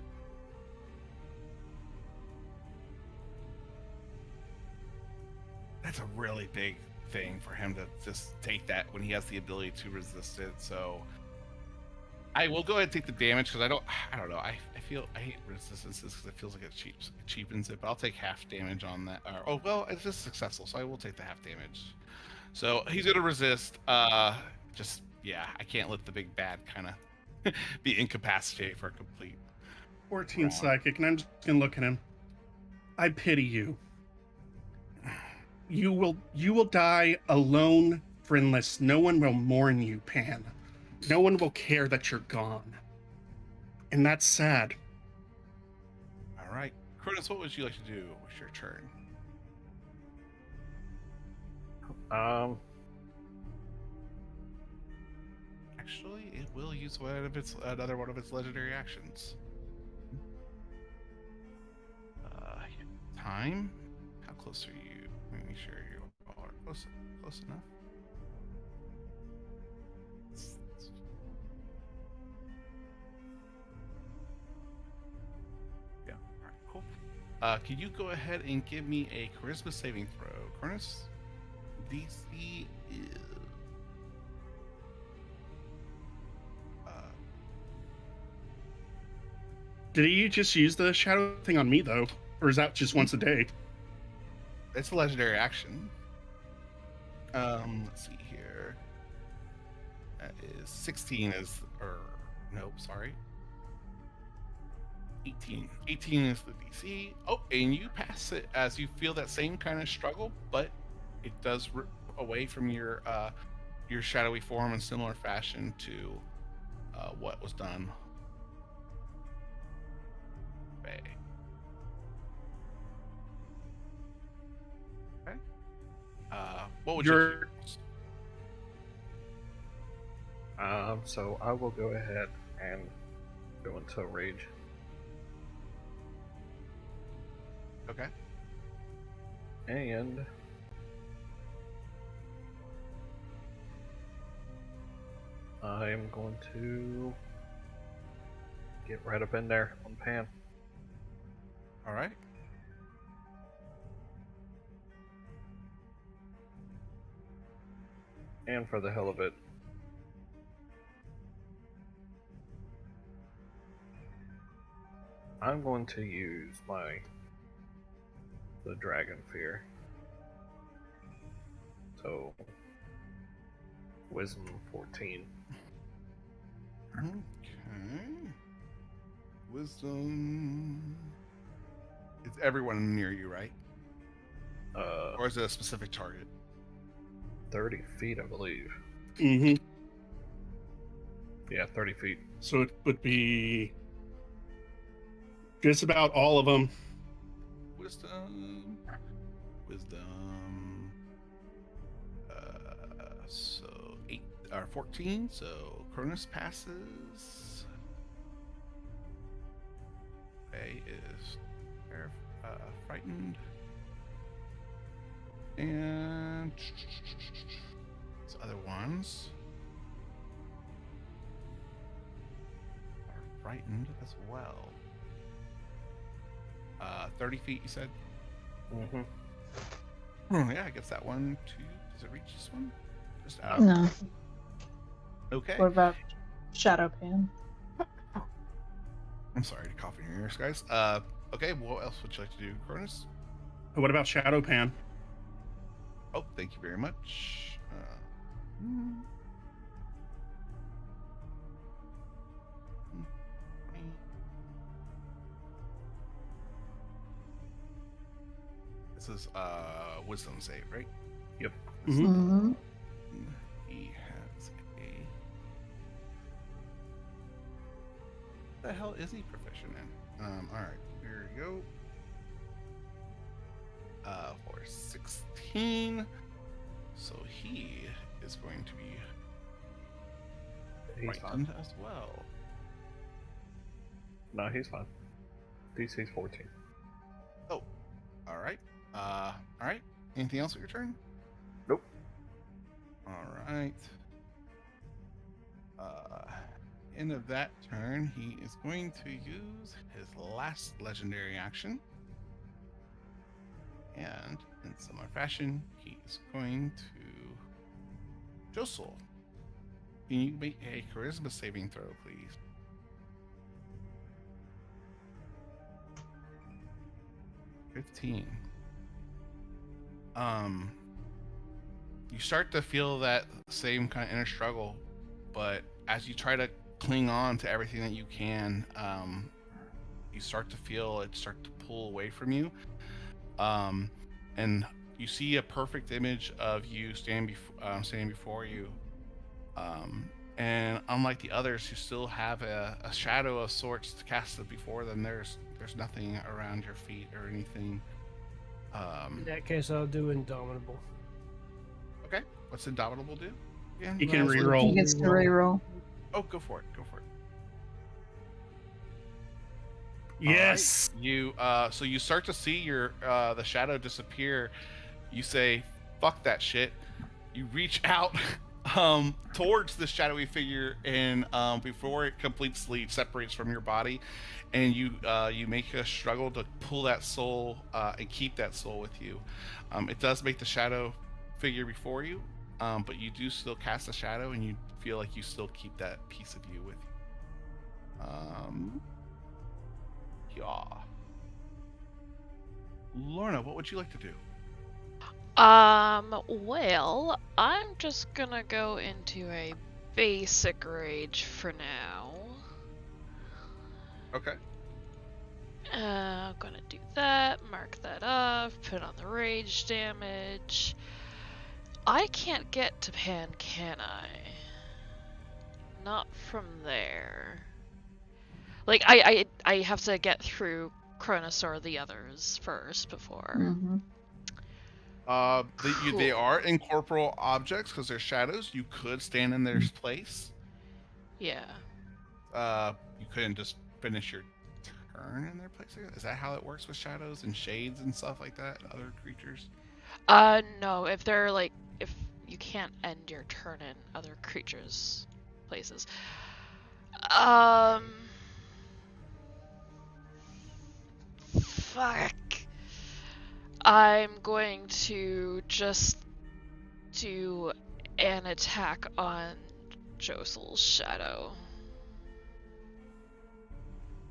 That's a really big thing for him to just take that when he has the ability to resist it. So I will go ahead and take the damage because I don't know. I feel I hate resistances because it feels like it cheapens it. But I'll take half damage on that. Oh well, it's just successful, so I will take the half damage. So he's gonna resist. Just yeah, I can't let the big bad kind of be incapacitated for a complete 14 Wrong. psychic, and I'm just gonna look at him. I pity you. You will die alone, friendless. No one will mourn you, Pan. No one will care that you're gone. And that's sad. All right, Cronus, what would you like to do with your turn? Actually, it will use another one of its legendary actions. Time? How close are you? Let me make sure you all are close enough. Yeah. All right. Cool. Can you go ahead and give me a charisma saving throw, Cronus? DC is. Did he just use the shadow thing on me, though? Or is that just once a day? It's a legendary action. Let's see here. That is 16 is, or nope, sorry. 18. 18 is the DC. Oh, and you pass it as you feel that same kind of struggle, but it does rip away from your shadowy form in similar fashion to what was done. Okay. Okay. What would you You're- choose? So I will go ahead and go into a rage. Okay. And I am going to get right up in there on Pan. All right. And for the hell of it, I'm going to use the Dragon Fear. So, Wisdom 14. Okay. Wisdom. It's everyone near you, right? Or is it a specific target? 30 feet, I believe. Mhm. Yeah, 30 feet. So it would be just about all of them. Wisdom. So 8 or 14. So Cronus passes. Faye is frightened. And these other ones are frightened as well. 30 feet, you said? Mm-hmm. Yeah, I guess that one, too. Does it reach this one? Just out. No. Okay. What about Shadow Pan? I'm sorry to cough in your ears, guys. Okay, what else would you like to do, Cronus? What about Shadow Pan? Oh, thank you very much. This is wisdom save, right? Yep. Mhm. Mm-hmm. He has a. What the hell is he proficient in? All right, here we go. For 16, so he is going to be He's fine. frightened as well. No, he's fine. DC's 14. Oh, all right. All right. Anything else at your turn? Nope. All right. End of that turn, he is going to use his last legendary action. And in similar fashion, he's going to jostle. Can you make a charisma saving throw, please? You start to feel that same kind of inner struggle, but as you try to cling on to everything that you can, you start to feel it start to pull away from you. And you see a perfect image of you standing before you. And unlike the others who still have a shadow of sorts casted before them, there's nothing around your feet or anything. In that case, I'll do Indomitable. Okay, what's Indomitable do? Again? He can Last one. reroll. He gets to reroll. Oh, go for it. Go for it. Yes. All right. You so you start to see your the shadow disappear. You say, "Fuck that shit." You reach out towards the shadowy figure, and before it completely separates from your body, and you make a struggle to pull that soul and keep that soul with you. It does make the shadow figure before you, but you do still cast a shadow, and you feel like you still keep that piece of you with you. Yeah. Lorna, what would you like to do? Well, I'm just gonna go into a basic rage for now. Okay. I'm gonna do that, mark that off, put on the rage damage. I can't get to Pan, can I? Not from there. Like, I have to get through Cronus or the others first before. Mm-hmm. They Cool. are incorporeal objects because they're shadows. You could stand in their place. Yeah. You couldn't just finish your turn in their place. Is that how it works with shadows and shades and stuff like that? Other creatures? No, if they're like, if you can't end your turn in other creatures' places. Fuck. I'm going to just do an attack on Josel's shadow.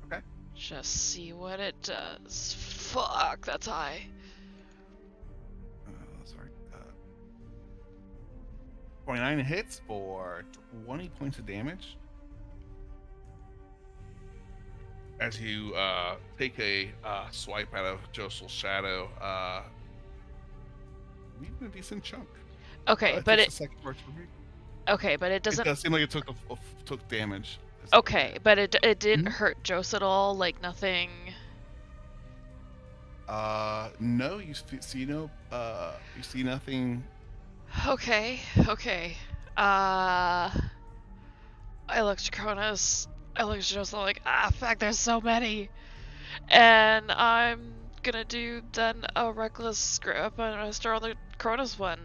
Okay. Just see what it does. Fuck, that's high. Sorry. 29 hits for 20 points of damage. As you take a swipe out of Josel's shadow, even a decent chunk. Okay, It but takes a second for it to repeat. okay, but it It doesn't. does seem like it took damage. Okay, but it didn't Mhm. hurt Jose at all. Like nothing. No, see no, you see nothing. Okay, okay. I looked at Cronus. I looked at Jose like, fuck, there's so many. And I'm gonna do then a reckless grip and I'm gonna start on the Cronus one.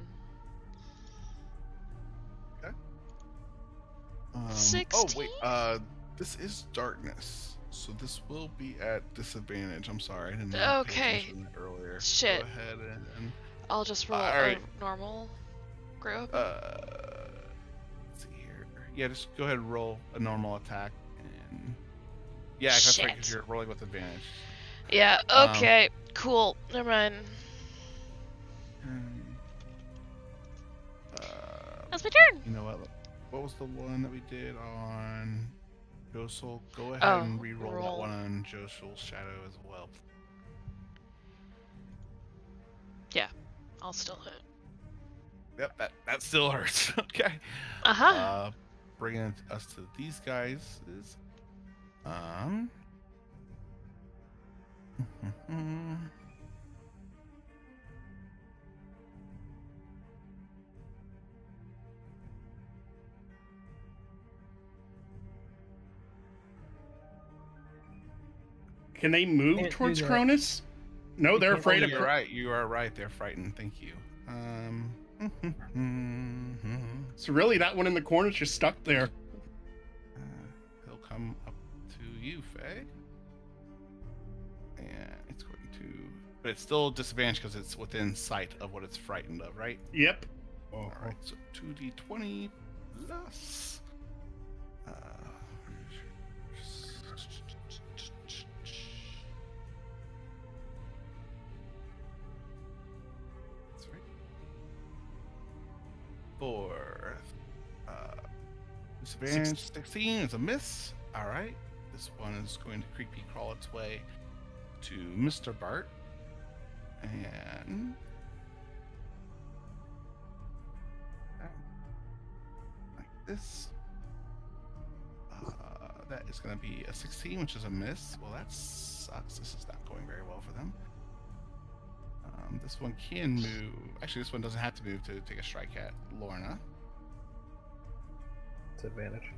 Oh 16? wait, this is darkness, so this will be at disadvantage. I'm sorry, I didn't pay Okay. attention to that earlier. Shit. Go ahead and I'll just roll Alright. a normal grip. let's see here. Yeah, just go ahead and roll a normal attack, and yeah, that's right, because Shit. you're rolling with advantage. Yeah, okay, cool. Never mind. That's my turn. You know what was the one that we did on Josel? Go ahead Oh, and re-roll that roll. one on Josel's shadow as well. I'll still hit. Yep, that still hurts. Okay. Uh-huh. Bringing us to these guys is Can they move Can't do towards that. Cronus? No, You they're can't afraid do of. that. You're right. You are right. They're frightened. Thank you. So really, that one in the corner's just stuck there. He'll come up to you, Faye. And it's going to, but it's still disadvantage because it's within sight of what it's frightened of, right? Yep. All right. So 2d20 plus. That's right. For disadvantage 16 is a miss. All right. This one is going to creepy crawl its way to Mr. Bart. And like this. That is going to be a 16, which is a miss. Well, that sucks. This is not going very well for them. This one can move. Actually, this one doesn't have to move to take a strike at Lorna. It's advantage.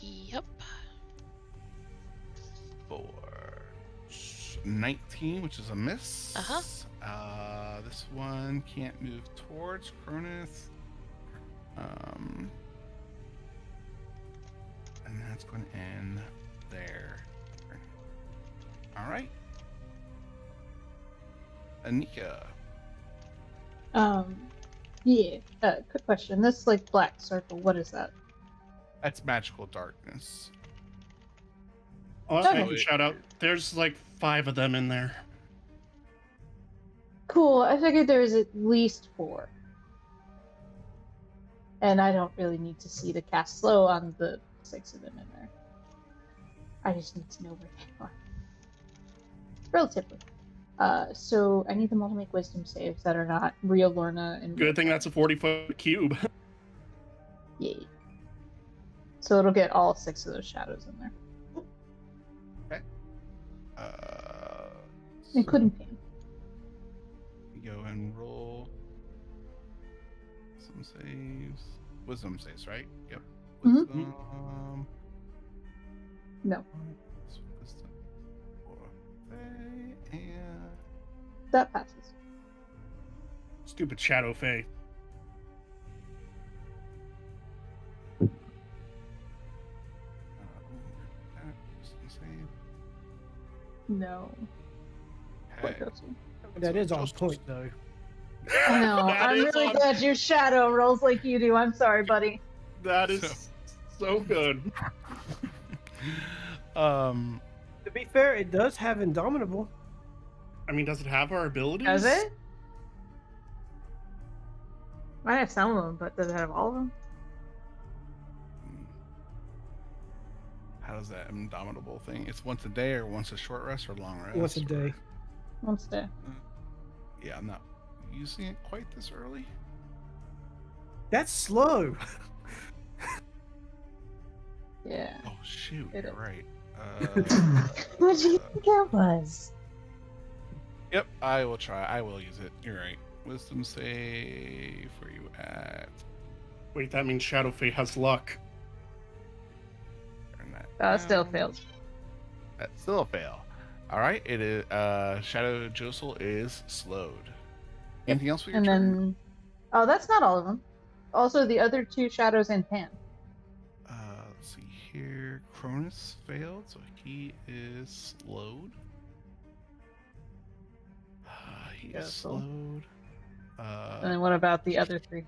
Yep. For 19, which is a miss. Uh-huh. This one can't move towards Cronus. And that's going to end there. All right. Anika. Yeah. Quick question. This like black circle. What is that? That's magical darkness. I'll Okay. make a shout out. There's like 5 of them in there. Cool. I figured there was at least 4. And I don't really need to see the cast slow on the 6 of them in there. I just need to know where they are. Relatively. So I need them all to make wisdom saves that are not real Lorna and Good thing that's a 40-foot cube. Yay. So it'll get all 6 of those shadows in there. Okay. Including Pam. You go and roll some saves. Wisdom saves, right? Yep. Mhm. Wisdom. No. Wisdom. And That passes. Stupid Shadow Fae. wisdom save. No. Okay. That is on point, though. I know. That I'm is really on- glad your shadow rolls like you do. I'm sorry, buddy. That is so good. To be fair, it does have Indomitable. I mean, does it have our abilities? Does it? I have some of them, but does it have all of them? How does that indomitable thing? It's once a day or once a short rest or long rest? Once a day. Once a day. Yeah, I'm not using it quite this early. That's slow. Yeah. Oh shoot, It you're is. right. What do you think it was? Yep, I will try. I will use it. You're right. Wisdom save. Where you at? Wait, that means Shadow Fae has luck. Turn that Still down. fails. That's still a fail. All right. It is. Shadow Josel is slowed. Anything else for your And turn? then, oh, that's not all of them. Also, the other 2 shadows and Pan. Let's see here. Cronus failed, so he is slowed. He is Josel. slowed. And then what about the other 3?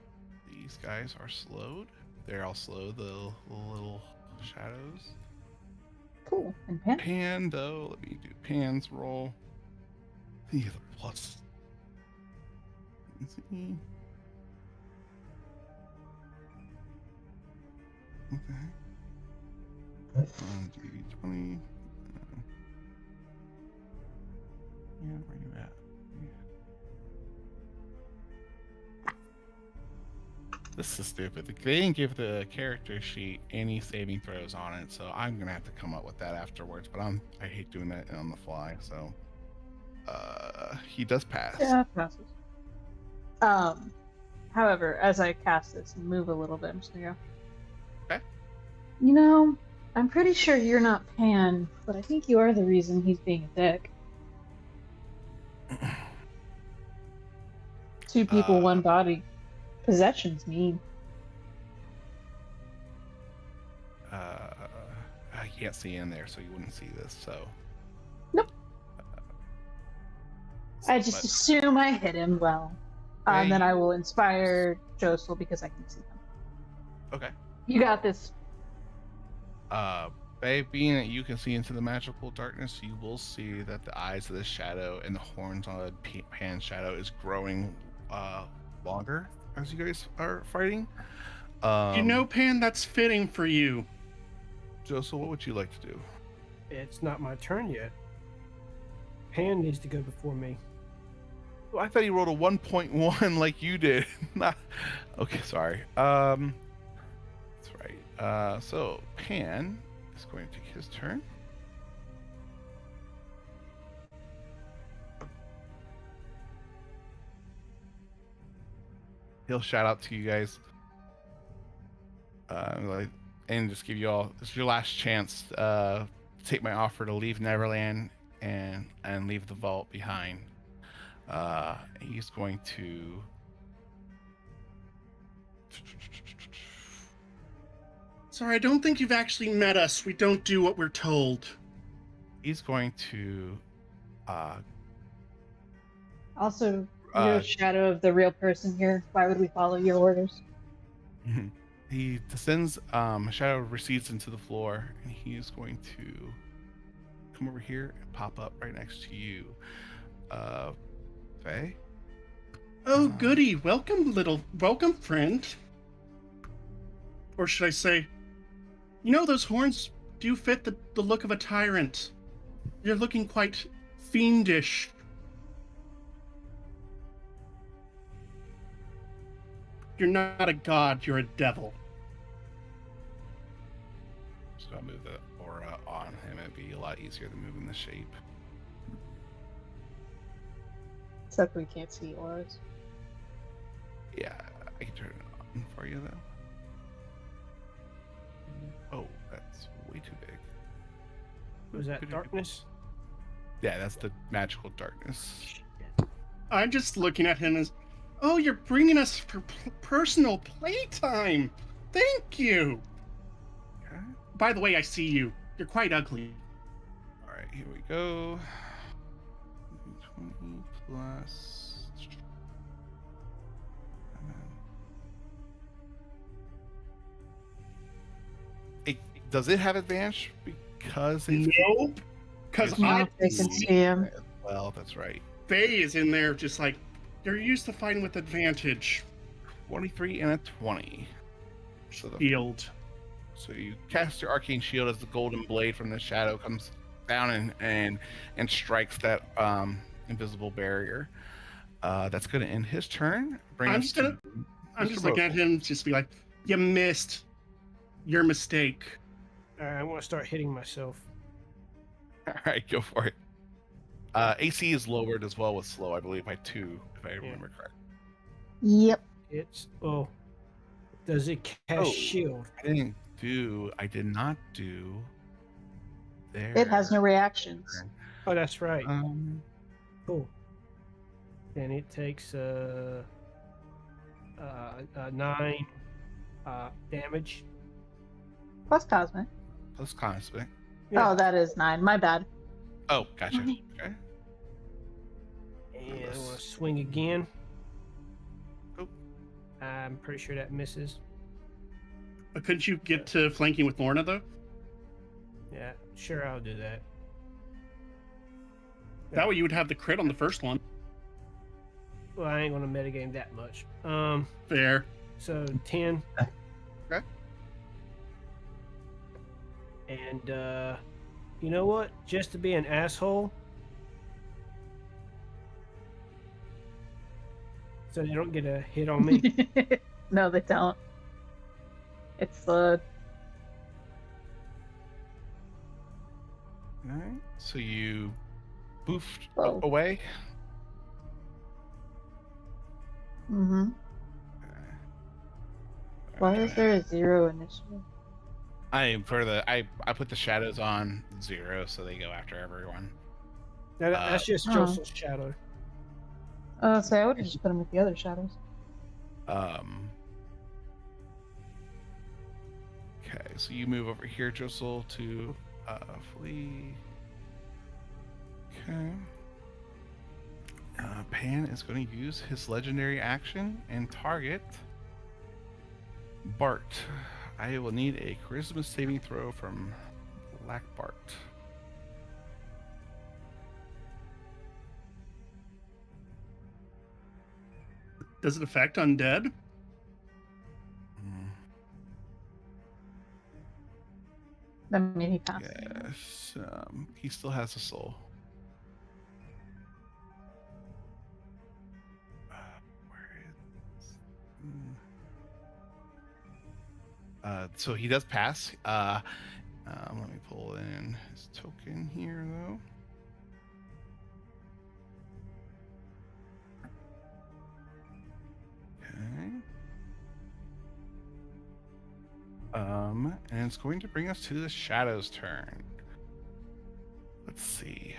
These guys are slowed. They're all slow. The little shadows. Cool. And Pan? Pan, though. Let me do Pan's roll. He has a plus. Let's see. What the heck? 1d20. Yeah, where you at? Yeah. This is stupid. They didn't give the character sheet any saving throws on it, so I'm gonna have to come up with that afterwards. But I hate doing that on the fly. So, he does pass. Yeah, it passes. However, as I cast this and move a little bit, I'm just gonna go. Okay. You know, I'm pretty sure you're not Pan, but I think you are the reason he's being a dick. 2 people, 1 body. Possession's mean. I can't see in there, so you wouldn't see this. So. Nope. I just but- assume I hit him well. Yeah, And then you- I will inspire Josel because I can see him. Okay. You got this. Being that you can see into the magical darkness, you will see that the eyes of the shadow and the horns on Pan's shadow is growing longer as you guys are fighting. You know, Pan, that's fitting for you. Josel, what would you like to do? It's not my turn yet. Pan needs to go before me. Well, I thought he rolled a 1.1 like you did. Not... Okay, sorry. That's right. So Pan is going to take his turn. He'll shout out to you guys, and just give you all. This is your last chance to take my offer to leave Neverland and leave the vault behind. He's going to. Sorry, I don't think you've actually met us. We don't do what we're told. He's going to. Also, you're a shadow of the real person here. Why would we follow your orders? He descends. Shadow recedes into the floor, and he's going to come over here and pop up right next to you. Faye? Oh, goody. Welcome, friend. Or should I say, you know, those horns do fit the look of a tyrant. You're looking quite fiendish. You're not a god, you're a devil. Just gonna move the aura on him. It'd be a lot easier than moving the shape. Except we can't see auras. Yeah, I can turn it on for you though. Oh, that's way too big. Was that darkness? Yeah, that's the magical darkness. I'm just looking at him as, oh, you're bringing us for personal playtime. Thank you. Okay. By the way, I see you. You're quite ugly. All right, here we go. 20 plus. Does it have advantage because it's Nope. Because Yeah, I They can see him. well, that's right. Faye is in there just like, you're used to fighting with advantage. 23 and a 20. So Healed. So you cast your arcane shield as the golden blade from the shadow comes down and strikes that invisible barrier. That's going to end his turn. I'm just looking at him, just be like, you missed your mistake. I want to start hitting myself. All right, go for it. AC is lowered as well with slow, I believe, by 2, if I remember correctly. Yep. It's does it cast shield? I did not do. There. It has no reactions. Oh, that's right. Cool. Then it takes 9 damage. Plus cosmic. Plus cosmic. Yeah. Oh, that is 9. My bad. Oh, gotcha. Okay. And I want to swing again. Oh. I'm pretty sure that misses. But couldn't you get to flanking with Lorna, though? Yeah, sure, I'll do that. That way you would have the crit on the first one. Well, I ain't gonna metagame that much. Fair. So 10. Okay. And you know what? Just to be an asshole, so they don't get a hit on me. No, they don't. It's the All right. So you boofed Oh. away. Mm-hmm. Why is there a 0 initiative? I put the shadows on 0, so they go after everyone. That's just Oh. Joseph's shadow. So I would have just put him with the other shadows. Okay, so you move over here, Josel, to flee. Okay. Pan is going to use his legendary action and target Bart. I will need a charisma saving throw from Black Bart. Does it affect undead? I mean, he passed. Yes, he still has a soul. So he does pass. Let me pull in his token here, though. Okay. And it's going to bring us to the Shadow's turn. Let's see.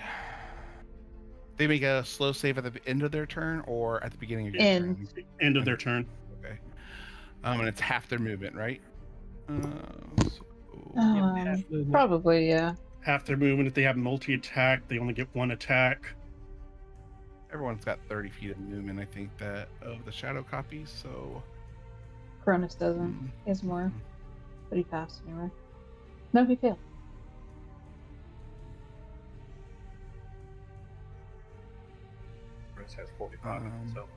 They make a slow save at the end of their turn or at the beginning of your turn? End of their turn. Okay. And it's half their movement, right? Half movement. Probably, yeah. Half their movement. If they have multi-attack, they only get 1 attack. Everyone's got 30 feet of movement, I think, that of the shadow copies, so... Cronus doesn't. He has more. But he passed anyway. No, he failed. Chris has 45, so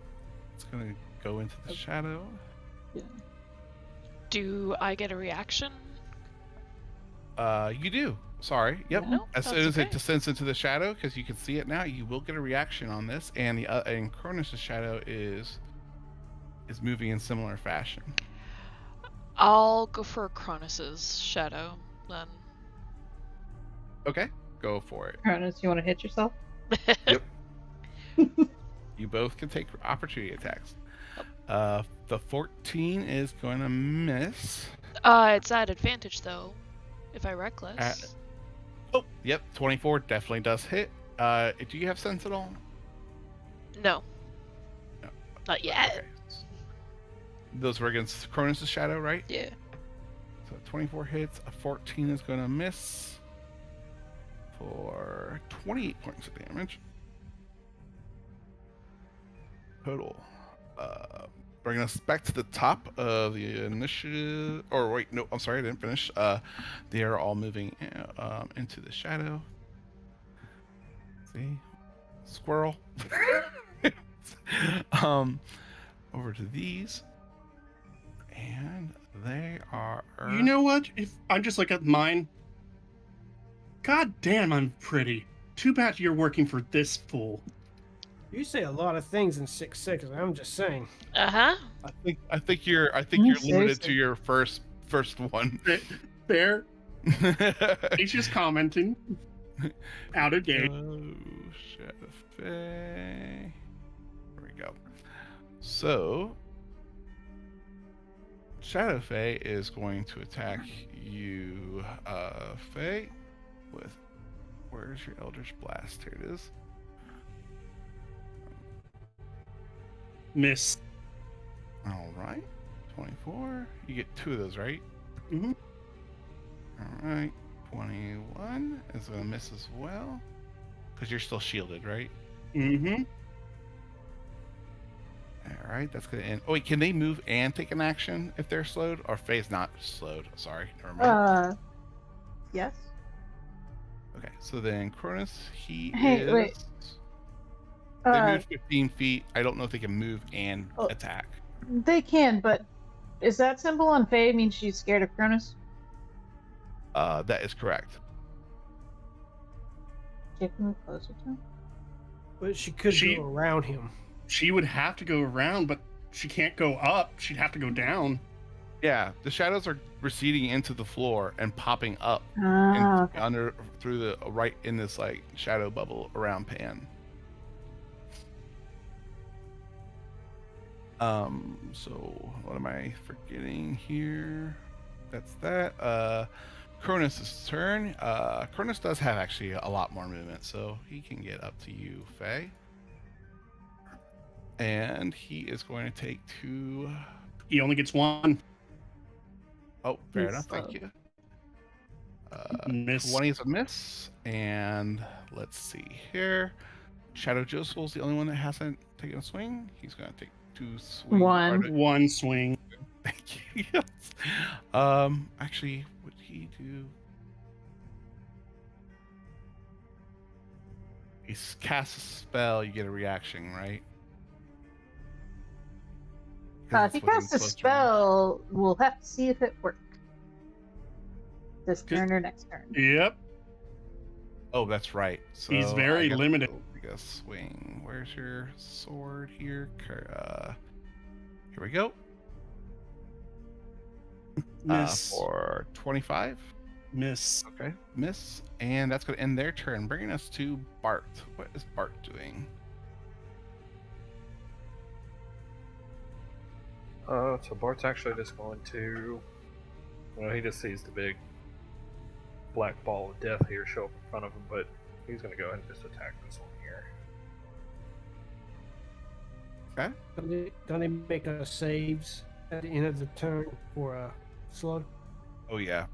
It's gonna go into the shadow. Yeah. Do I get a reaction? You do. Sorry. Yep. Yeah. No, As that's soon as it okay. descends into the shadow, because you can see it now, you will get a reaction on this, and and Cronus' shadow is moving in similar fashion. I'll go for Cronus's shadow then. Okay, go for it. Cronus, you want to hit yourself? Yep. You both can take opportunity attacks. The 14 is going to miss. It's at advantage though, if I reckless. Oh, yep, 24 definitely does hit. Do you have Sentinel? No. No. Not yet. Okay. Those were against Cronus' shadow, right? Yeah. So 24 hits. A 14 is going to miss for 28 points of damage. Total. Bringing us back to the top of the initiative. Or wait, no, I'm sorry, I didn't finish. They are all moving into the shadow. See? Squirrel. Over to these. And they are... You know what? If I'm just like at mine. God damn, I'm pretty. Too bad you're working for this fool. You say a lot of things in 6-6. I'm just saying. Uh-huh. I think you're limited Seriously. to your first one. Fair. He's just commenting. Out of game. Oh, Shadowfae. There we go. So, Shadowfae is going to attack you, Fae, with... Where's your Eldritch Blast? Here it is. Miss. All right. 24. You get 2 of those, right? Mm-hmm. All right. 21 is going to miss as well. Because you're still shielded, right? Mm-hmm. All right. That's going to end. Oh, wait. Can they move and take an action if they're slowed? Or Faye's not slowed. Sorry. Never mind. Yes. Okay. So then Cronus, he Hey, is... wait. They moved 15 feet. I don't know if they can move and Oh. attack. They can, but is that symbol on Faye mean she's scared of Cronus? That is correct. She can move closer to him. But she could go around him. She would have to go around, but she can't go up. She'd have to go down. Yeah, the shadows are receding into the floor and popping up Ah, okay. under through the right in this like shadow bubble around Pan. So what am I forgetting here? That's that. Cronus' turn. Cronus does have actually a lot more movement, so he can get up to you, Faye. And he is going to take 2. He only gets 1. Oh, fair He's enough. Thank slow. you. Miss. 20 is a miss. And let's see here. Shadow Josel's the only one that hasn't taken a swing. He's going to take 2 swings. One. 1 swing. Thank you. Actually, would he do? He casts a spell, you get a reaction, right? If he casts a spell, we'll have to see if it worked. This turn or next turn. Yep. Oh, that's right. So He's very I guess limited. we'll take a swing. Where's your sword here? Here we go. Miss. For 25. Miss. Okay, miss. And that's going to end their turn, bringing us to Bart. What is Bart doing? So Bart's actually just going to... Well, he just sees the big black ball of death here show up in front of him, but he's going to go ahead and just attack this one here. Okay. Don't they make saves at the end of the turn for slow? Oh, yeah.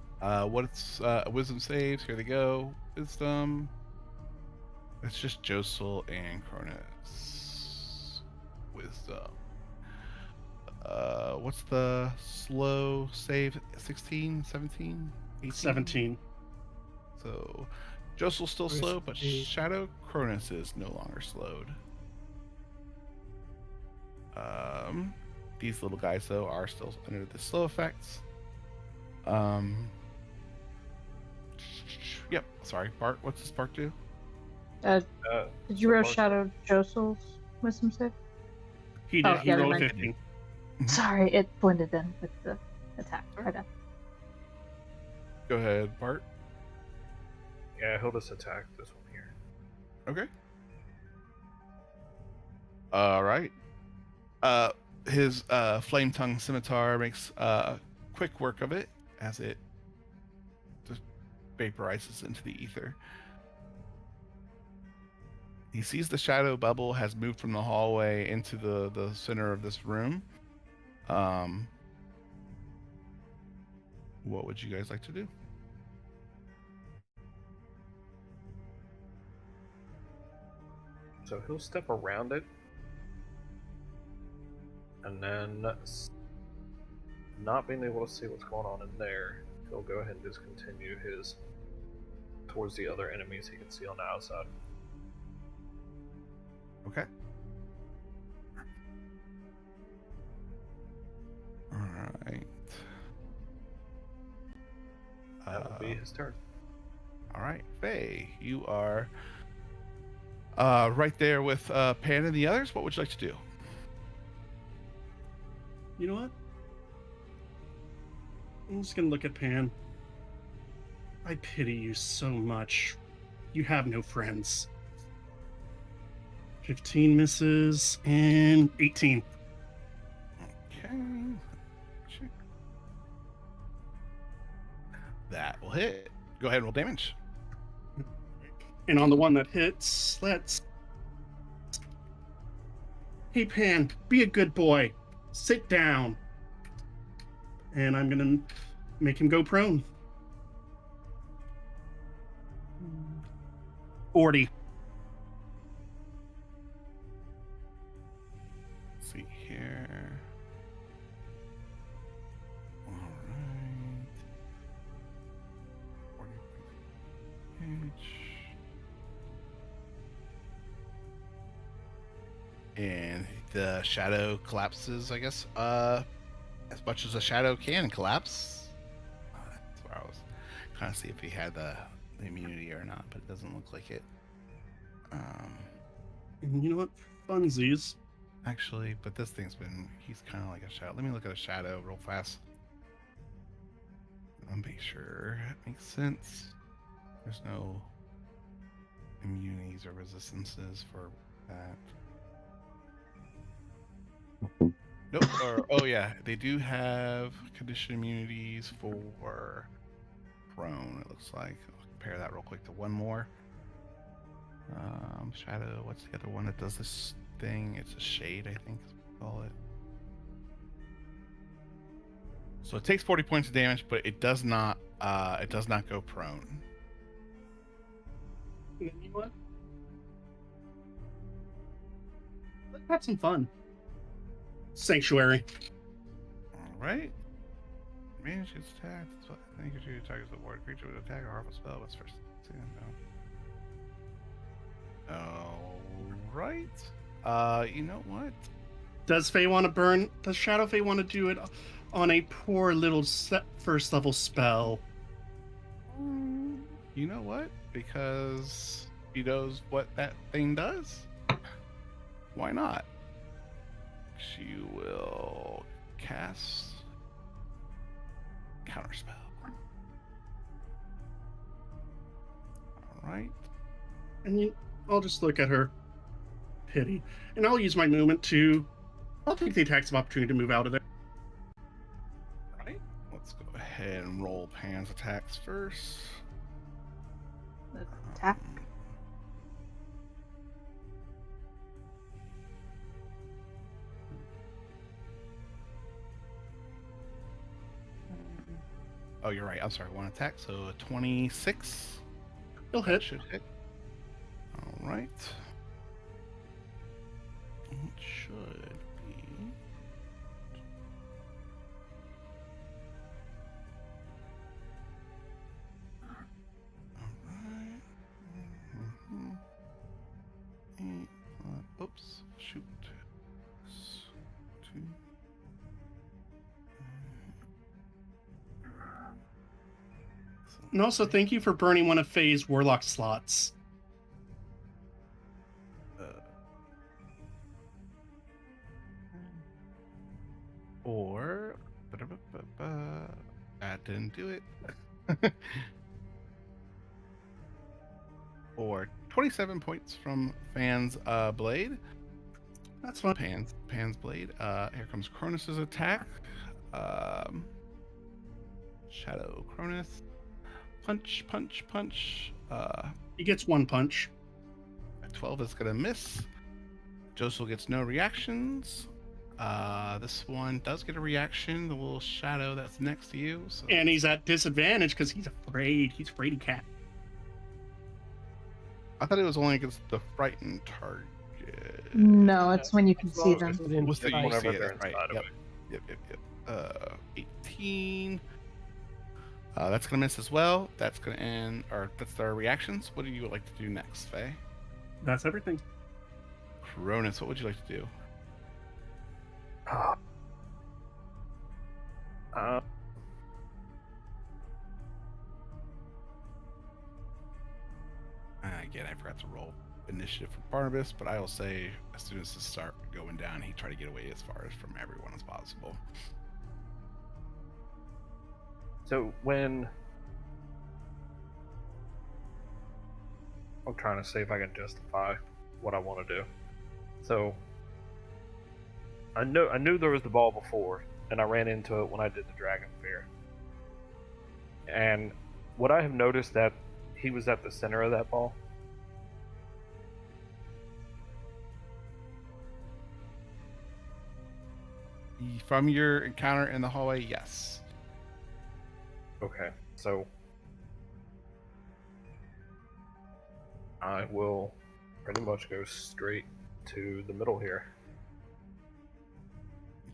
What's wisdom saves? Here they go. Wisdom. It's just Josel and Cronus. Wisdom. What's the slow save? 16, 17, 18? 17. So, Josel's still slow, but Shadow Cronus is no longer slowed. These little guys, though, are still under the slow effects. Yep. Sorry, Bart. What's this Bart do? Did you so roll Bart's- Shadow Josel's wisdom save? He did. Oh, He yeah, rolled a never mind. 15. Sorry, it blended in with the attack. Okay. Go ahead, Bart. Yeah, he'll just attack this one here. Okay. All right. His flame tongue scimitar makes quick work of it as it just vaporizes into the ether. He sees the shadow bubble has moved from the hallway into the center of this room. What would you guys like to do? So he'll step around it, and then, not being able to see what's going on in there, he'll go ahead and just continue his towards the other enemies he can see on the outside. Okay. All right. That'll be his turn. All right, Faye, you are right there with Pan and the others. What would you like to do? You know what? I'm just gonna look at Pan. I pity you so much. You have no friends. 15 misses and 18. Okay. Check. That will hit. Go ahead and roll damage. And on the one that hits, let's. Hey, Pan, be a good boy. Sit down. And I'm gonna make him go prone. 40. Let's see here. All right. 40 damage. And the shadow collapses, I guess. As much as a shadow can collapse. That's where I was kind of see if he had the immunity or not, but it doesn't look like it. And you know what? Funsies. Actually, but this thing's been, he's kind of like a shadow. Let me look at a shadow real fast. I'll make sure it makes sense. There's no immunities or resistances for that. Nope. Or, oh yeah, they do have condition immunities for prone. It looks like. I'll compare that real quick to one more. Shadow. What's the other one that does this thing? It's a shade, I think. Is what we call it. So it takes 40 points of damage, but it does not. It does not go prone. And then you know what? Let's have some fun. Sanctuary. All right. Manage its attack. That's what I think you targets the ward creature with attack or harmful spell. What's first? No. All right. You know what? Does Faye want to burn? Does Shadow Faye want to do it on a poor little first level spell? You know what? Because he knows what that thing does. Why not? She will cast Counterspell. All right. And I'll just look at her. Pity. And I'll use my movement to. I'll take the attacks of opportunity to move out of there. All right. Let's go ahead and roll Pan's attacks first. Attack. Oh, you're right. I'm sorry. One attack. So a 26. He'll That hit. should hit. All right. It should be. All right. Oops. Shoot. 2. And also, thank you for burning one of Faye's warlock slots. Or that didn't do it. Or 27 points from Fan's blade. That's fine. Pan's blade. Here comes Cronus's attack. Shadow Cronus. Punch, punch, punch. He gets one punch. 12 is gonna miss. Josel gets no reactions. This one does get a reaction. The little shadow that's next to you. So And he's at disadvantage because he's afraid. He's afraid of cat. I thought it was only against the frightened target. No, it's when you can As see long as them. it's within What's the sight. you see Whenever it, they're that's right. inside of Yep. it. Yep. 18. That's gonna miss as well. That's gonna end, or that's their reactions. What do you like to do next, Faye? That's everything. Cronus, what would you like to do? Again, I forgot to roll initiative for Barnabas, but I will say as soon as this start going down, he try to get away as far as from everyone as possible. So when I'm trying to see if I can justify what I want to do. So I knew there was the ball before, and I ran into it when I did the Dragon Fair. And what I have noticed that he was at the center of that ball. From your encounter in the hallway, yes. Okay, so I will pretty much go straight to the middle here.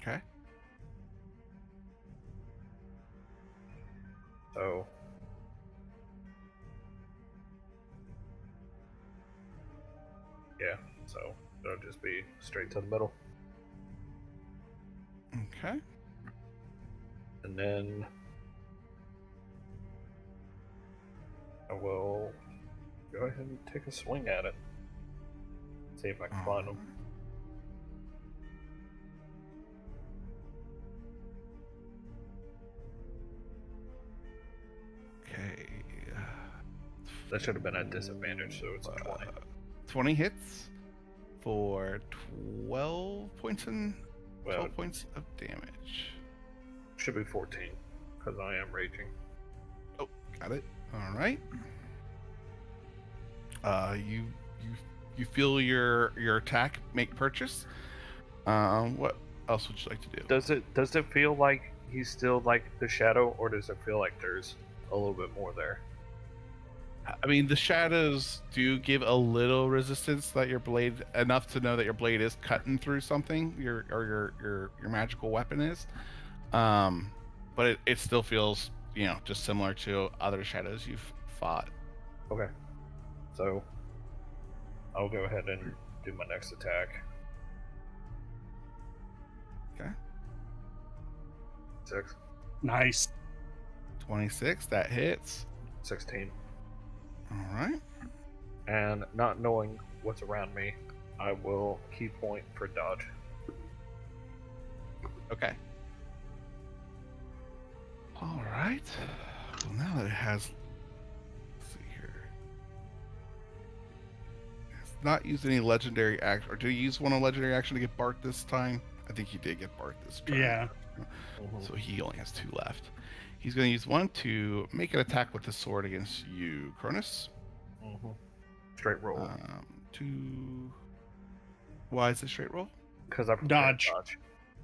Okay. So yeah, so it'll just be straight to the middle. Okay. And then I will go ahead and take a swing at it. See if I can find them. Okay. That should have been at disadvantage, so it's a 20. 20 hits for 12 points and Well, 12 points of damage. should be 14, because I am raging. Oh, got it. All right. You feel your attack make purchase. What else would you like to do? Does it feel like he's still like the shadow, or does it feel like there's a little bit more there? I mean, the shadows do give a little resistance that your blade, enough to know that your blade is cutting through something, your magical weapon is. But it still feels, just similar to other shadows you've fought. Okay. So I'll go ahead and do my next attack. Okay. 6, Nice. 26, that hits. 16. All right. And not knowing what's around me, I will key point for dodge. Okay. All right. Well, now that it has, let's see here. It's not used any legendary action, or did he use one legendary action to get Bart this time? I think he did get Bart this time. Yeah. So he only has 2 left. He's going to use one to make an attack with the sword against you, Cronus. Straight roll. 2. Why is it straight roll? Because I Dodge. dodge.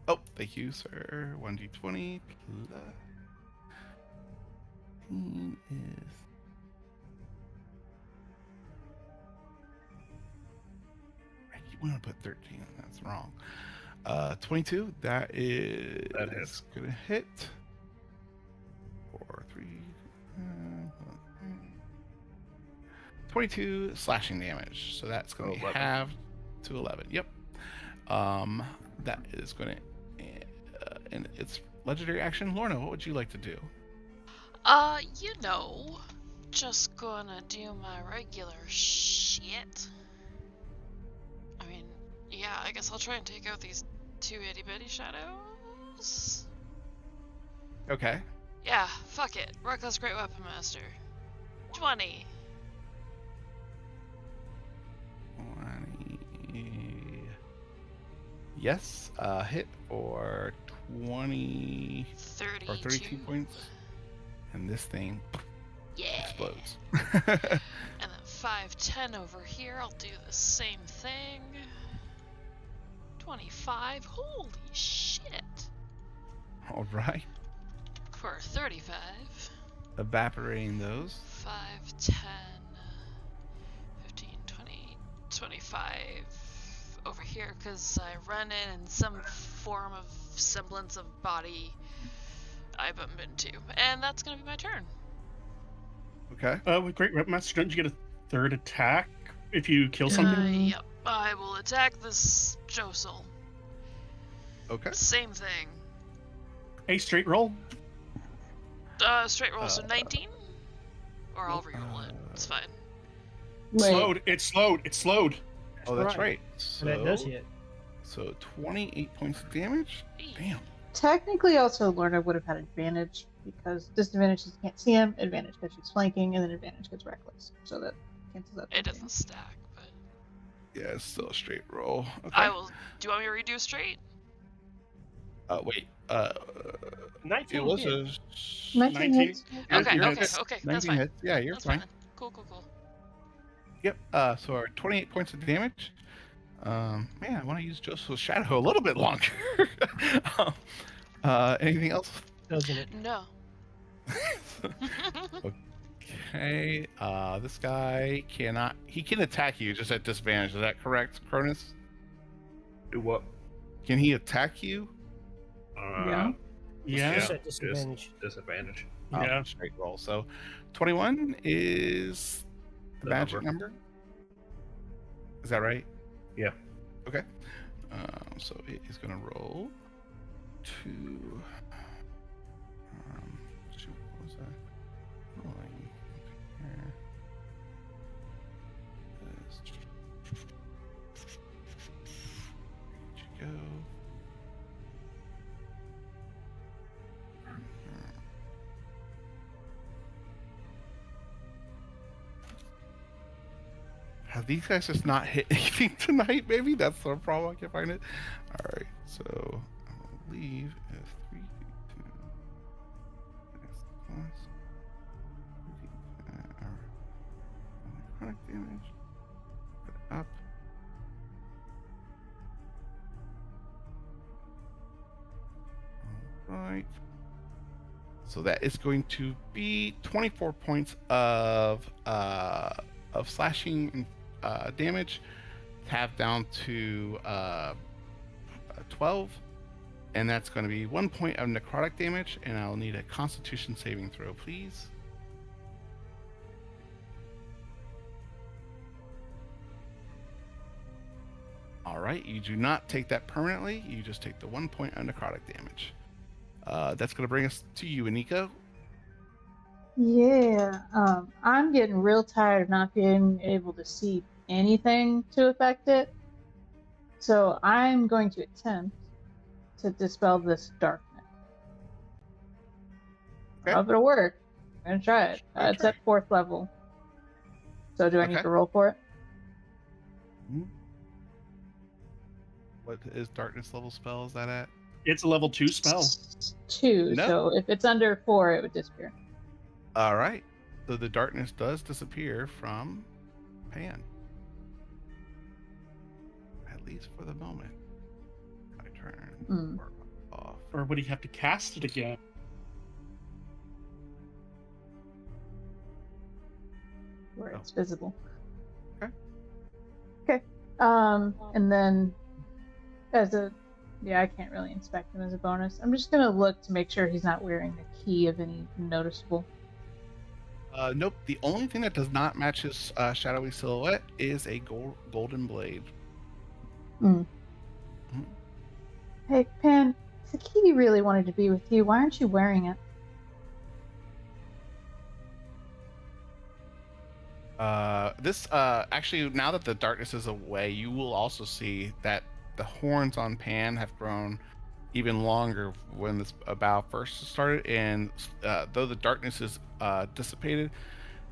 Oh, thank you, sir. 1d20 plus 15 is. I keep wanting to put 13. That's wrong. 22. That is. That hits. Gonna hit. 4, 3. 22 slashing damage. So that's going to be 11. halved to 11. Yep. That is going to. And it's legendary action. Lorna, what would you like to do? You know, just gonna do my regular shit. I mean, yeah, I guess I'll try and take out these 2 itty-bitty shadows. Okay. Yeah, fuck it. Reckless Great Weapon Master. 20. 20. Yes, hit for 20 32. or 32 points. And this thing Yeah. explodes. And then 5, 10 over here. I'll do the same thing. 25. Holy shit. All right. For 35. Evaporating those. 5, 10, 15, 20, 25 over here because I run in some form of semblance of body I bump into. And that's going to be my turn. Okay. With Great Rep Master, don't you get a third attack if you kill something? Yep. I will attack this Josel. Okay. Same thing. A straight roll? Straight roll, so 19? Or I'll reroll it. It's fine. Wait, Slowed. It's slowed. It's slowed. Oh, that's right. So that does hit. So 28 points of damage. Damn. technically also Lorna would have had advantage because disadvantage is can't see him, advantage because she's flanking, and then advantage because reckless. So that cancels out. It doesn't stack, but Yeah, it's still a straight roll. Okay. I will. Do you want me to redo straight? Wait. 19 It was hits. a 19 hits. Okay, you're okay, hits. okay. That's 19 fine. hits. Yeah, you're That's fine. fine. Cool, cool, cool. Yep. So our 28 points of damage. Man, I want to use Joseph's Shadow a little bit longer. Anything else? Doesn't it? No. Okay. This guy cannot. He can attack you just at disadvantage. Is that correct, Cronus? Do what? Can he attack you? Yeah. Yeah. Just at disadvantage. Disadvantage. Yeah. Straight roll. So 21 is the magic number. Is that right? Yeah. Okay. So it is going to roll to. Shoot, what was that? Rolling. Here. Where'd you go? Have these guys just not hit anything tonight, maybe? That's the problem, I can't find it. Alright, so I will leave as 3, 2, plus chronic damage. Put it up. Alright. So that is going to be 24 points of slashing and damage, half down to 12, and that's going to be 1 point of necrotic damage, and I'll need a Constitution saving throw, please. All right, you do not take that permanently. You just take the 1 point of necrotic damage. That's going to bring us to you, Aniko. Yeah, I'm getting real tired of not being able to see anything to affect it. So I'm going to attempt to dispel this darkness. I don't know if it'll work. I'm going to try it. It's at 4th level. So do I need Okay. to roll for it? What is darkness level spell? Is that at? It's a level 2 spell. 2, No. so if it's under 4, it would disappear. All right. So the darkness does disappear from Pan. At least for the moment. I turn off. Or would he have to cast it again? Where it's visible. Okay. Okay. And then I can't really inspect him as a bonus. I'm just gonna look to make sure he's not wearing the key of any noticeable. Nope. The only thing that does not match his shadowy silhouette is a golden blade. Hey, Pan, if the key really wanted to be with you, why aren't you wearing it? This actually, now that the darkness is away, you will also see that the horns on Pan have grown even longer when this bow first started, and though the darkness is dissipated,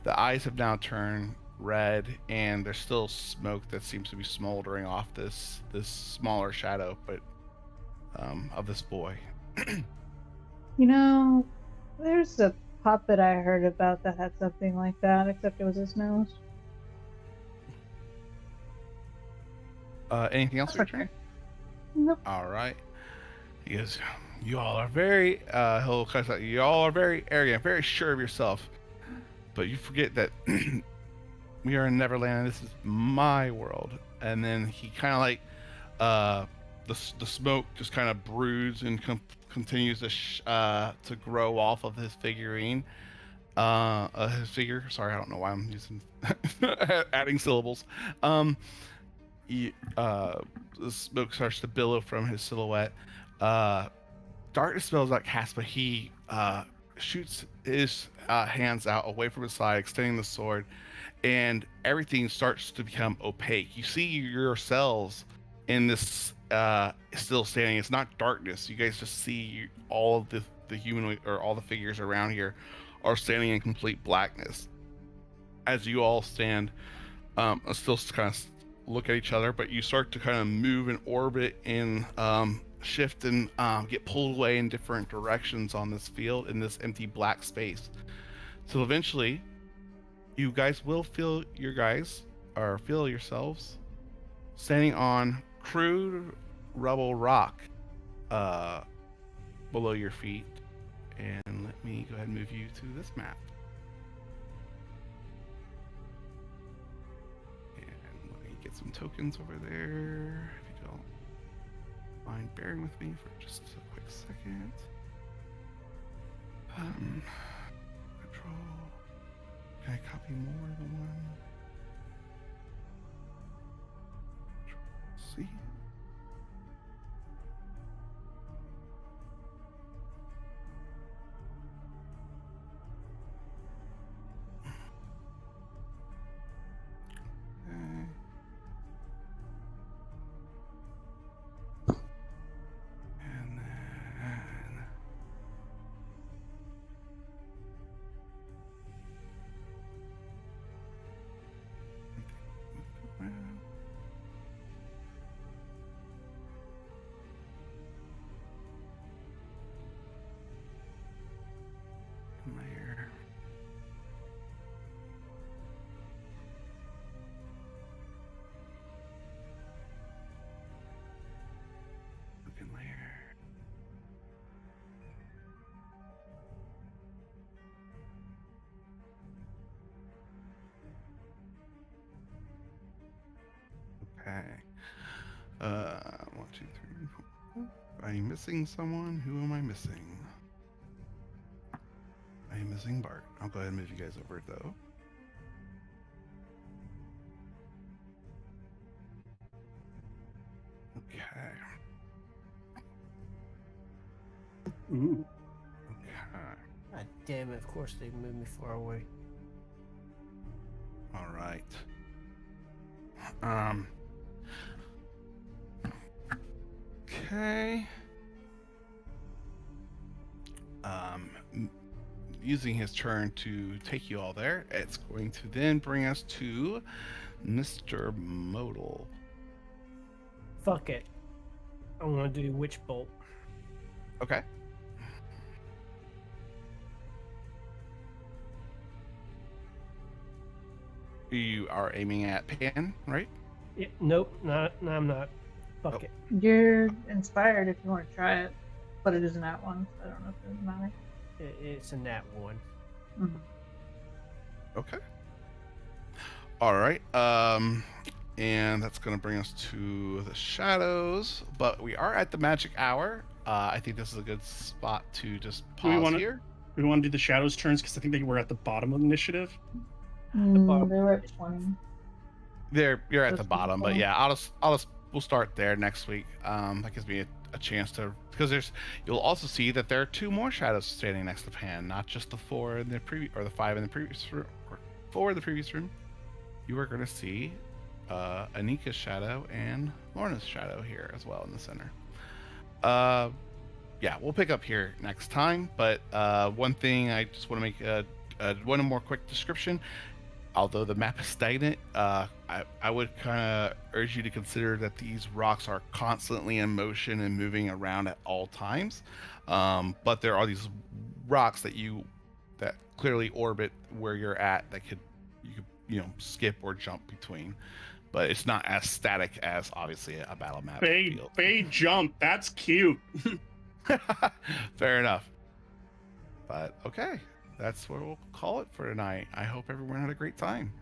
the eyes have now turned red, and there's still smoke that seems to be smoldering off this smaller shadow, but of this boy. You know, there's a puppet I heard about that had something like that, except it was his nose. Anything else? That's okay. Nope. All right. He goes, you all are very, he'll cuss out, you all are very arrogant, very sure of yourself. But you forget that we are in Neverland and this is my world. And then he kind of like, the smoke just kind of broods and continues to grow off of his figurine. His figure. Sorry, I don't know why I'm using adding syllables. The smoke starts to billow from his silhouette. Darkness smells like cast, but he shoots his hands out away from his side, extending the sword, and everything starts to become opaque. You see yourselves in this still standing. It's not darkness. You guys just see all of the humanoid, or all the figures around here are standing in complete blackness. As you all stand, still kind of look at each other, but you start to kind of move and orbit and shift and get pulled away in different directions on this field, in this empty black space. So eventually, you guys will feel yourselves standing on crude rubble rock below your feet. And let me go ahead and move you to this map. And let me get some tokens over there. If you don't mind bearing with me for just a quick second. Control. Can I copy more than one? Control C. And then layer. Looking layer. Okay. 1, 2, 3, 4. Are you missing someone? Who am I missing? I am missing Bart. I'll go ahead and move you guys over though. Okay. Ooh. Okay. God damn it! Of course they moved me far away. All right. Okay. Using his turn to take you all there, it's going to then bring us to Mr. Modal. Fuck it. I want to do Witch Bolt. Okay. You are aiming at Pan, right? Yeah, nope, no, I'm not. Fuck Oh. it. You're inspired if you want to try it, but it isn't that one. So I don't know if it doesn't matter. It's a nat one. Mhm. Okay. All right. And that's going to bring us to the shadows, but we are at the magic hour. I think this is a good spot to just Do we pause wanna- here. We want to do the shadows turns because I think they were at the bottom of the initiative. bottom. They were at 20. You're at the That's bottom, but cool. yeah, we'll start there next week. That gives me a chance to, because you'll also see that there are 2 more shadows standing next to Pan, not just the 4 in the previous, or the 5 in the previous room, or 4 in the previous room. you are going to see Anika's shadow and Lorna's shadow here as well in the center. Yeah, we'll pick up here next time. But one thing I just want to make one more quick description. Although the map is stagnant, I would kind of urge you to consider that these rocks are constantly in motion and moving around at all times. But there are these rocks that clearly orbit where you're at that you could skip or jump between. But it's not as static as obviously a battle map. Fade jump. That's cute. Fair enough. But okay, that's where we'll call it for tonight. I hope everyone had a great time.